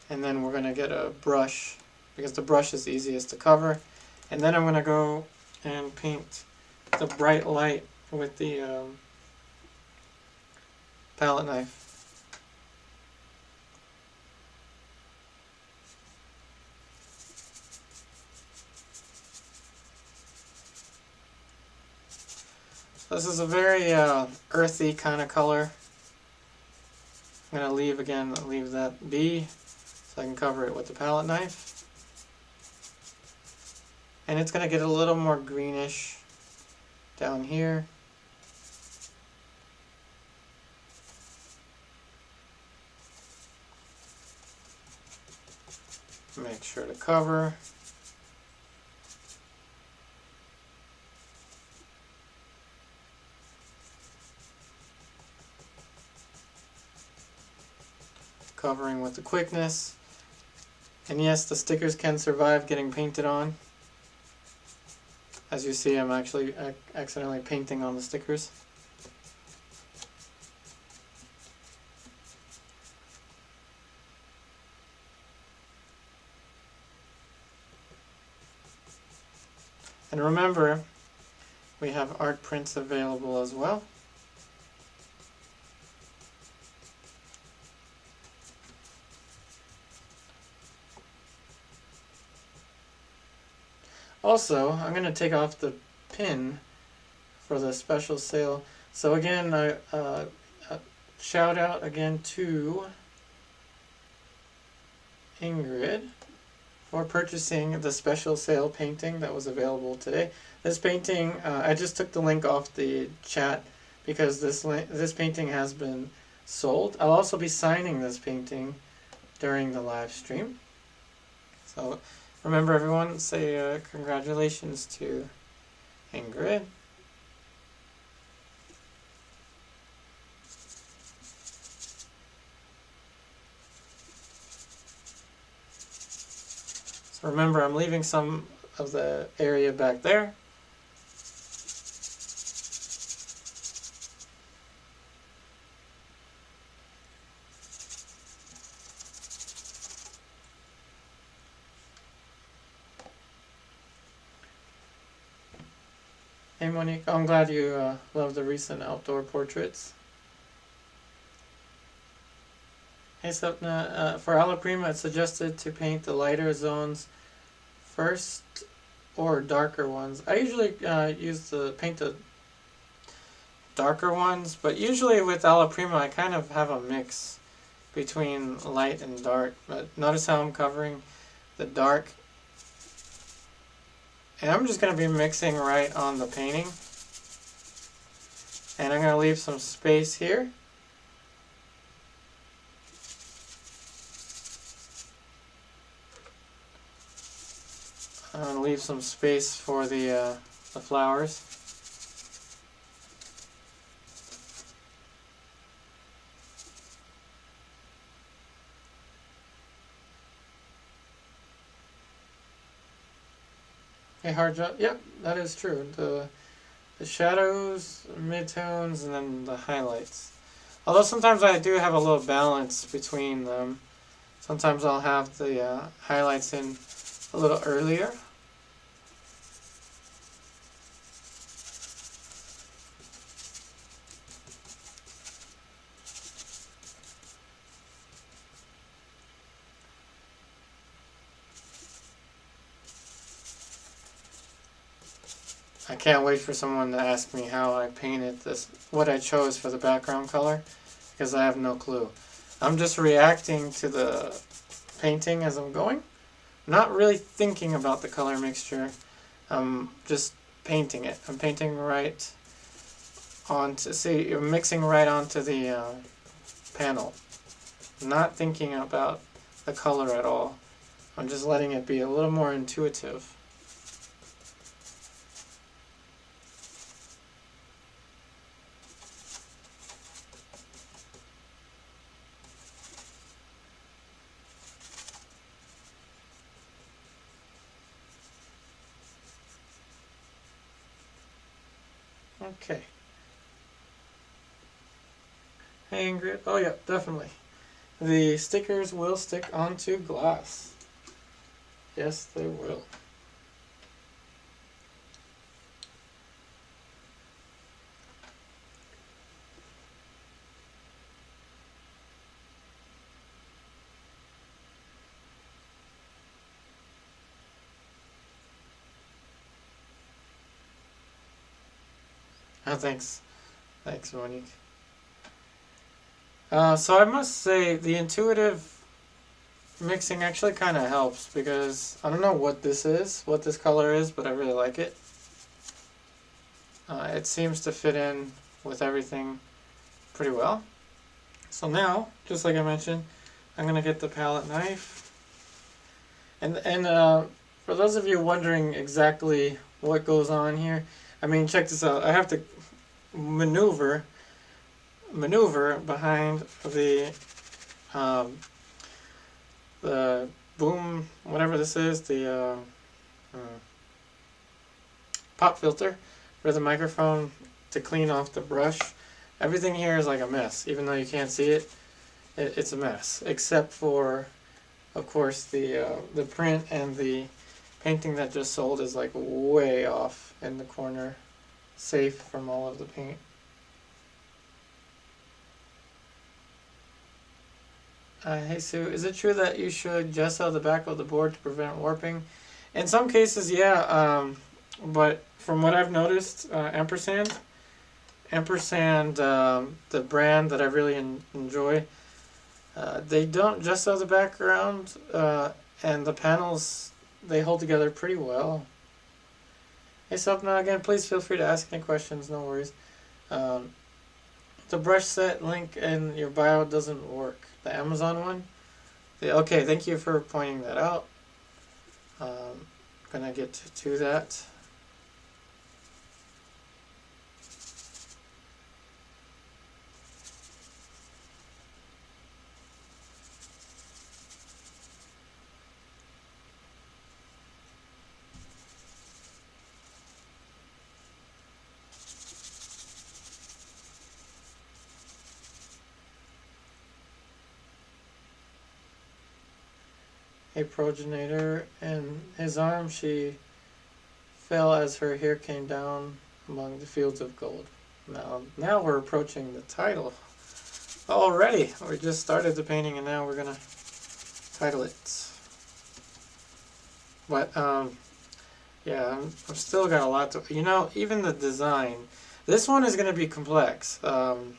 And then we're going to get a brush, because the brush is easiest to cover. And then I'm going to go and paint the bright light with the palette knife. This is a very earthy kind of color. I'm going to leave that be so I can cover it with the palette knife. And it's going to get a little more greenish down here. Make sure to cover. Covering with the quickness. And yes, the stickers can survive getting painted on. As you see, I'm actually accidentally painting on the stickers. And remember, we have art prints available as well. Also, I'm going to take off the pin for the special sale. So again, shout out again to Ingrid for purchasing the special sale painting that was available today. This painting, I just took the link off the chat because this painting has been sold. I'll also be signing this painting during the live stream. So remember everyone, say congratulations to Ingrid. So remember, I'm leaving some of the area back there. Hey Monique, I'm glad you love the recent outdoor portraits. Hey Sapna, for Alla Prima it's suggested to paint the lighter zones first or darker ones. I usually paint the darker ones, but usually with Alla Prima I kind of have a mix between light and dark. But notice how I'm covering the dark. And I'm just going to be mixing right on the painting. And I'm going to leave some space here. I'm going to leave some space for the flowers. A hard job. Yep, that is true. The shadows, midtones, and then the highlights. Although sometimes I do have a little balance between them. Sometimes I'll have the highlights in a little earlier. I can't wait for someone to ask me how I painted this, what I chose for the background color, because I have no clue. I'm just reacting to the painting as I'm going, not really thinking about the color mixture. I'm just painting it. I'm painting right onto, see, you're mixing right onto the panel. Not thinking about the color at all. I'm just letting it be a little more intuitive. Okay. Hey Ingrid. Oh yeah, definitely. The stickers will stick onto glass. Yes, they will. Oh, thanks. Thanks, Monique. So I must say the intuitive mixing actually kind of helps, because I don't know what this color is, but I really like it. It seems to fit in with everything pretty well. So now, just like I mentioned, I'm going to get the palette knife. And for those of you wondering exactly what goes on here, I mean, check this out. I have to maneuver behind the boom, whatever this is, the pop filter for the microphone to clean off the brush. Everything here is like a mess, even though you can't see it. It's a mess, except for, of course, the print, and the painting that just sold is like way off in the corner, safe from all of the paint. Hey Sue, is it true that you should gesso the back of the board to prevent warping? In some cases, yeah, but from what I've noticed, Ampersand, the brand that I really enjoy, they don't gesso the background, and the panels, they hold together pretty well. Hey Sapna, again, please feel free to ask any questions, no worries. The brush set link in your bio doesn't work. The Amazon one? Okay, thank you for pointing that out. Gonna get to that. A progenitor, and his arm, she fell as her hair came down among the fields of gold. Now we're approaching the title already. We just started the painting and now we're gonna title it. But yeah, I've still got a lot to, even the design. This one is gonna be complex. I'm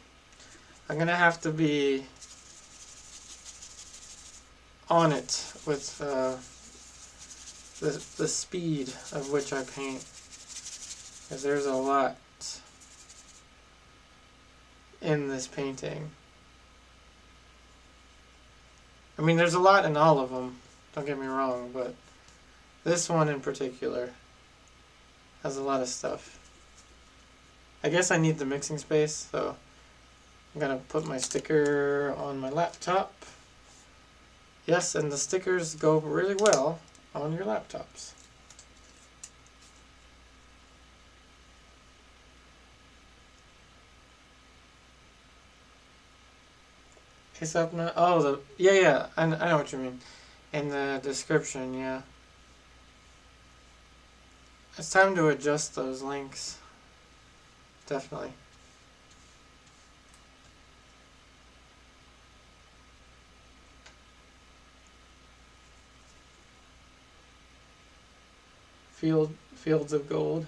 gonna have to be on it with the speed of which I paint, because there's a lot in this painting. I mean, there's a lot in all of them, don't get me wrong, but this one in particular has a lot of stuff. I guess I need the mixing space, so I'm gonna put my sticker on my laptop. Yes, and the stickers go really well on your laptops. Case up now. Oh, yeah, I know what you mean. In the description, yeah. It's time to adjust those links. Definitely. Fields of gold.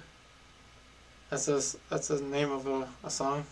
That's the name of a song.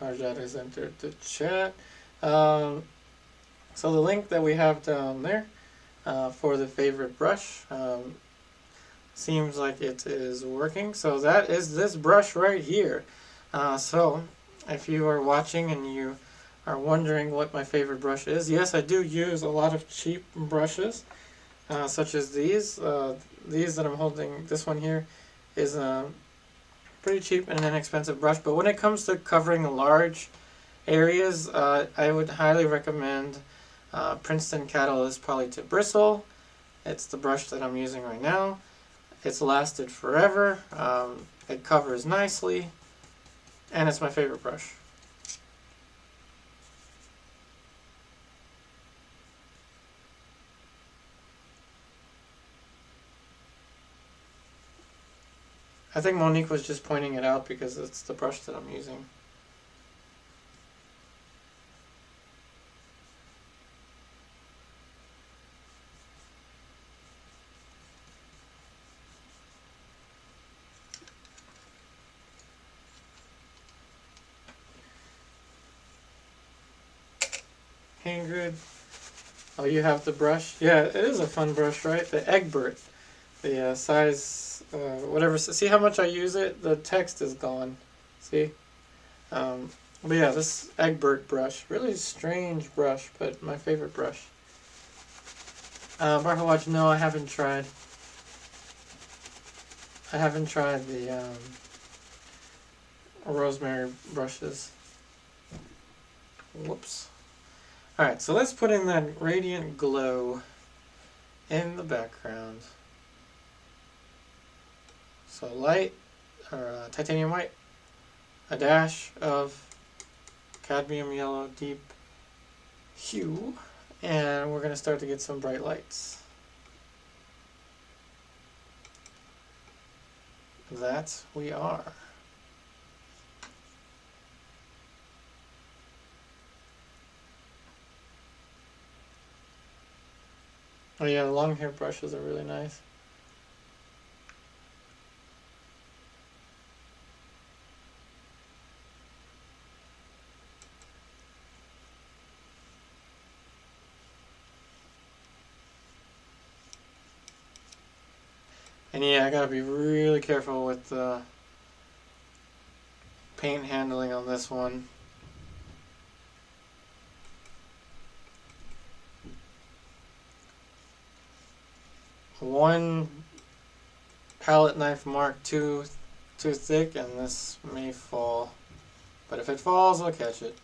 Harjat has entered the chat. So the link that we have down there for the favorite brush seems like it is working. So that is this brush right here. So if you are watching and you are wondering what my favorite brush is, yes, I do use a lot of cheap brushes, such as these. These that I'm holding, this one here, is pretty cheap and inexpensive brush, but when it comes to covering large areas, I would highly recommend Princeton Catalyst Poly Tip Bristle. It's the brush that I'm using right now. It's lasted forever, it covers nicely, and it's my favorite brush. I think Monique was just pointing it out because it's the brush that I'm using. Ingrid, oh, you have the brush? Yeah, it is a fun brush, right? The Egbert, the size, whatever. See how much I use it? The text is gone. See? But yeah, this Egbert brush, really strange brush, but my favorite brush. Barhawaj, no, I haven't tried. I haven't tried the rosemary brushes. Whoops. Alright, so let's put in that radiant glow in the background. So light, or titanium white, a dash of cadmium yellow deep hue, and we're going to start to get some bright lights. That we are. Oh yeah, the long hair brushes are really nice. And yeah, I gotta be really careful with the paint handling on this one. One palette knife mark too thick, and this may fall. But if it falls, I'll catch it.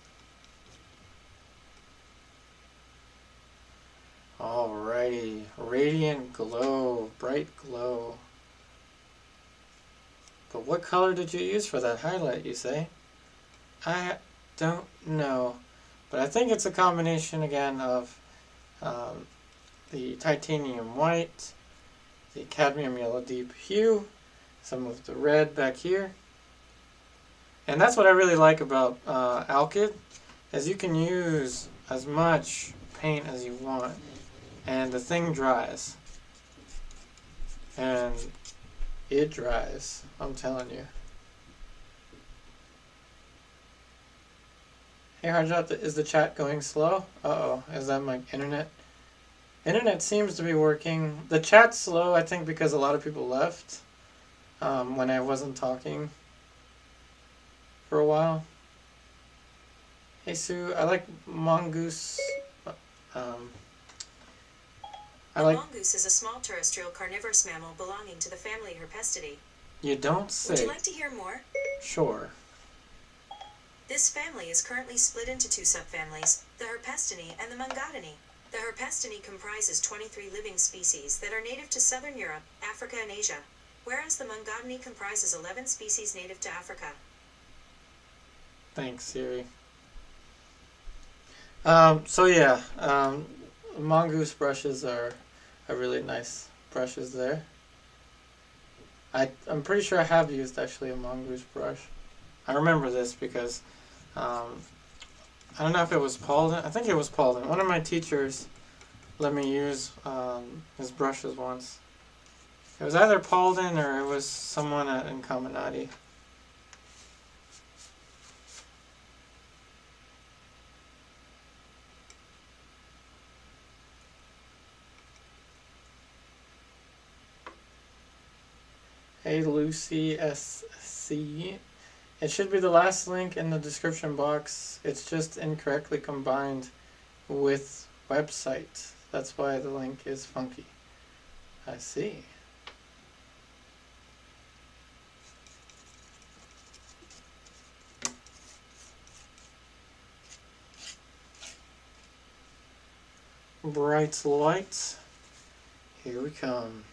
Alrighty, radiant glow, bright glow. But what color did you use for that highlight, you say? I don't know. But I think it's a combination again of the titanium white, the cadmium yellow deep hue, some of the red back here. And that's what I really like about ALKYD, is you can use as much paint as you want, and the thing dries. And it dries, I'm telling you. Hey Harjat, is the chat going slow? Uh-oh, is that my internet? Internet seems to be working. The chat's slow, I think, because a lot of people left when I wasn't talking for a while. Hey Sue, I like mongoose. Mongoose is a small terrestrial carnivorous mammal belonging to the family Herpestidae. You don't say. Would you like to hear more? Sure. This family is currently split into two subfamilies, the Herpestinae and the Mungodinae. The Herpestinae comprises 23 living species that are native to southern Europe, Africa, and Asia, whereas the Mungodinae comprises 11 species native to Africa. Thanks, Siri. So yeah, mongoose brushes are really nice brushes there. I'm pretty sure I have used actually a mongoose brush. I remember this because I don't know if it was Paulden. I think it was Paulden. One of my teachers let me use his brushes once. It was either Paulden or it was someone at Incominati. Hey Lucy SC. It should be the last link in the description box. It's just incorrectly combined with website. That's why the link is funky. I see. Bright lights. Here we come.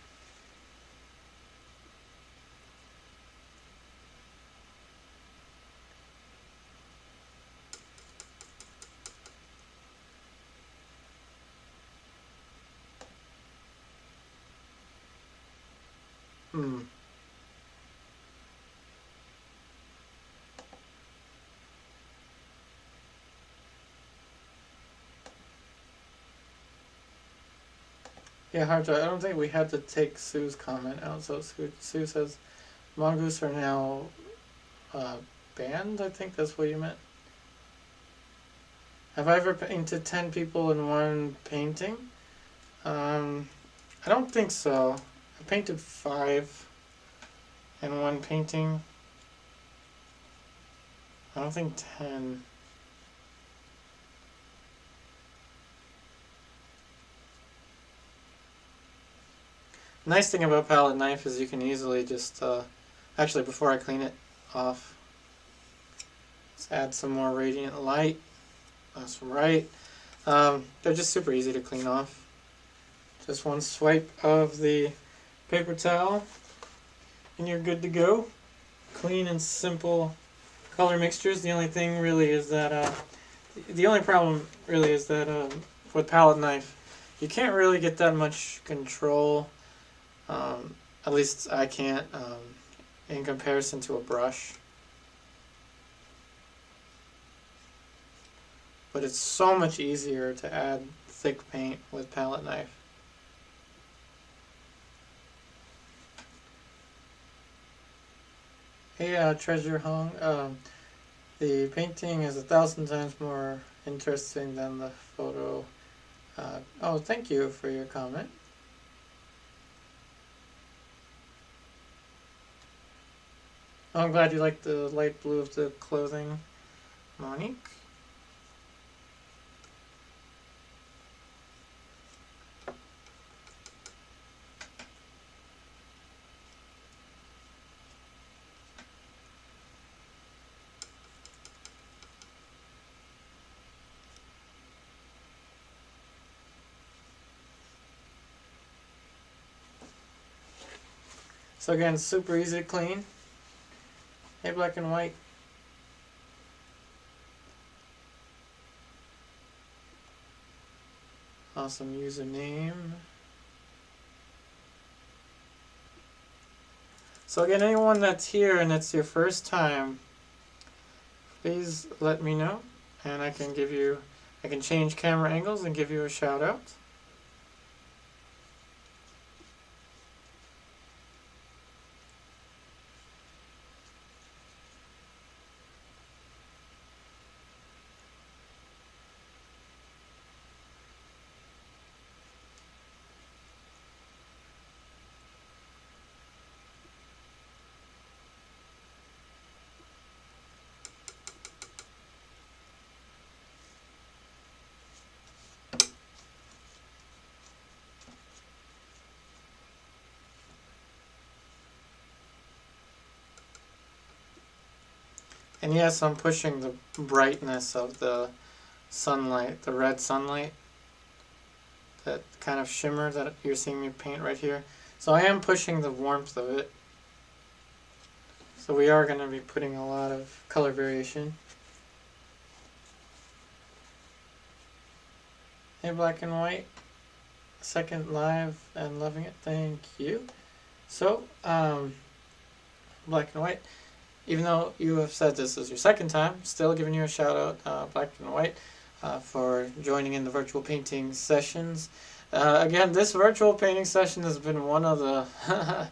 Yeah, hard to. I don't think we had to take Sue's comment out. So Sue says mongoose are now banned. I think that's what you meant. Have I ever painted 10 people in one painting? I don't think so. I painted 5 in one painting. I don't think 10. Nice thing about palette knife is you can easily just, actually before I clean it off, let's add some more radiant light. That's right. They're just super easy to clean off. Just one swipe of the paper towel and you're good to go. Clean and simple color mixtures. The only thing really is that, the only problem really is that with palette knife, you can't really get that much control. At least I can't, in comparison to a brush. But it's so much easier to add thick paint with palette knife. Hey, Treasure Hung. The painting is 1,000 times more interesting than the photo. Oh, thank you for your comment. I'm glad you like the light blue of the clothing, Monique. So again, super easy to clean. Hey, black and white. Awesome username. So again, anyone that's here and it's your first time, please let me know and I can change camera angles and give you a shout out. And yes, I'm pushing the brightness of the sunlight, the red sunlight, that kind of shimmer that you're seeing me paint right here. So I am pushing the warmth of it. So we are going to be putting a lot of color variation. Hey, black and white. Second live and loving it. Thank you. So, black and white. Even though you have said this is your second time, still giving you a shout out, black and white, for joining in the virtual painting sessions. Again, this virtual painting session has been one of the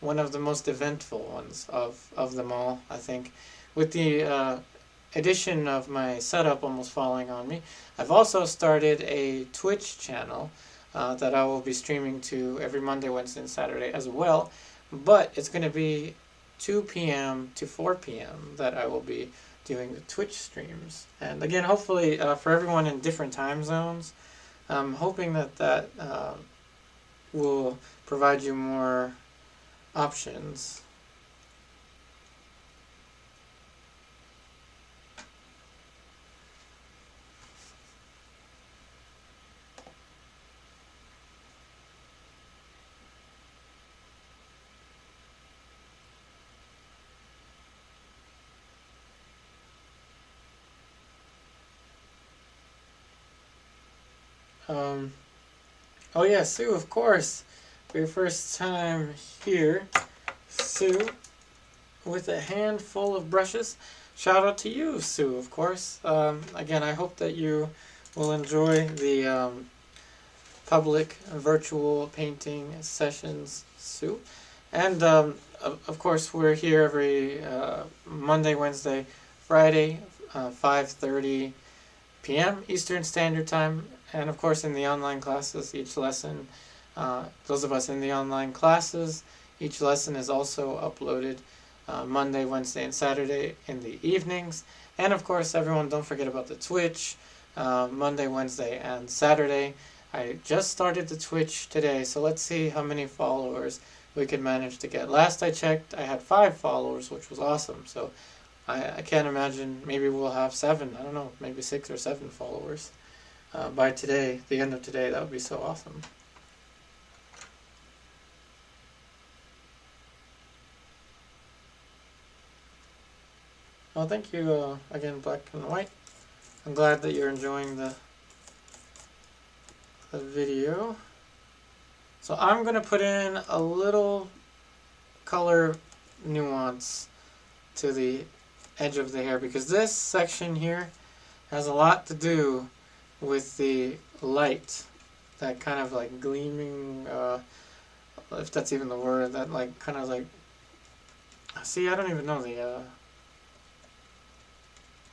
one of the most eventful ones of them all, I think. With the addition of my setup almost falling on me, I've also started a Twitch channel that I will be streaming to every Monday, Wednesday, and Saturday as well. But it's going to be 2 p.m. to 4 p.m. that I will be doing the Twitch streams. And again, hopefully for everyone in different time zones, I'm hoping that will provide you more options. Oh yeah, Sue, of course. For your first time here, Sue, with a handful of brushes. Shout out to you, Sue, of course. Again, I hope that you will enjoy the public virtual painting sessions, Sue. And of course, we're here every Monday, Wednesday, Friday, 5:30 p.m. Eastern Standard Time. And of course in the online classes, each lesson, those of us in the online classes, each lesson is also uploaded Monday, Wednesday, and Saturday in the evenings. And of course, everyone, don't forget about the Twitch, Monday, Wednesday, and Saturday. I just started the Twitch today, so let's see how many followers we can manage to get. Last I checked, I had 5 followers, which was awesome. So I can't imagine, maybe we'll have 7, I don't know, maybe 6 or 7 followers. By today, the end of today, that would be so awesome. Well, thank you again, black and white. I'm glad that you're enjoying the video. So I'm going to put in a little color nuance to the edge of the hair, because this section here has a lot to do with the light, that kind of like gleaming, if that's even the word, that like kind of like, see, I don't even know the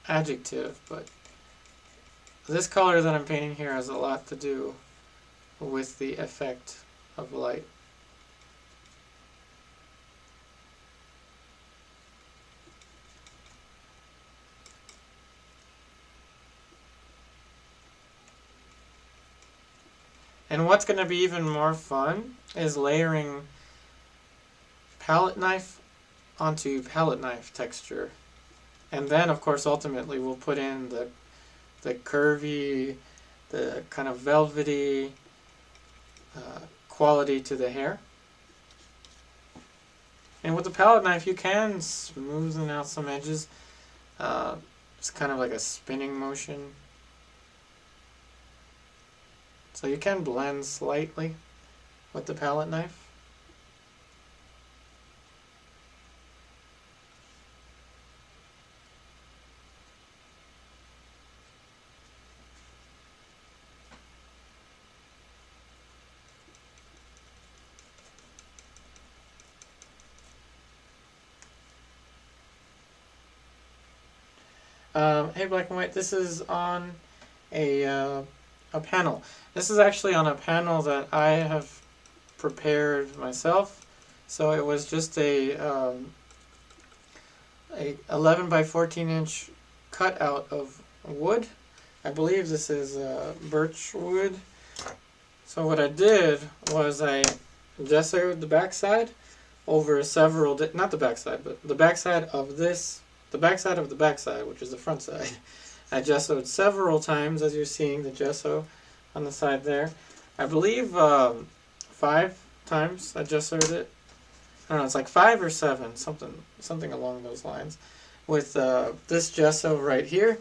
adjective, but this color that I'm painting here has a lot to do with the effect of light. And what's going to be even more fun is layering palette knife onto palette knife texture. And then, of course, ultimately we'll put in the curvy, the kind of velvety quality to the hair. And with the palette knife, you can smoothen out some edges. It's kind of like a spinning motion. So you can blend slightly with the palette knife. Hey, black and white, this is on a panel. This is actually on a panel that I have prepared myself. So it was just a 11 by 14 inch cutout of wood. I believe this is birch wood. So what I did was I gessoed the backside over several, not the backside, but the backside of this the backside of the backside, which is the front side. I gessoed several times, as you're seeing the gesso on the side there. I believe 5 times I gessoed it. I don't know, it's like 5 or 7, something along those lines. With this gesso right here,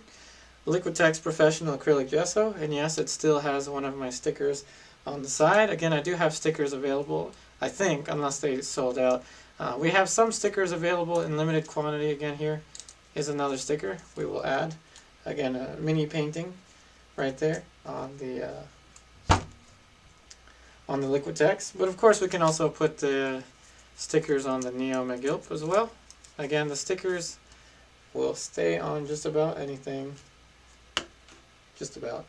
Liquitex Professional Acrylic Gesso, and yes, it still has one of my stickers on the side. Again, I do have stickers available, I think, unless they sold out. We have some stickers available in limited quantity. Again, here is another sticker we will add. Again, a mini painting right there on the Liquitex. But of course, we can also put the stickers on the Neo McGilp as well. Again, the stickers will stay on just about anything. Just about.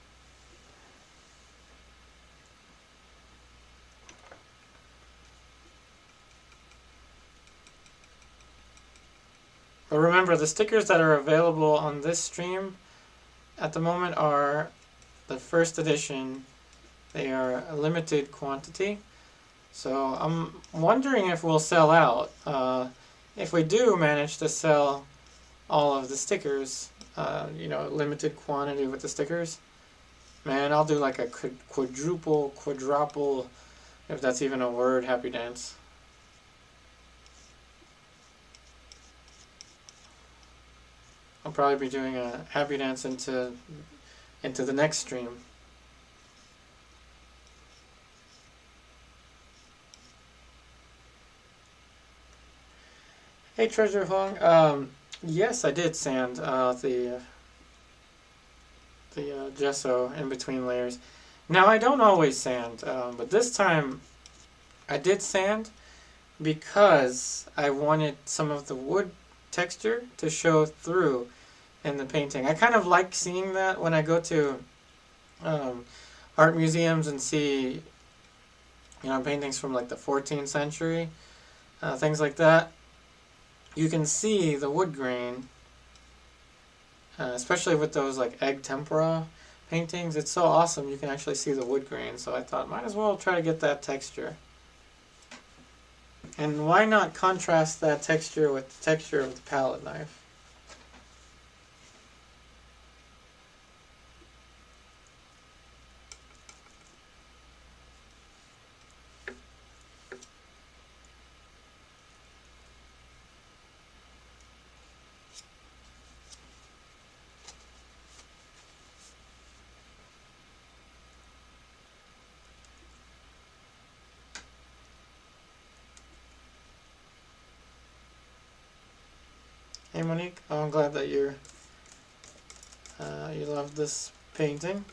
But remember, the stickers that are available on this stream at the moment are the first edition. They are a limited quantity. So I'm wondering if we'll sell out. If we do manage to sell all of the stickers, limited quantity with the stickers, man, I'll do like a quadruple, if that's even a word, happy dance. I'll probably be doing a happy dance into the next stream. Hey Treasure Hong, yes, I did sand the gesso in between layers. Now I don't always sand, but this time I did sand because I wanted some of the wood texture to show through in the painting. I kind of like seeing that when I go to art museums and see paintings from like the 14th century, things like that. You can see the wood grain, especially with those like egg tempera paintings. It's so awesome, you can actually see the wood grain. So I thought, might as well try to get that texture. And why not contrast that texture with the texture of the palette knife? Hey Monique, oh, I'm glad that you love this painting.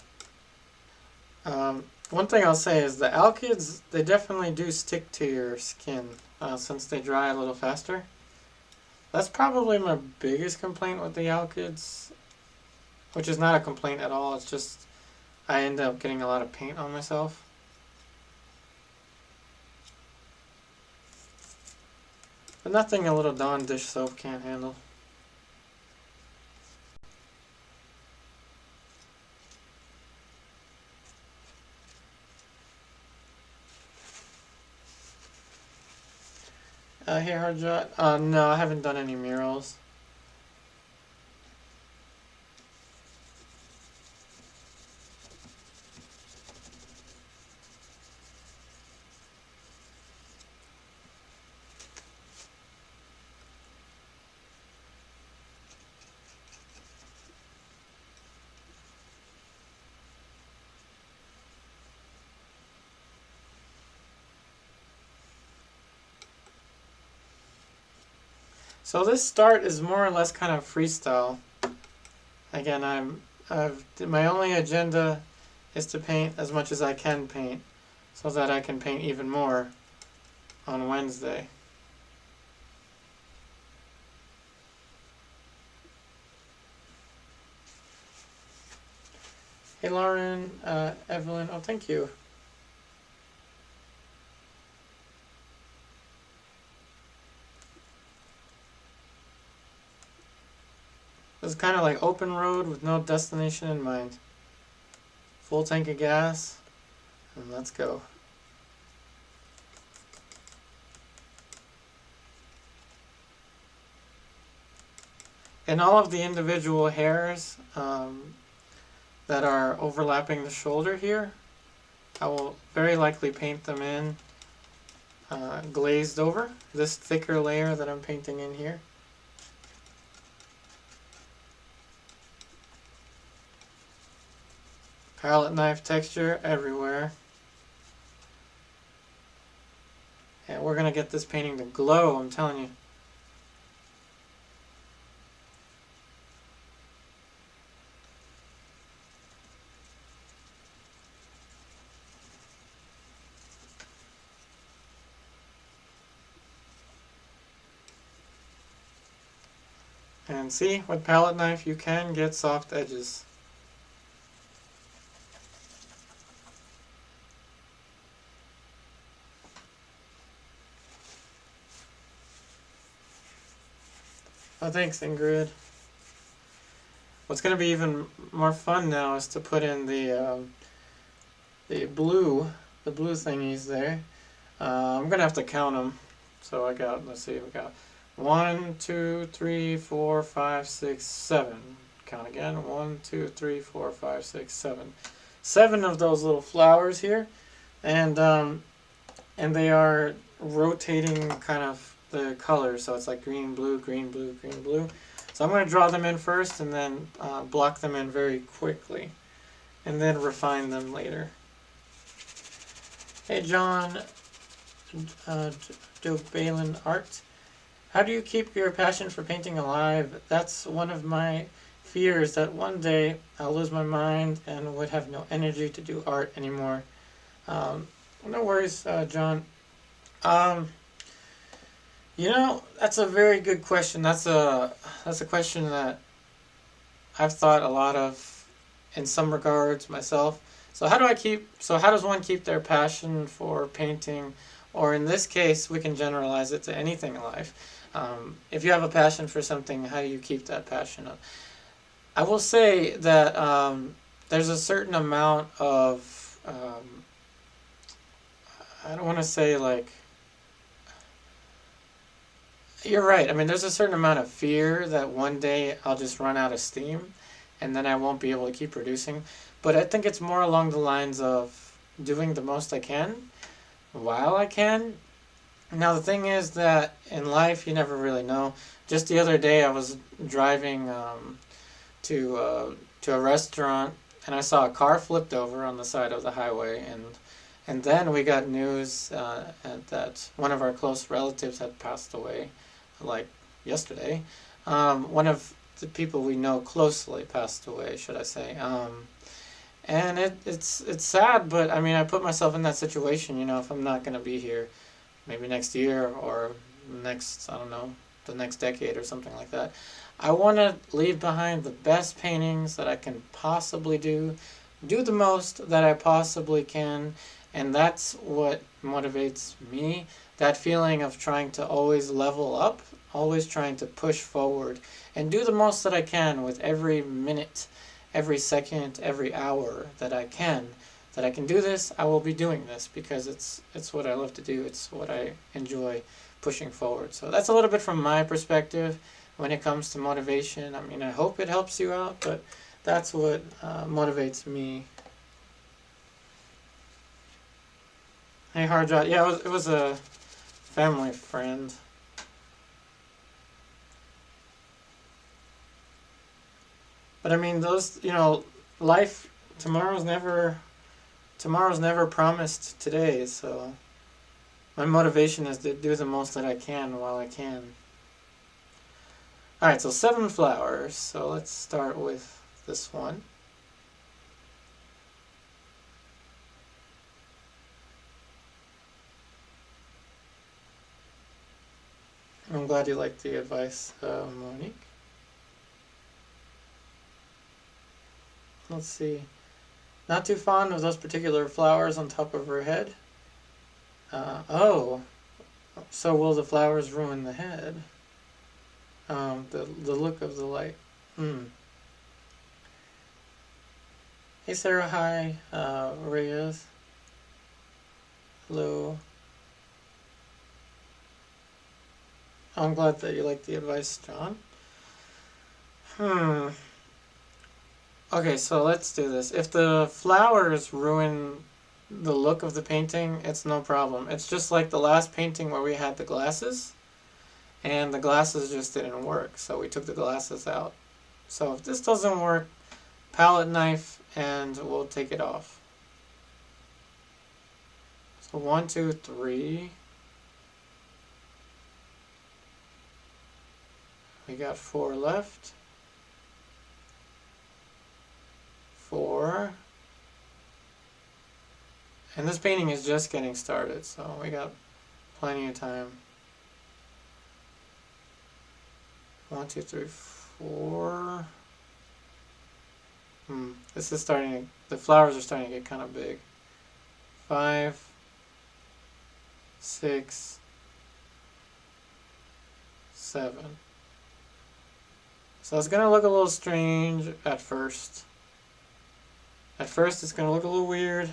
One thing I'll say is the ALKYDs, they definitely do stick to your skin since they dry a little faster. That's probably my biggest complaint with the ALKYDs, which is not a complaint at all, it's just I end up getting a lot of paint on myself. But nothing a little Dawn dish soap can't handle. Hey Harjot, no, I haven't done any murals. So this start is more or less kind of freestyle. Again, my only agenda is to paint as much as I can paint, so that I can paint even more on Wednesday. Hey Lauren, Evelyn, oh thank you. It's kind of like open road with no destination in mind. Full tank of gas, and let's go. And all of the individual hairs that are overlapping the shoulder here, I will very likely paint them in glazed over, this thicker layer that I'm painting in here. Palette knife texture everywhere. And we're going to get this painting to glow, I'm telling you. And see, with palette knife you can get soft edges. Oh, thanks, Ingrid. What's going to be even more fun now is to put in the blue thingies there. I'm going to have to count them. So I got, let's see, we got 1, 2, 3, 4, 5, 6, 7. Count again. 1, 2, 3, 4, 5, 6, 7. 7 of those little flowers here, and they are rotating kind of the colors, so it's like green, blue, green, blue, green, blue. So I'm going to draw them in first, and then block them in very quickly, and then refine them later. Hey John, Do Balin Art. How do you keep your passion for painting alive? That's one of my fears, that one day I'll lose my mind and would have no energy to do art anymore. No worries, John. You know, that's a very good question. That's a question that I've thought a lot of in some regards myself. So how does one keep their passion for painting, or in this case, we can generalize it to anything in life. If you have a passion for something, how do you keep that passion up? I will say that there's a certain amount of, I don't want to say like, you're right. I mean, there's a certain amount of fear that one day I'll just run out of steam and then I won't be able to keep producing. But I think it's more along the lines of doing the most I can while I can. Now, the thing is that in life, you never really know. Just the other day, I was driving to a restaurant, and I saw a car flipped over on the side of the highway, and then we got news that one of our close relatives had passed away, like yesterday. One of the people we know closely passed away, should I say. And it's sad, but I mean, I put myself in that situation, you know, if I'm not going to be here maybe next year or next, I don't know, the next decade or something like that. I want to leave behind the best paintings that I can possibly do the most that I possibly can, and that's what motivates me. That feeling of trying to always level up, always trying to push forward, and do the most that I can with every minute, every second, every hour that I can. That I can do this, I will be doing this, because it's what I love to do. It's what I enjoy pushing forward. So that's a little bit from my perspective when it comes to motivation. I mean, I hope it helps you out, but that's what motivates me. Hey, Harjot. Yeah, it was a family friend. But I mean, those, you know, life, tomorrow's never promised today, so my motivation is to do the most that I can while I can. Alright, so 7 flowers. So let's start with this one. I'm glad you liked the advice, Monique. Let's see. Not too fond of those particular flowers on top of her head. Oh, so will the flowers ruin the head? The look of the light. Hey Sarah, hi. Reyes. Hello. I'm glad that you like the advice, John. Okay, so let's do this. If the flowers ruin the look of the painting, it's no problem. It's just like the last painting where we had the glasses, and the glasses just didn't work, so we took the glasses out. So if this doesn't work, palette knife, and we'll take it off. So 1, 2, 3. We got 4 left. 4. And this painting is just getting started, so we got plenty of time. 1, 2, 3, 4. This is starting to, the flowers are starting to get kind of big. 5, 6, 7. So it's going to look a little strange at first. At first it's going to look a little weird,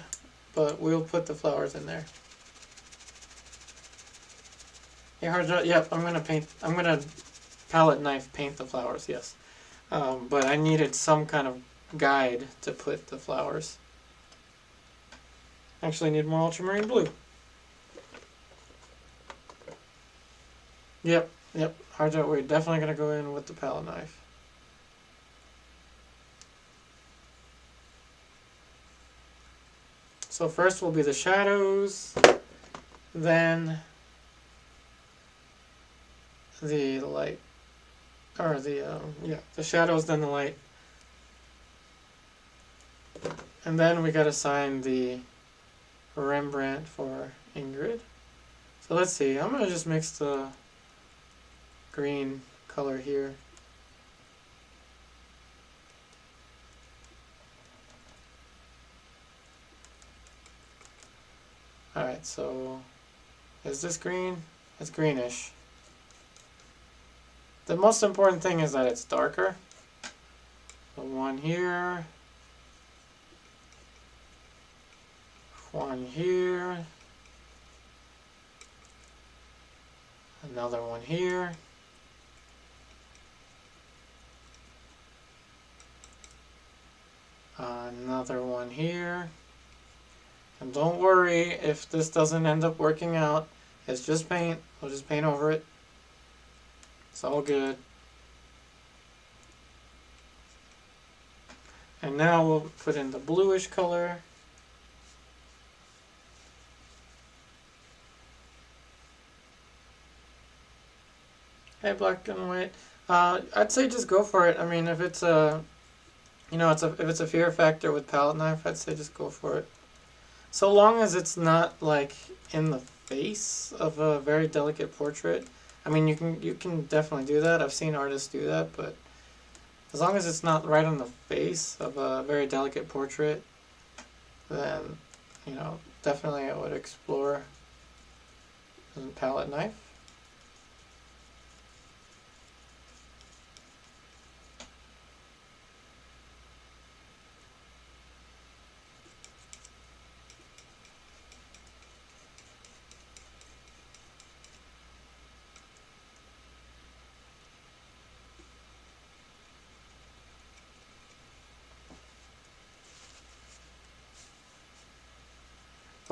but we'll put the flowers in there. Hey, hard, yep, I'm going to palette knife paint the flowers, yes. But I needed some kind of guide to put the flowers. Actually need more ultramarine blue. Yep, hard, we're definitely going to go in with the palette knife. So first will be the shadows, then the light, or the shadows, then the light. And then we got to assign the Rembrandt for Ingrid. So let's see, I'm going to just mix the green color here. Alright, so is this green? It's greenish. The most important thing is that it's darker. So 1 here, 1 here, another 1 here, another 1 here. And don't worry if this doesn't end up working out. It's just paint. We'll just paint over it. It's all good. And now we'll put in the bluish color. Hey, black and white. I'd say just go for it. I mean, if it's a, if it's a fear factor with palette knife, I'd say just go for it. So long as it's not like in the face of a very delicate portrait. I mean, you can definitely do that. I've seen artists do that, but as long as it's not right on the face of a very delicate portrait, then definitely I would explore the palette knife.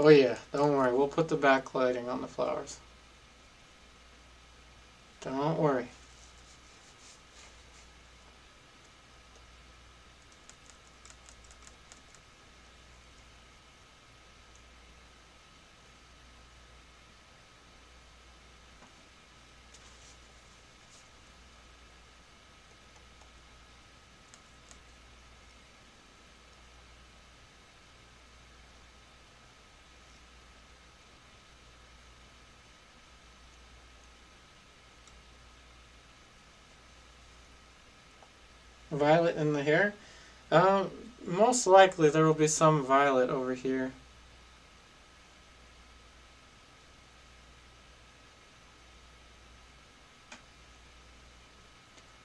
Oh yeah, don't worry, we'll put the backlighting on the flowers. Don't worry. Violet in the hair? Most likely there will be some violet over here.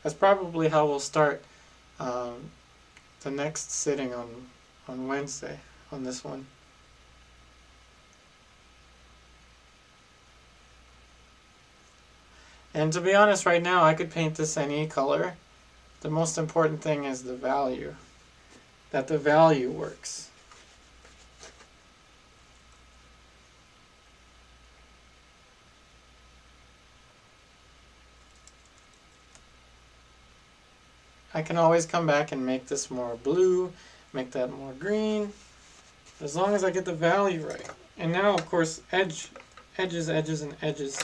That's probably how we'll start the next sitting on Wednesday on this one. And to be honest, right now I could paint this any color. the most important thing is the value. That the value works. I can always come back and make this more blue, make that more green, as long as I get the value right. And now, of course, edges, and edges.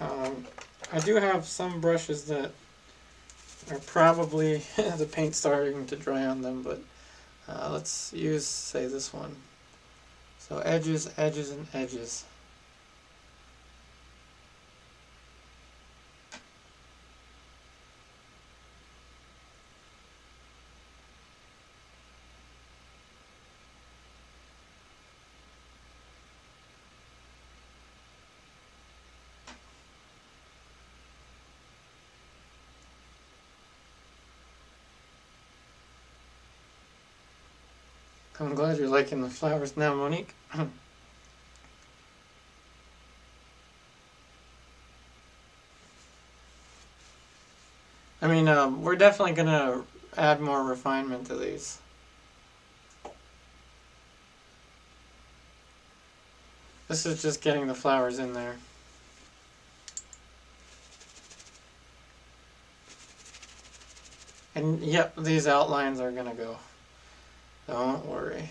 I do have some brushes that are probably the paint starting to dry on them, but let's use, say, this one. So edges, and edges. I'm glad you're liking the flowers now, Monique. I mean, we're definitely going to add more refinement to these. This is just getting the flowers in there. And yep, these outlines are going to go. Don't worry.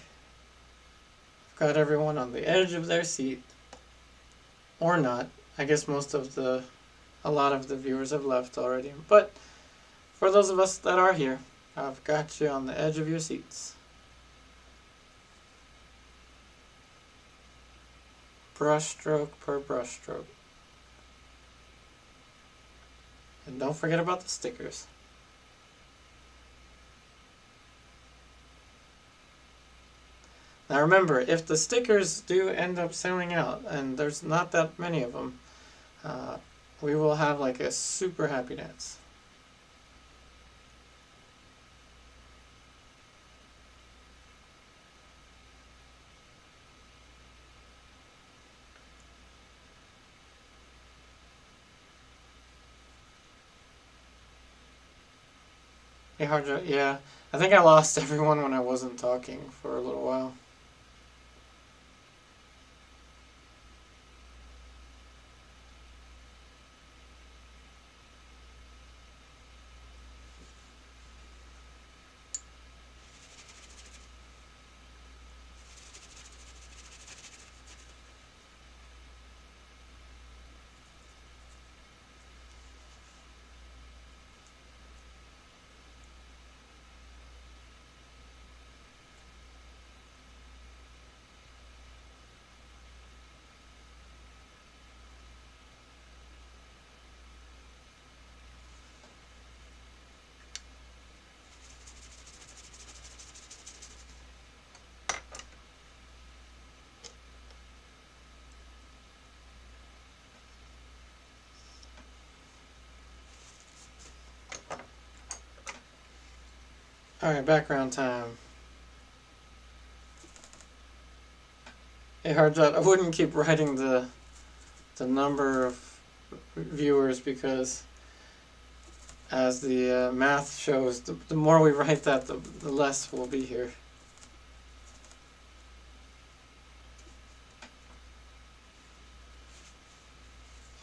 I've got everyone on the edge of their seat. Or not. I guess a lot of the viewers have left already. But for those of us that are here, I've got you on the edge of your seats. Brush stroke per brush stroke. And don't forget about the stickers. Now remember, if the stickers do end up selling out, and there's not that many of them, we will have like a super happy dance. Hey, Hardja, yeah, I think I lost everyone when I wasn't talking for a little while. Alright, background time. Hey, Hardjot, I wouldn't keep writing the number of viewers, because as the math shows, the more we write that, the less will be here.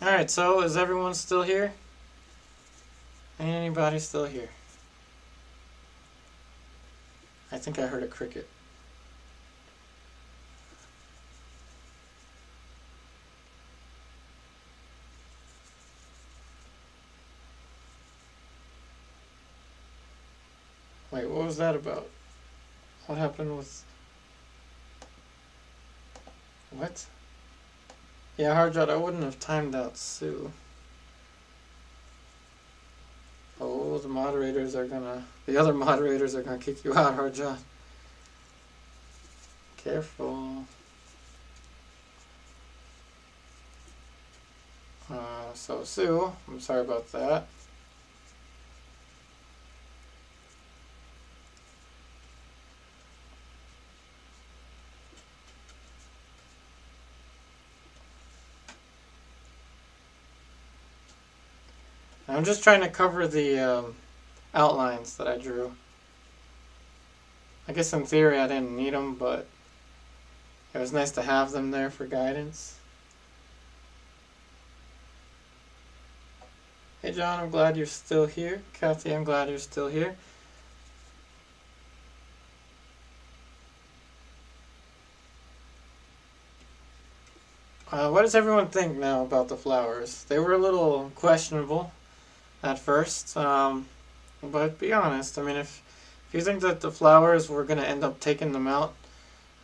Alright, so is everyone still here? Anybody still here? I think I heard a cricket. Wait, what was that about? What happened with... What? Yeah, Hardjot, I wouldn't have timed out Sue. Oh, the other moderators are gonna kick you out, Hardjot. Careful. So Sue, I'm sorry about that. I'm just trying to cover the outlines that I drew. I guess in theory I didn't need them, but it was nice to have them there for guidance. Hey John, I'm glad you're still here. Kathy, I'm glad you're still here. What does everyone think now about the flowers? They were a little questionable at first, but be honest. I mean, if you think that the flowers were going to end up taking them out,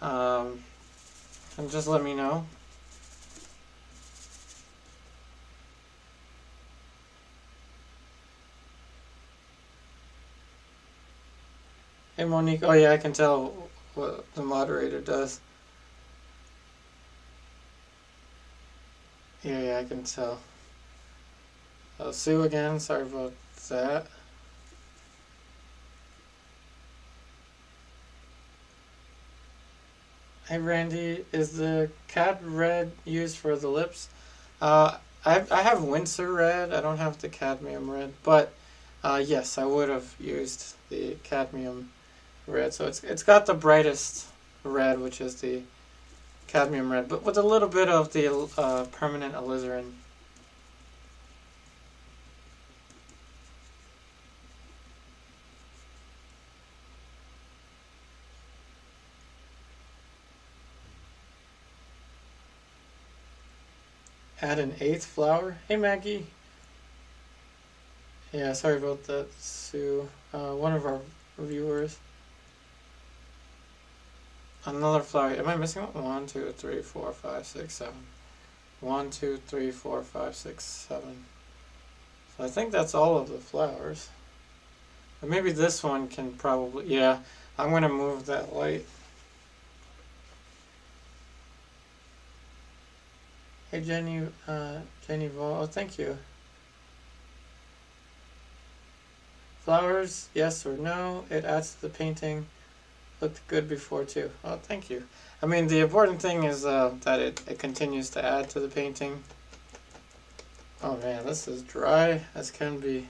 then just let me know. Hey Monique, oh yeah, I can tell what the moderator does. Yeah, I can tell. Sue again, sorry about that. Hey Randy, is the Cad Red used for the lips? I have Winsor Red, I don't have the Cadmium Red, but yes, I would have used the Cadmium Red. So it's got the brightest red, which is the Cadmium Red, but with a little bit of the permanent alizarin. Add an 8th flower. Hey Maggie. Yeah, sorry about that, Sue. One of our viewers. Another flower. Am I missing one? 1, 2, 3, 4, 5, 6, 7. 1, 2, 3, 4, 5, 6, 7. So I think that's all of the flowers. But maybe this one can probably. Yeah, I'm going to move that light. Hey Jenny, Jenny Vol, oh thank you. Flowers, yes or no? It adds to the painting. Looked good before too. Oh, thank you. I mean, the important thing is that it continues to add to the painting. Oh man, this is dry as can be.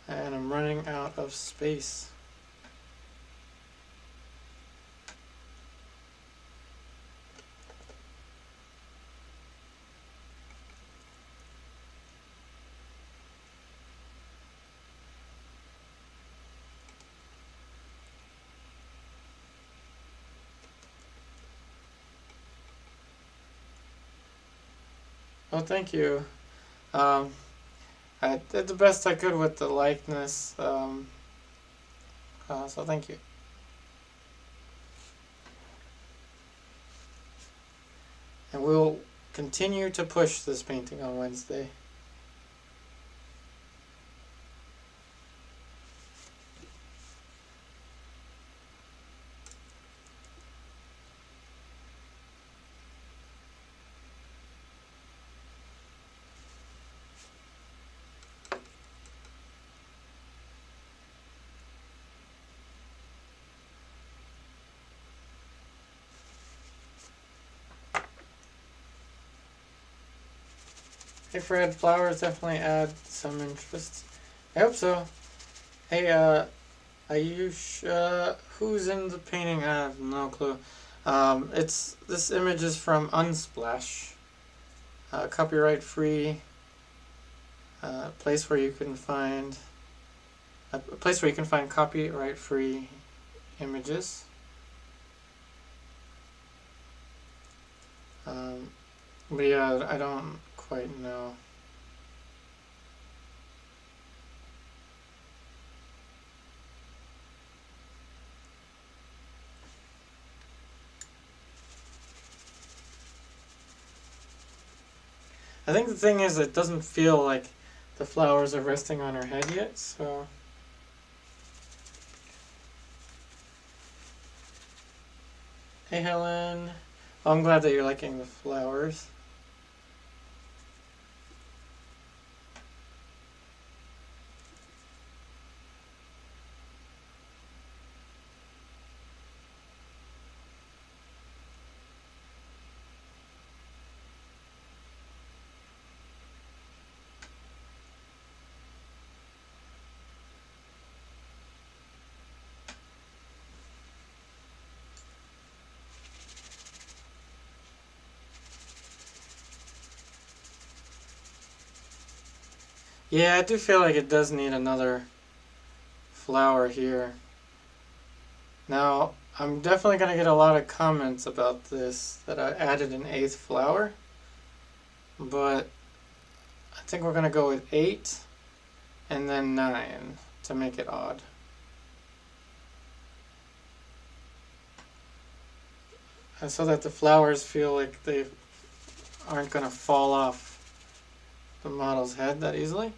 And I'm running out of space. Oh, thank you. I did the best I could with the likeness, so thank you. And we'll continue to push this painting on Wednesday. Hey Fred, flowers definitely add some interest. I hope so. Hey, Ayush, who's in the painting? I have no clue. This image is from Unsplash. Copyright free. Place where you can find a place where you can find copyright free images. But yeah, I don't quite know. I think the thing is it doesn't feel like the flowers are resting on her head yet, so. Hey Helen. Oh, I'm glad that you're liking the flowers. Yeah, I do feel like it does need another flower here. Now, I'm definitely going to get a lot of comments about this, that I added an 8th flower. But I think we're going to go with 8 and then 9 to make it odd. And so that the flowers feel like they aren't going to fall off the model's head that easily.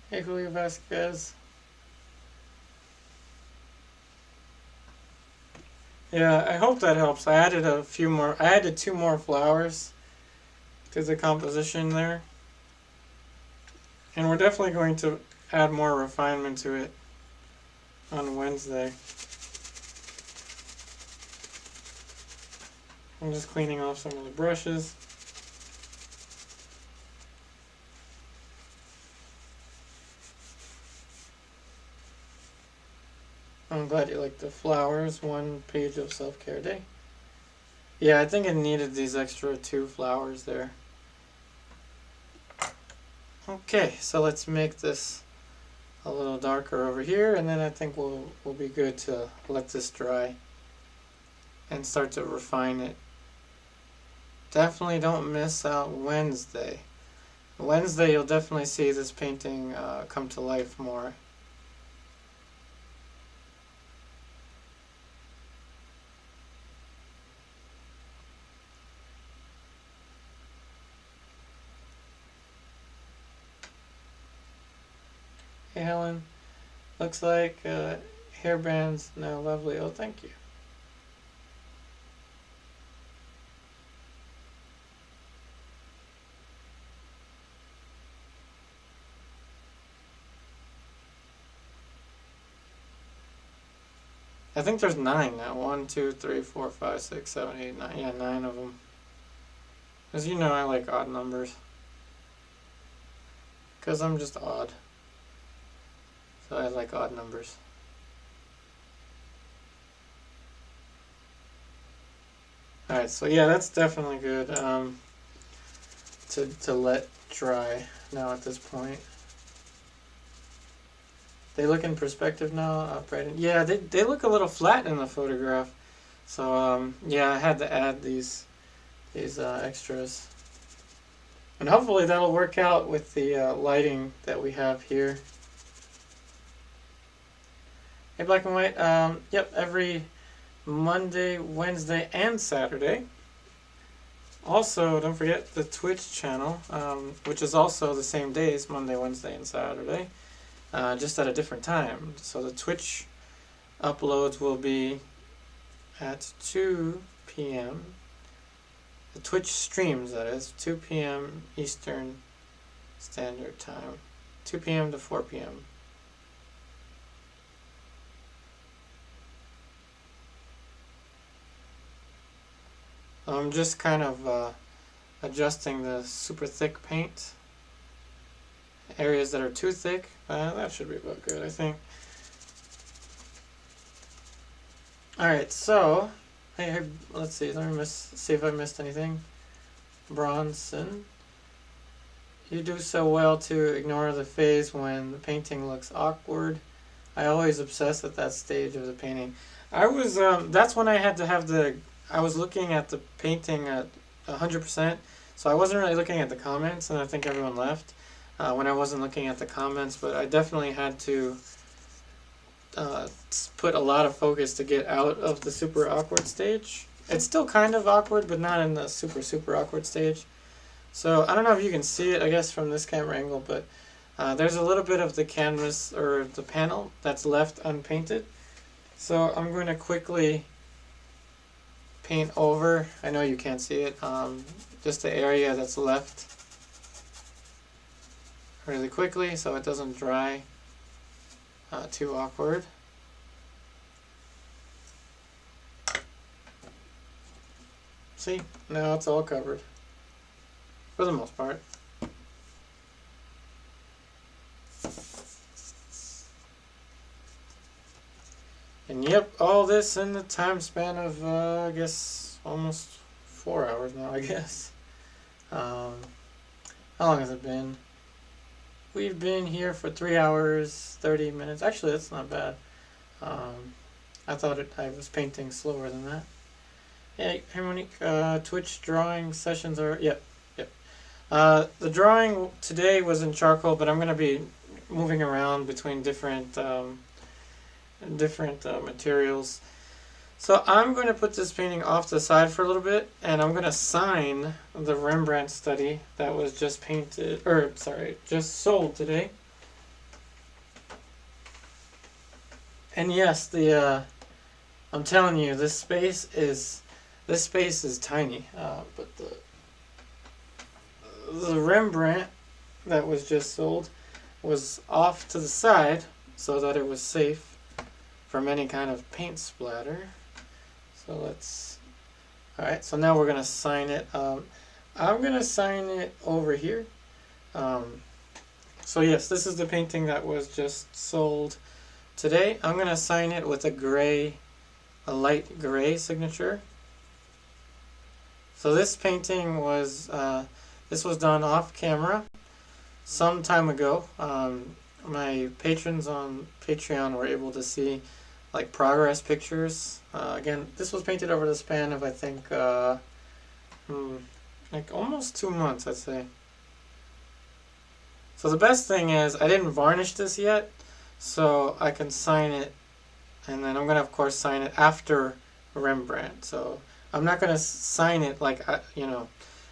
Hey, Julio Vasquez. Yeah, I hope that helps. I added a few more. I added 2 more flowers to the composition there. And we're definitely going to add more refinement to it on Wednesday. I'm just cleaning off some of the brushes. I'm glad you like the flowers. 1 page of self-care day. Yeah, I think it needed these extra 2 flowers there. Okay, so let's make this a little darker over here, and then I think we'll be good to let this dry and start to refine it. Definitely don't miss out Wednesday. Wednesday you'll definitely see this painting come to life more. Hey Helen, looks like hairband's now lovely. Oh, thank you. I think there's 9 now. 1, 2, 3, 4, 5, 6, 7, 8, 9. Yeah, 9 of them. As you know, I like odd numbers. Because I'm just odd. So I like odd numbers. Alright, so yeah, that's definitely good to let dry now at this point. They look in perspective now, upright. Yeah, they look a little flat in the photograph. So yeah, I had to add these extras, and hopefully that'll work out with the lighting that we have here. Hey, Black and White. Yep, every Monday, Wednesday, and Saturday. Also, don't forget the Twitch channel, which is also the same days, Monday, Wednesday, and Saturday. Just at a different time. So the Twitch uploads will be at 2 p.m. The Twitch streams, that is, 2 p.m. Eastern Standard Time. 2 p.m. to 4 p.m. I'm just kind of adjusting the super thick paint. Areas that are too thick, that should be about good, I think. Alright, so, hey, let's see, let me see if I missed anything. Bronson. You do so well to ignore the phase when the painting looks awkward. I always obsess at that stage of the painting. I was, that's when I had to have I was looking at the painting at 100%, so I wasn't really looking at the comments, and I think everyone left. When I wasn't looking at the comments, but I definitely had to put a lot of focus to get out of the super awkward stage. It's still kind of awkward, but not in the super awkward stage. So I don't know if you can see it, I guess, from this camera angle, but there's a little bit of the canvas or the panel that's left unpainted. So I'm going to quickly paint over. I know you can't see it, just the area that's left really quickly so it doesn't dry too awkward. See, now it's all covered. For the most part. And yep, all this in the time span of, I guess, almost 4 hours now, I guess. How long has it been? We've been here for 3 hours, 30 minutes. Actually, that's not bad. I thought I was painting slower than that. Hey, Monique, Twitch drawing sessions are, yep. The drawing today was in charcoal, but I'm going to be moving around between different materials. So I'm going to put this painting off to the side for a little bit, and I'm going to sign the Rembrandt study that was just painted, or sorry, just sold today. And yes, I'm telling you, this space is tiny, but the Rembrandt that was just sold was off to the side so that it was safe from any kind of paint splatter. So alright, so now we're going to sign it. I'm going to sign it over here. So yes, this is the painting that was just sold today. I'm going to sign it with a light gray signature. So this painting was, this was done off camera some time ago. My patrons on Patreon were able to see like progress pictures. Again, this was painted over the span of I think like almost 2 months, I'd say. So the best thing is I didn't varnish this yet, so I can sign it, and then I'm gonna of course sign it after Rembrandt. So I'm not gonna sign it like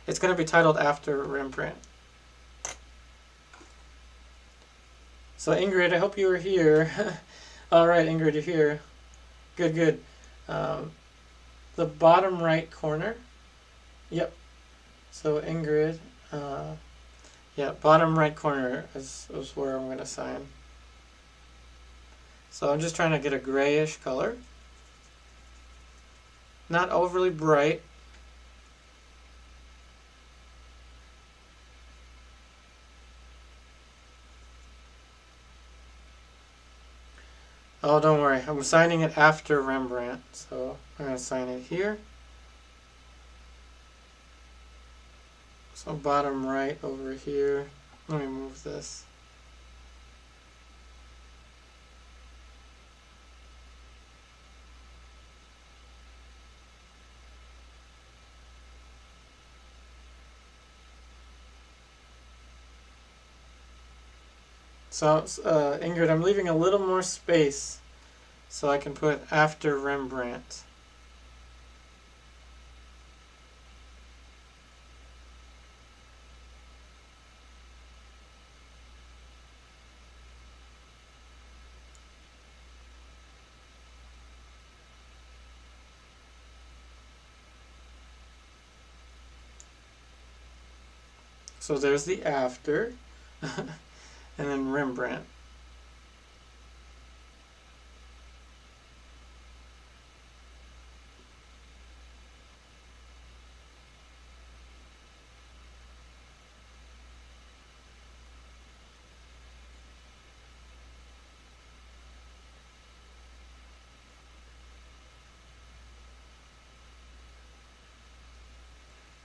it's gonna be titled after Rembrandt. So Ingrid, I hope you were here. All right, Ingrid, you're here. Good. The bottom right corner. Yep. So Ingrid, yeah, bottom right corner is where I'm going to sign. So I'm just trying to get a grayish color. Not overly bright. Oh, don't worry. I'm signing it after Rembrandt. So I'm going to sign it here. So bottom right over here. Let me move this. So, Ingrid, I'm leaving a little more space so I can put after Rembrandt. So there's the after. And then Rembrandt.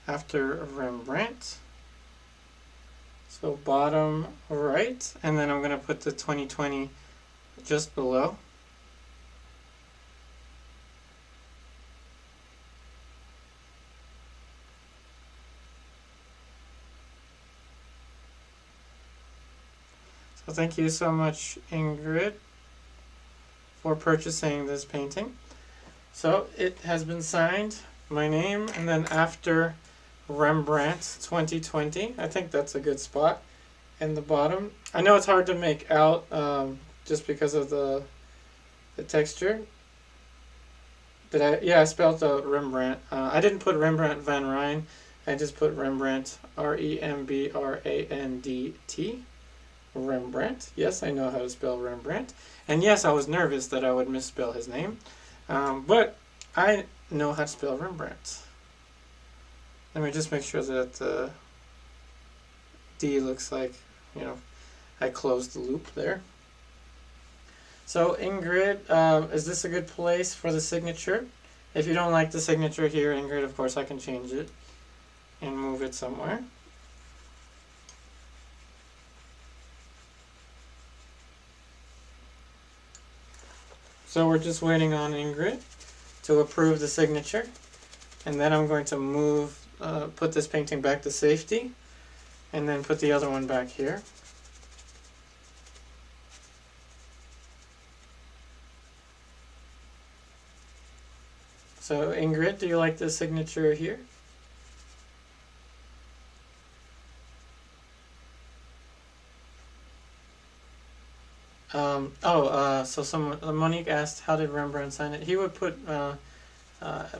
After Rembrandt. So bottom right, and then I'm going to put the 2020 just below. So thank you so much, Ingrid, for purchasing this painting. So it has been signed, my name, and then after Rembrandt 2020. I think that's a good spot in the bottom. I know it's hard to make out just because of the texture. Did I? Yeah, I spelled out Rembrandt. I didn't put Rembrandt van Rijn. I just put Rembrandt, Rembrandt. Rembrandt. Yes, I know how to spell Rembrandt. And yes, I was nervous that I would misspell his name. But I know how to spell Rembrandt. Let me just make sure that D looks like, you know, I closed the loop there. So Ingrid, is this a good place for the signature? If you don't like the signature here, Ingrid, of course I can change it and move it somewhere. So we're just waiting on Ingrid to approve the signature, and then I'm going to move, put this painting back to safety, and then put the other one back here. So Ingrid, do you like the signature here? So Monique asked, how did Rembrandt sign it? He would put, I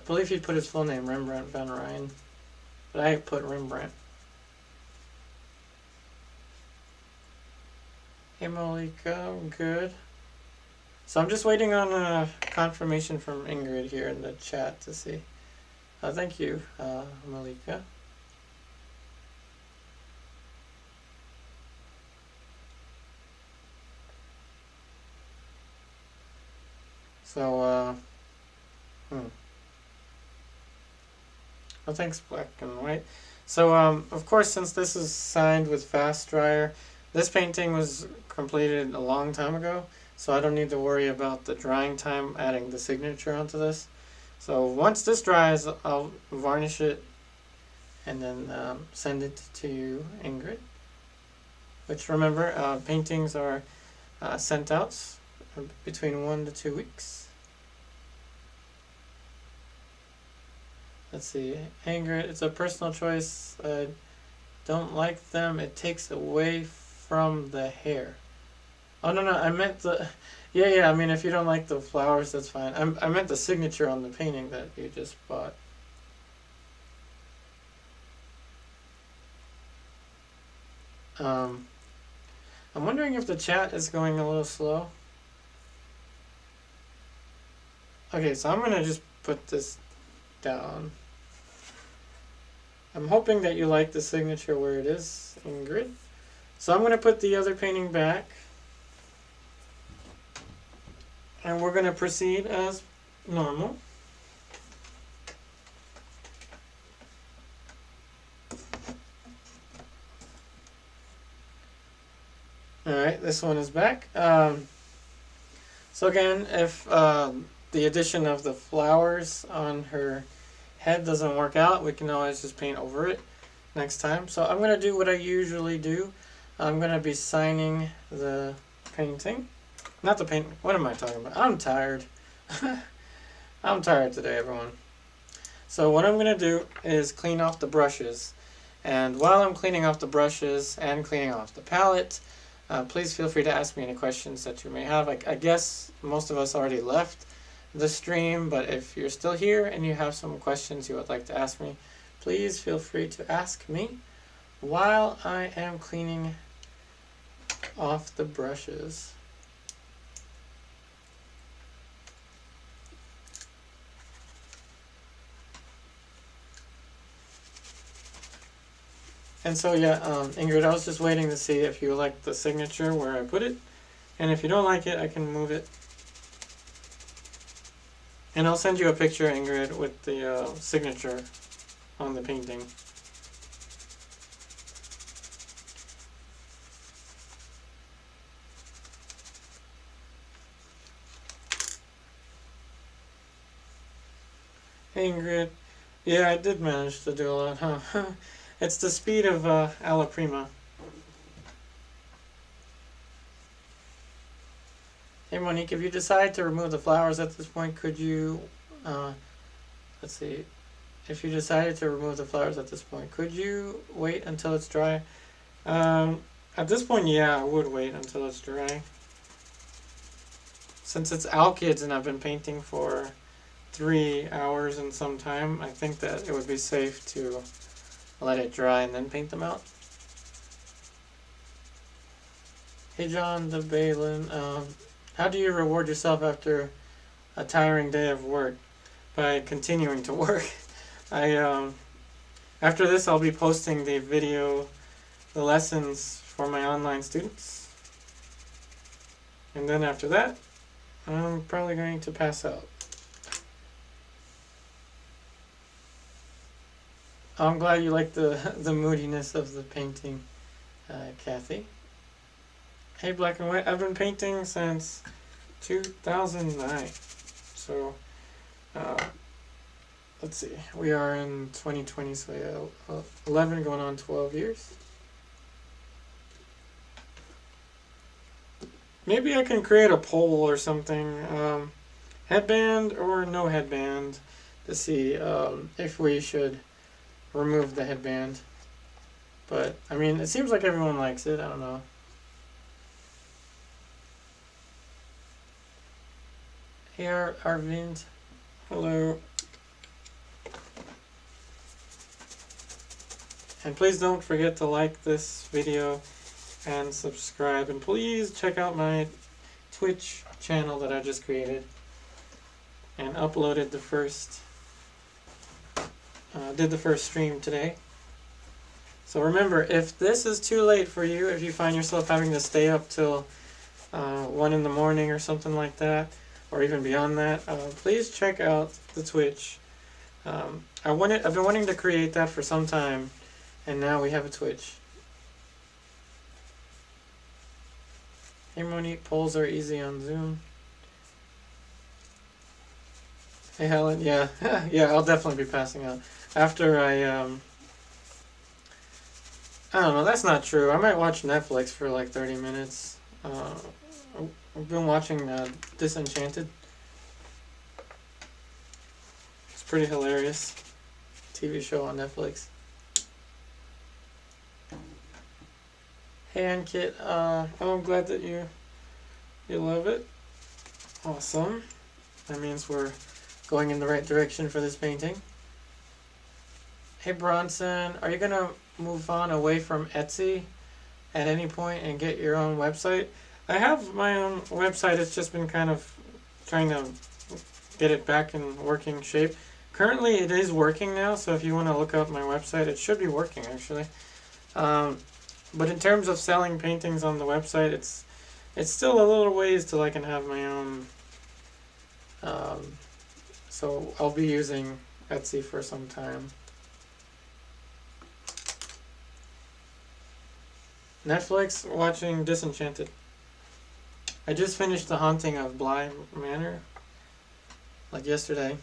believe he'd put his full name, Rembrandt van Rijn, but I put Rembrandt. Hey Malika, good. So I'm just waiting on confirmation from Ingrid here in the chat to see. Thank you, Malika. So, oh, thanks, Black and White. So, of course, since this is signed with Fast Dryer, this painting was completed a long time ago, so I don't need to worry about the drying time adding the signature onto this. So once this dries, I'll varnish it and then send it to you, Ingrid. Which, remember, paintings are sent out between 1 to 2 weeks. Let's see, Ingrid, it's a personal choice. I don't like them. It takes away from the hair. Oh, no, I meant the... Yeah, I mean, if you don't like the flowers, that's fine. I meant the signature on the painting that you just bought. I'm wondering if the chat is going a little slow. Okay, so I'm going to just put this down. I'm hoping that you like the signature where it is, Ingrid. So I'm going to put the other painting back. And we're going to proceed as normal. Alright, this one is back. So again, if the addition of the flowers on her head doesn't work out, we can always just paint over it next time. So I'm going to do what I usually do. I'm going to be signing the painting. Not the paint. What am I talking about? I'm tired. I'm tired today, everyone. So what I'm going to do is clean off the brushes. And while I'm cleaning off the brushes and cleaning off the palette, please feel free to ask me any questions that you may have. I guess most of us already left the stream, but if you're still here and you have some questions you would like to ask me, please feel free to ask me while I am cleaning off the brushes. And so yeah, Ingrid, I was just waiting to see if you like the signature where I put it, and if you don't like it, I can move it. And I'll send you a picture, Ingrid, with the signature on the painting. Hey, Ingrid. Yeah, I did manage to do a lot, huh? It's the speed of Alla Prima. Hey Monique, if you decide to remove the flowers at this point, could you, let's see, if you decided to remove the flowers at this point, could you wait until it's dry? At this point, yeah, I would wait until it's dry. Since it's ALKYDs and I've been painting for 3 hours and some time, I think that it would be safe to let it dry and then paint them out. Hey John the Balin, how do you reward yourself after a tiring day of work? By continuing to work. I After this, I'll be posting the video, the lessons for my online students. And then after that, I'm probably going to pass out. I'm glad you like the moodiness of the painting, Kathy. Hey, Black and White, I've been painting since 2009. So, let's see, we are in 2020, so yeah, 11 going on 12 years. Maybe I can create a poll or something, headband or no headband, to see if we should remove the headband. But, I mean, it seems like everyone likes it, I don't know. Hey, Arvind. Hello. And please don't forget to like this video and subscribe. And please check out my Twitch channel that I just created and uploaded the first, did the first stream today. So remember, if this is too late for you, if you find yourself having to stay up till 1 in the morning or something like that, or even beyond that, please check out the Twitch. I've been wanting to create that for some time, and now we have a Twitch. Hey Monique, polls are easy on Zoom. Hey Helen, yeah, yeah, I'll definitely be passing out after I don't know, that's not true. I might watch Netflix for like 30 minutes. I've been watching Disenchanted. It's pretty hilarious. TV show on Netflix. Hey Ankit, I'm glad that you love it. Awesome. That means we're going in the right direction for this painting. Hey Bronson, are you gonna move on away from Etsy at any point and get your own website? I have my own website. It's just been kind of trying to get it back in working shape. Currently it is working now, so if you want to look up my website, it should be working actually. But in terms of selling paintings on the website, it's still a little ways till I can have my own. So I'll be using Etsy for some time. Netflix, watching Disenchanted. I just finished The Haunting of Bly Manor, like yesterday.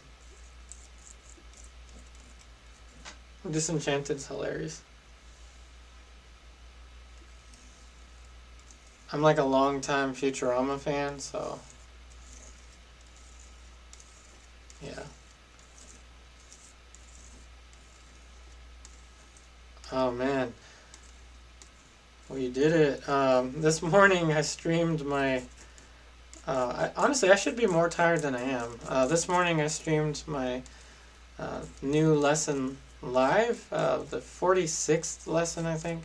Disenchanted's hilarious. I'm like a long-time Futurama fan, so yeah. Oh man. Well, you did it. This morning I streamed my... honestly, I should be more tired than I am. This morning I streamed my new lesson live, the 46th lesson, I think,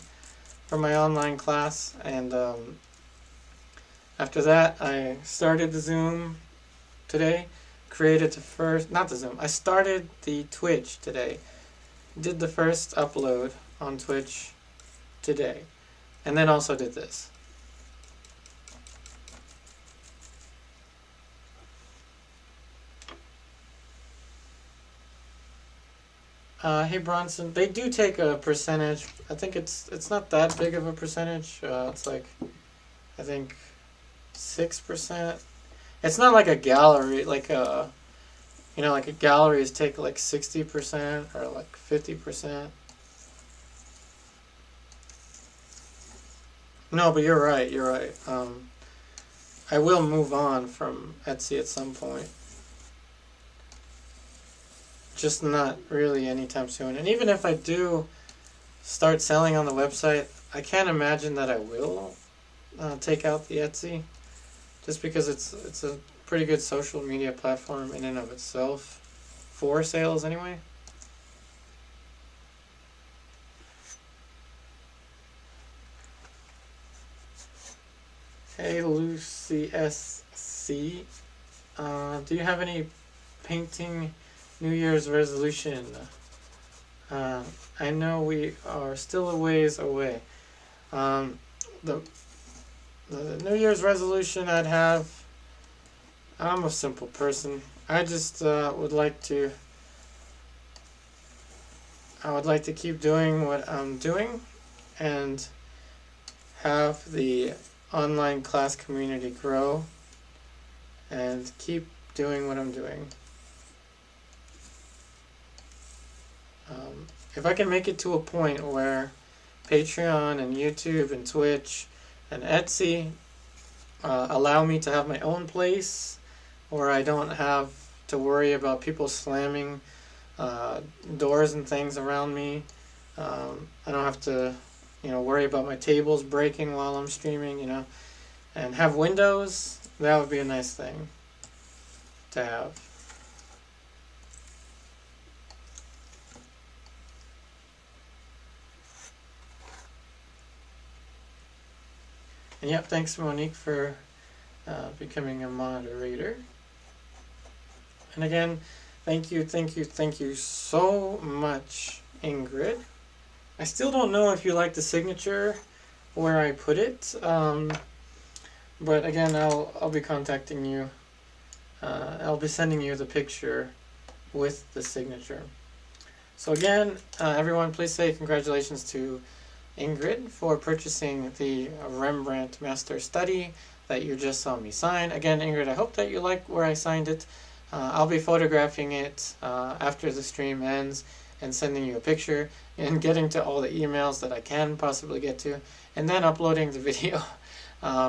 for my online class. And after that, I started the Zoom today, created the first... Not the Zoom. I started the Twitch today. Did the first upload on Twitch today. And then also did this. Hey Bronson, they do take a percentage. I think it's not that big of a percentage. It's like, I think 6%. It's not like a gallery, like a, like a galleries take like 60% or like 50%. No, but you're right. You're right. I will move on from Etsy at some point. Just not really anytime soon. And even if I do start selling on the website, I can't imagine that I will take out the Etsy, just because it's a pretty good social media platform in and of itself for sales anyway. Hey Lucy SC, do you have any painting New Year's resolution? I know we are still a ways away. The New Year's resolution I'd have, I'm a simple person. I just would like to keep doing what I'm doing and have the online class community grow and keep doing what I'm doing. If I can make it to a point where Patreon and YouTube and Twitch and Etsy allow me to have my own place, or I don't have to worry about people slamming doors and things around me. I don't have to, worry about my tables breaking while I'm streaming, and have windows. That would be a nice thing to have. And yep, thanks Monique for becoming a moderator. And again, thank you so much, Ingrid. I still don't know if you like the signature where I put it, but again, I'll be contacting you. I'll be sending you the picture with the signature. So again, everyone, please say congratulations to Ingrid for purchasing the Rembrandt Master Study that you just saw me sign. Again, Ingrid, I hope that you like where I signed it. I'll be photographing it after the stream ends and sending you a picture and getting to all the emails that I can possibly get to, and then uploading the video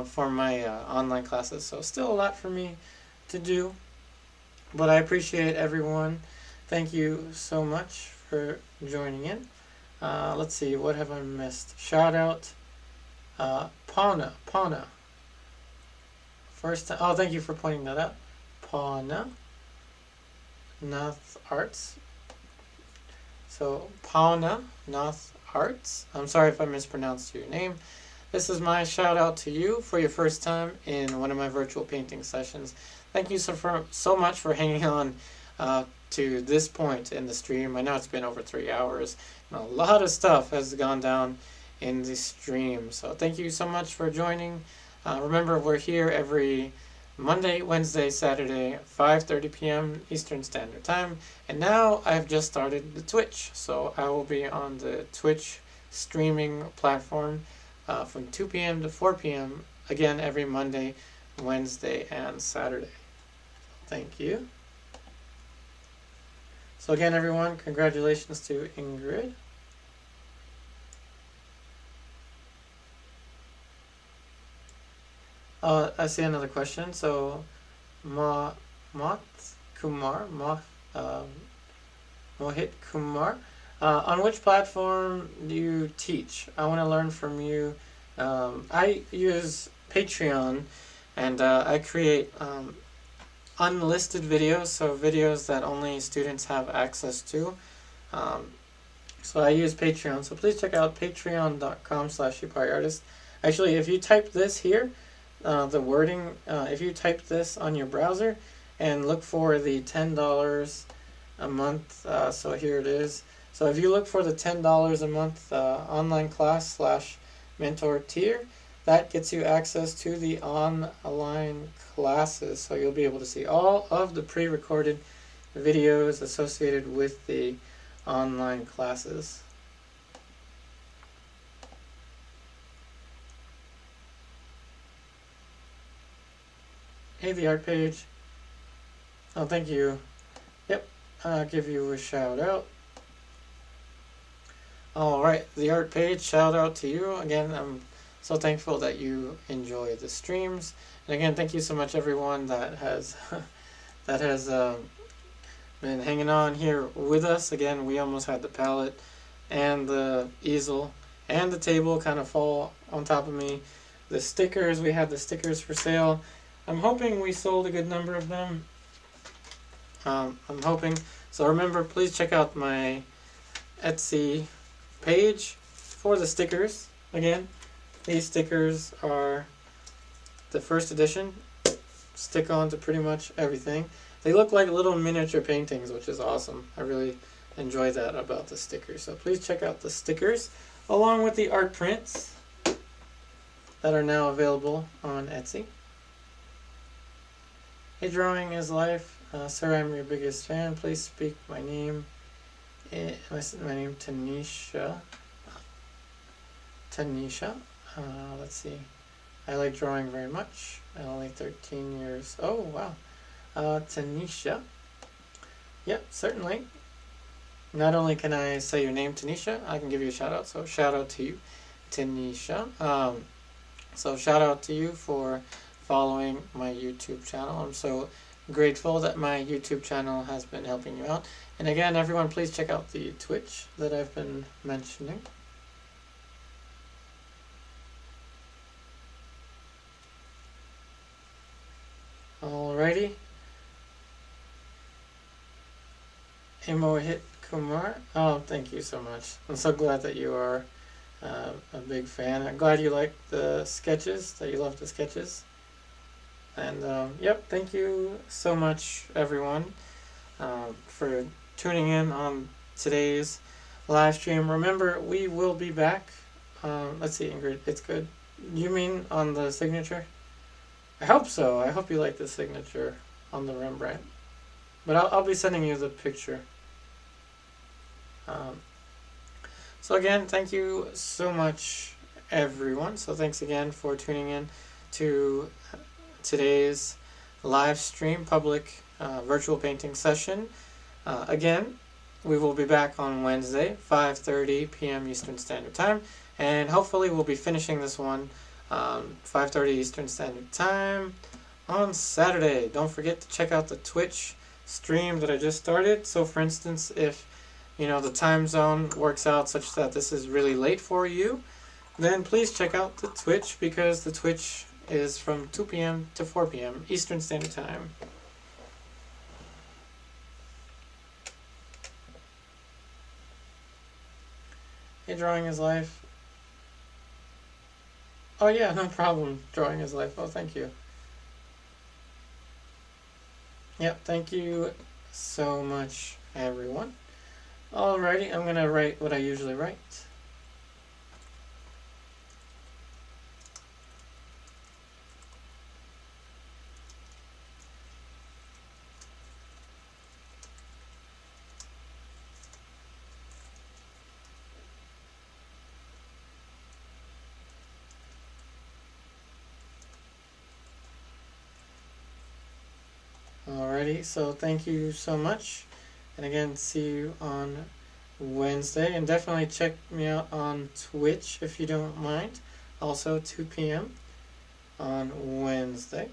for my online classes. So still a lot for me to do, but I appreciate everyone. Thank you so much for joining in. Let's see, what have I missed? Shout out Pauna. First time, oh, thank you for pointing that out. Pauna Nath Arts. So Pauna Nath Arts. I'm sorry if I mispronounced your name. This is my shout out to you for your first time in one of my virtual painting sessions. Thank you so much for hanging on to this point in the stream. I know it's been over 3 hours. And a lot of stuff has gone down in the stream. So thank you so much for joining. Remember, we're here every Monday, Wednesday, Saturday, 5:30 p.m. Eastern Standard Time. And now I've just started the Twitch. So I will be on the Twitch streaming platform from 2 p.m. to 4 p.m. again every Monday, Wednesday, and Saturday. Thank you. So again, everyone, congratulations to Ingrid. I see another question. So, Mohit Kumar, on which platform do you teach? I want to learn from you. I use Patreon, and I create unlisted videos, so videos that only students have access to. So I use Patreon. So please check out patreon.com/UPiArtist. Actually, if you type this here, the wording, if you type this on your browser and look for the $10 a month, so here it is. So if you look for the $10 a month online class / mentor tier, that gets you access to the online classes. So you'll be able to see all of the pre-recorded videos associated with the online classes. Hey, the art page. Oh, thank you. Yep, I'll give you a shout out. Alright, the art page, shout out to you. Again, I'm so thankful that you enjoy the streams. And again, thank you so much, everyone that has been hanging on here with us. Again, we almost had the palette and the easel and the table kind of fall on top of me. The stickers, we had the stickers for sale. I'm hoping we sold a good number of them. I'm hoping. So remember, please check out my Etsy page for the stickers. Again, these stickers are the first edition. Stick on to pretty much everything. They look like little miniature paintings, which is awesome. I really enjoy that about the stickers. So please check out the stickers along with the art prints that are now available on Etsy. A drawing is life. Sir, I'm your biggest fan. Please speak my name. My name Tanisha. Let's see. I like drawing very much. I'm only 13 years. Oh wow. Tanisha. Yep, certainly. Not only can I say your name, Tanisha, I can give you a shout out. So shout out to you, Tanisha. So shout out to you for following my YouTube channel. I'm so grateful that my YouTube channel has been helping you out. And again, everyone, please check out the Twitch that I've been mentioning. Alrighty. Hit Kumar. Oh, thank you so much. I'm so glad that you are a big fan. I'm glad you like the sketches, that you love the sketches. And yep, thank you so much, everyone, for tuning in on today's live stream. Remember, we will be back. Let's see, Ingrid, it's good. You mean on the signature? I hope so. I hope you like the signature on the Rembrandt. But I'll be sending you the picture. So again, thank you so much, everyone. So thanks again for tuning in to today's live stream public virtual painting session. Again, we will be back on Wednesday, 5:30 p.m. Eastern Standard Time, and hopefully we'll be finishing this one 5:30 Eastern Standard Time on Saturday. Don't forget to check out the Twitch stream that I just started. So for instance, if the time zone works out such that this is really late for you, then please check out the Twitch, because the Twitch is from 2 p.m. to 4 p.m. Eastern Standard Time. Hey, drawing is life. Oh yeah, no problem. Drawing is life. Oh, thank you. Yep, thank you so much, everyone. Alrighty, I'm going to write what I usually write. Alrighty, so thank you so much. And again, see you on Wednesday. And definitely check me out on Twitch if you don't mind. Also 2 p.m. on Wednesday.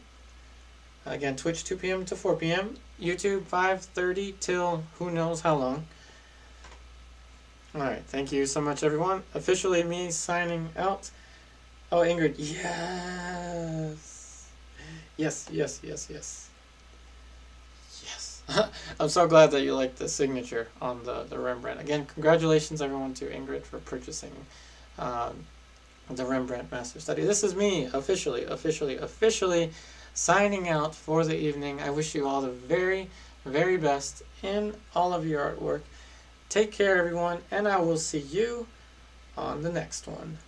Again, Twitch 2 p.m. to 4 p.m. YouTube 5:30 till who knows how long. Alright, thank you so much, everyone. Officially me signing out. Oh, Ingrid, yes. Yes. I'm so glad that you like the signature on the Rembrandt. Again, congratulations everyone to Ingrid for purchasing the Rembrandt Master Study. This is me officially signing out for the evening. I wish you all the very, very best in all of your artwork. Take care, everyone, and I will see you on the next one.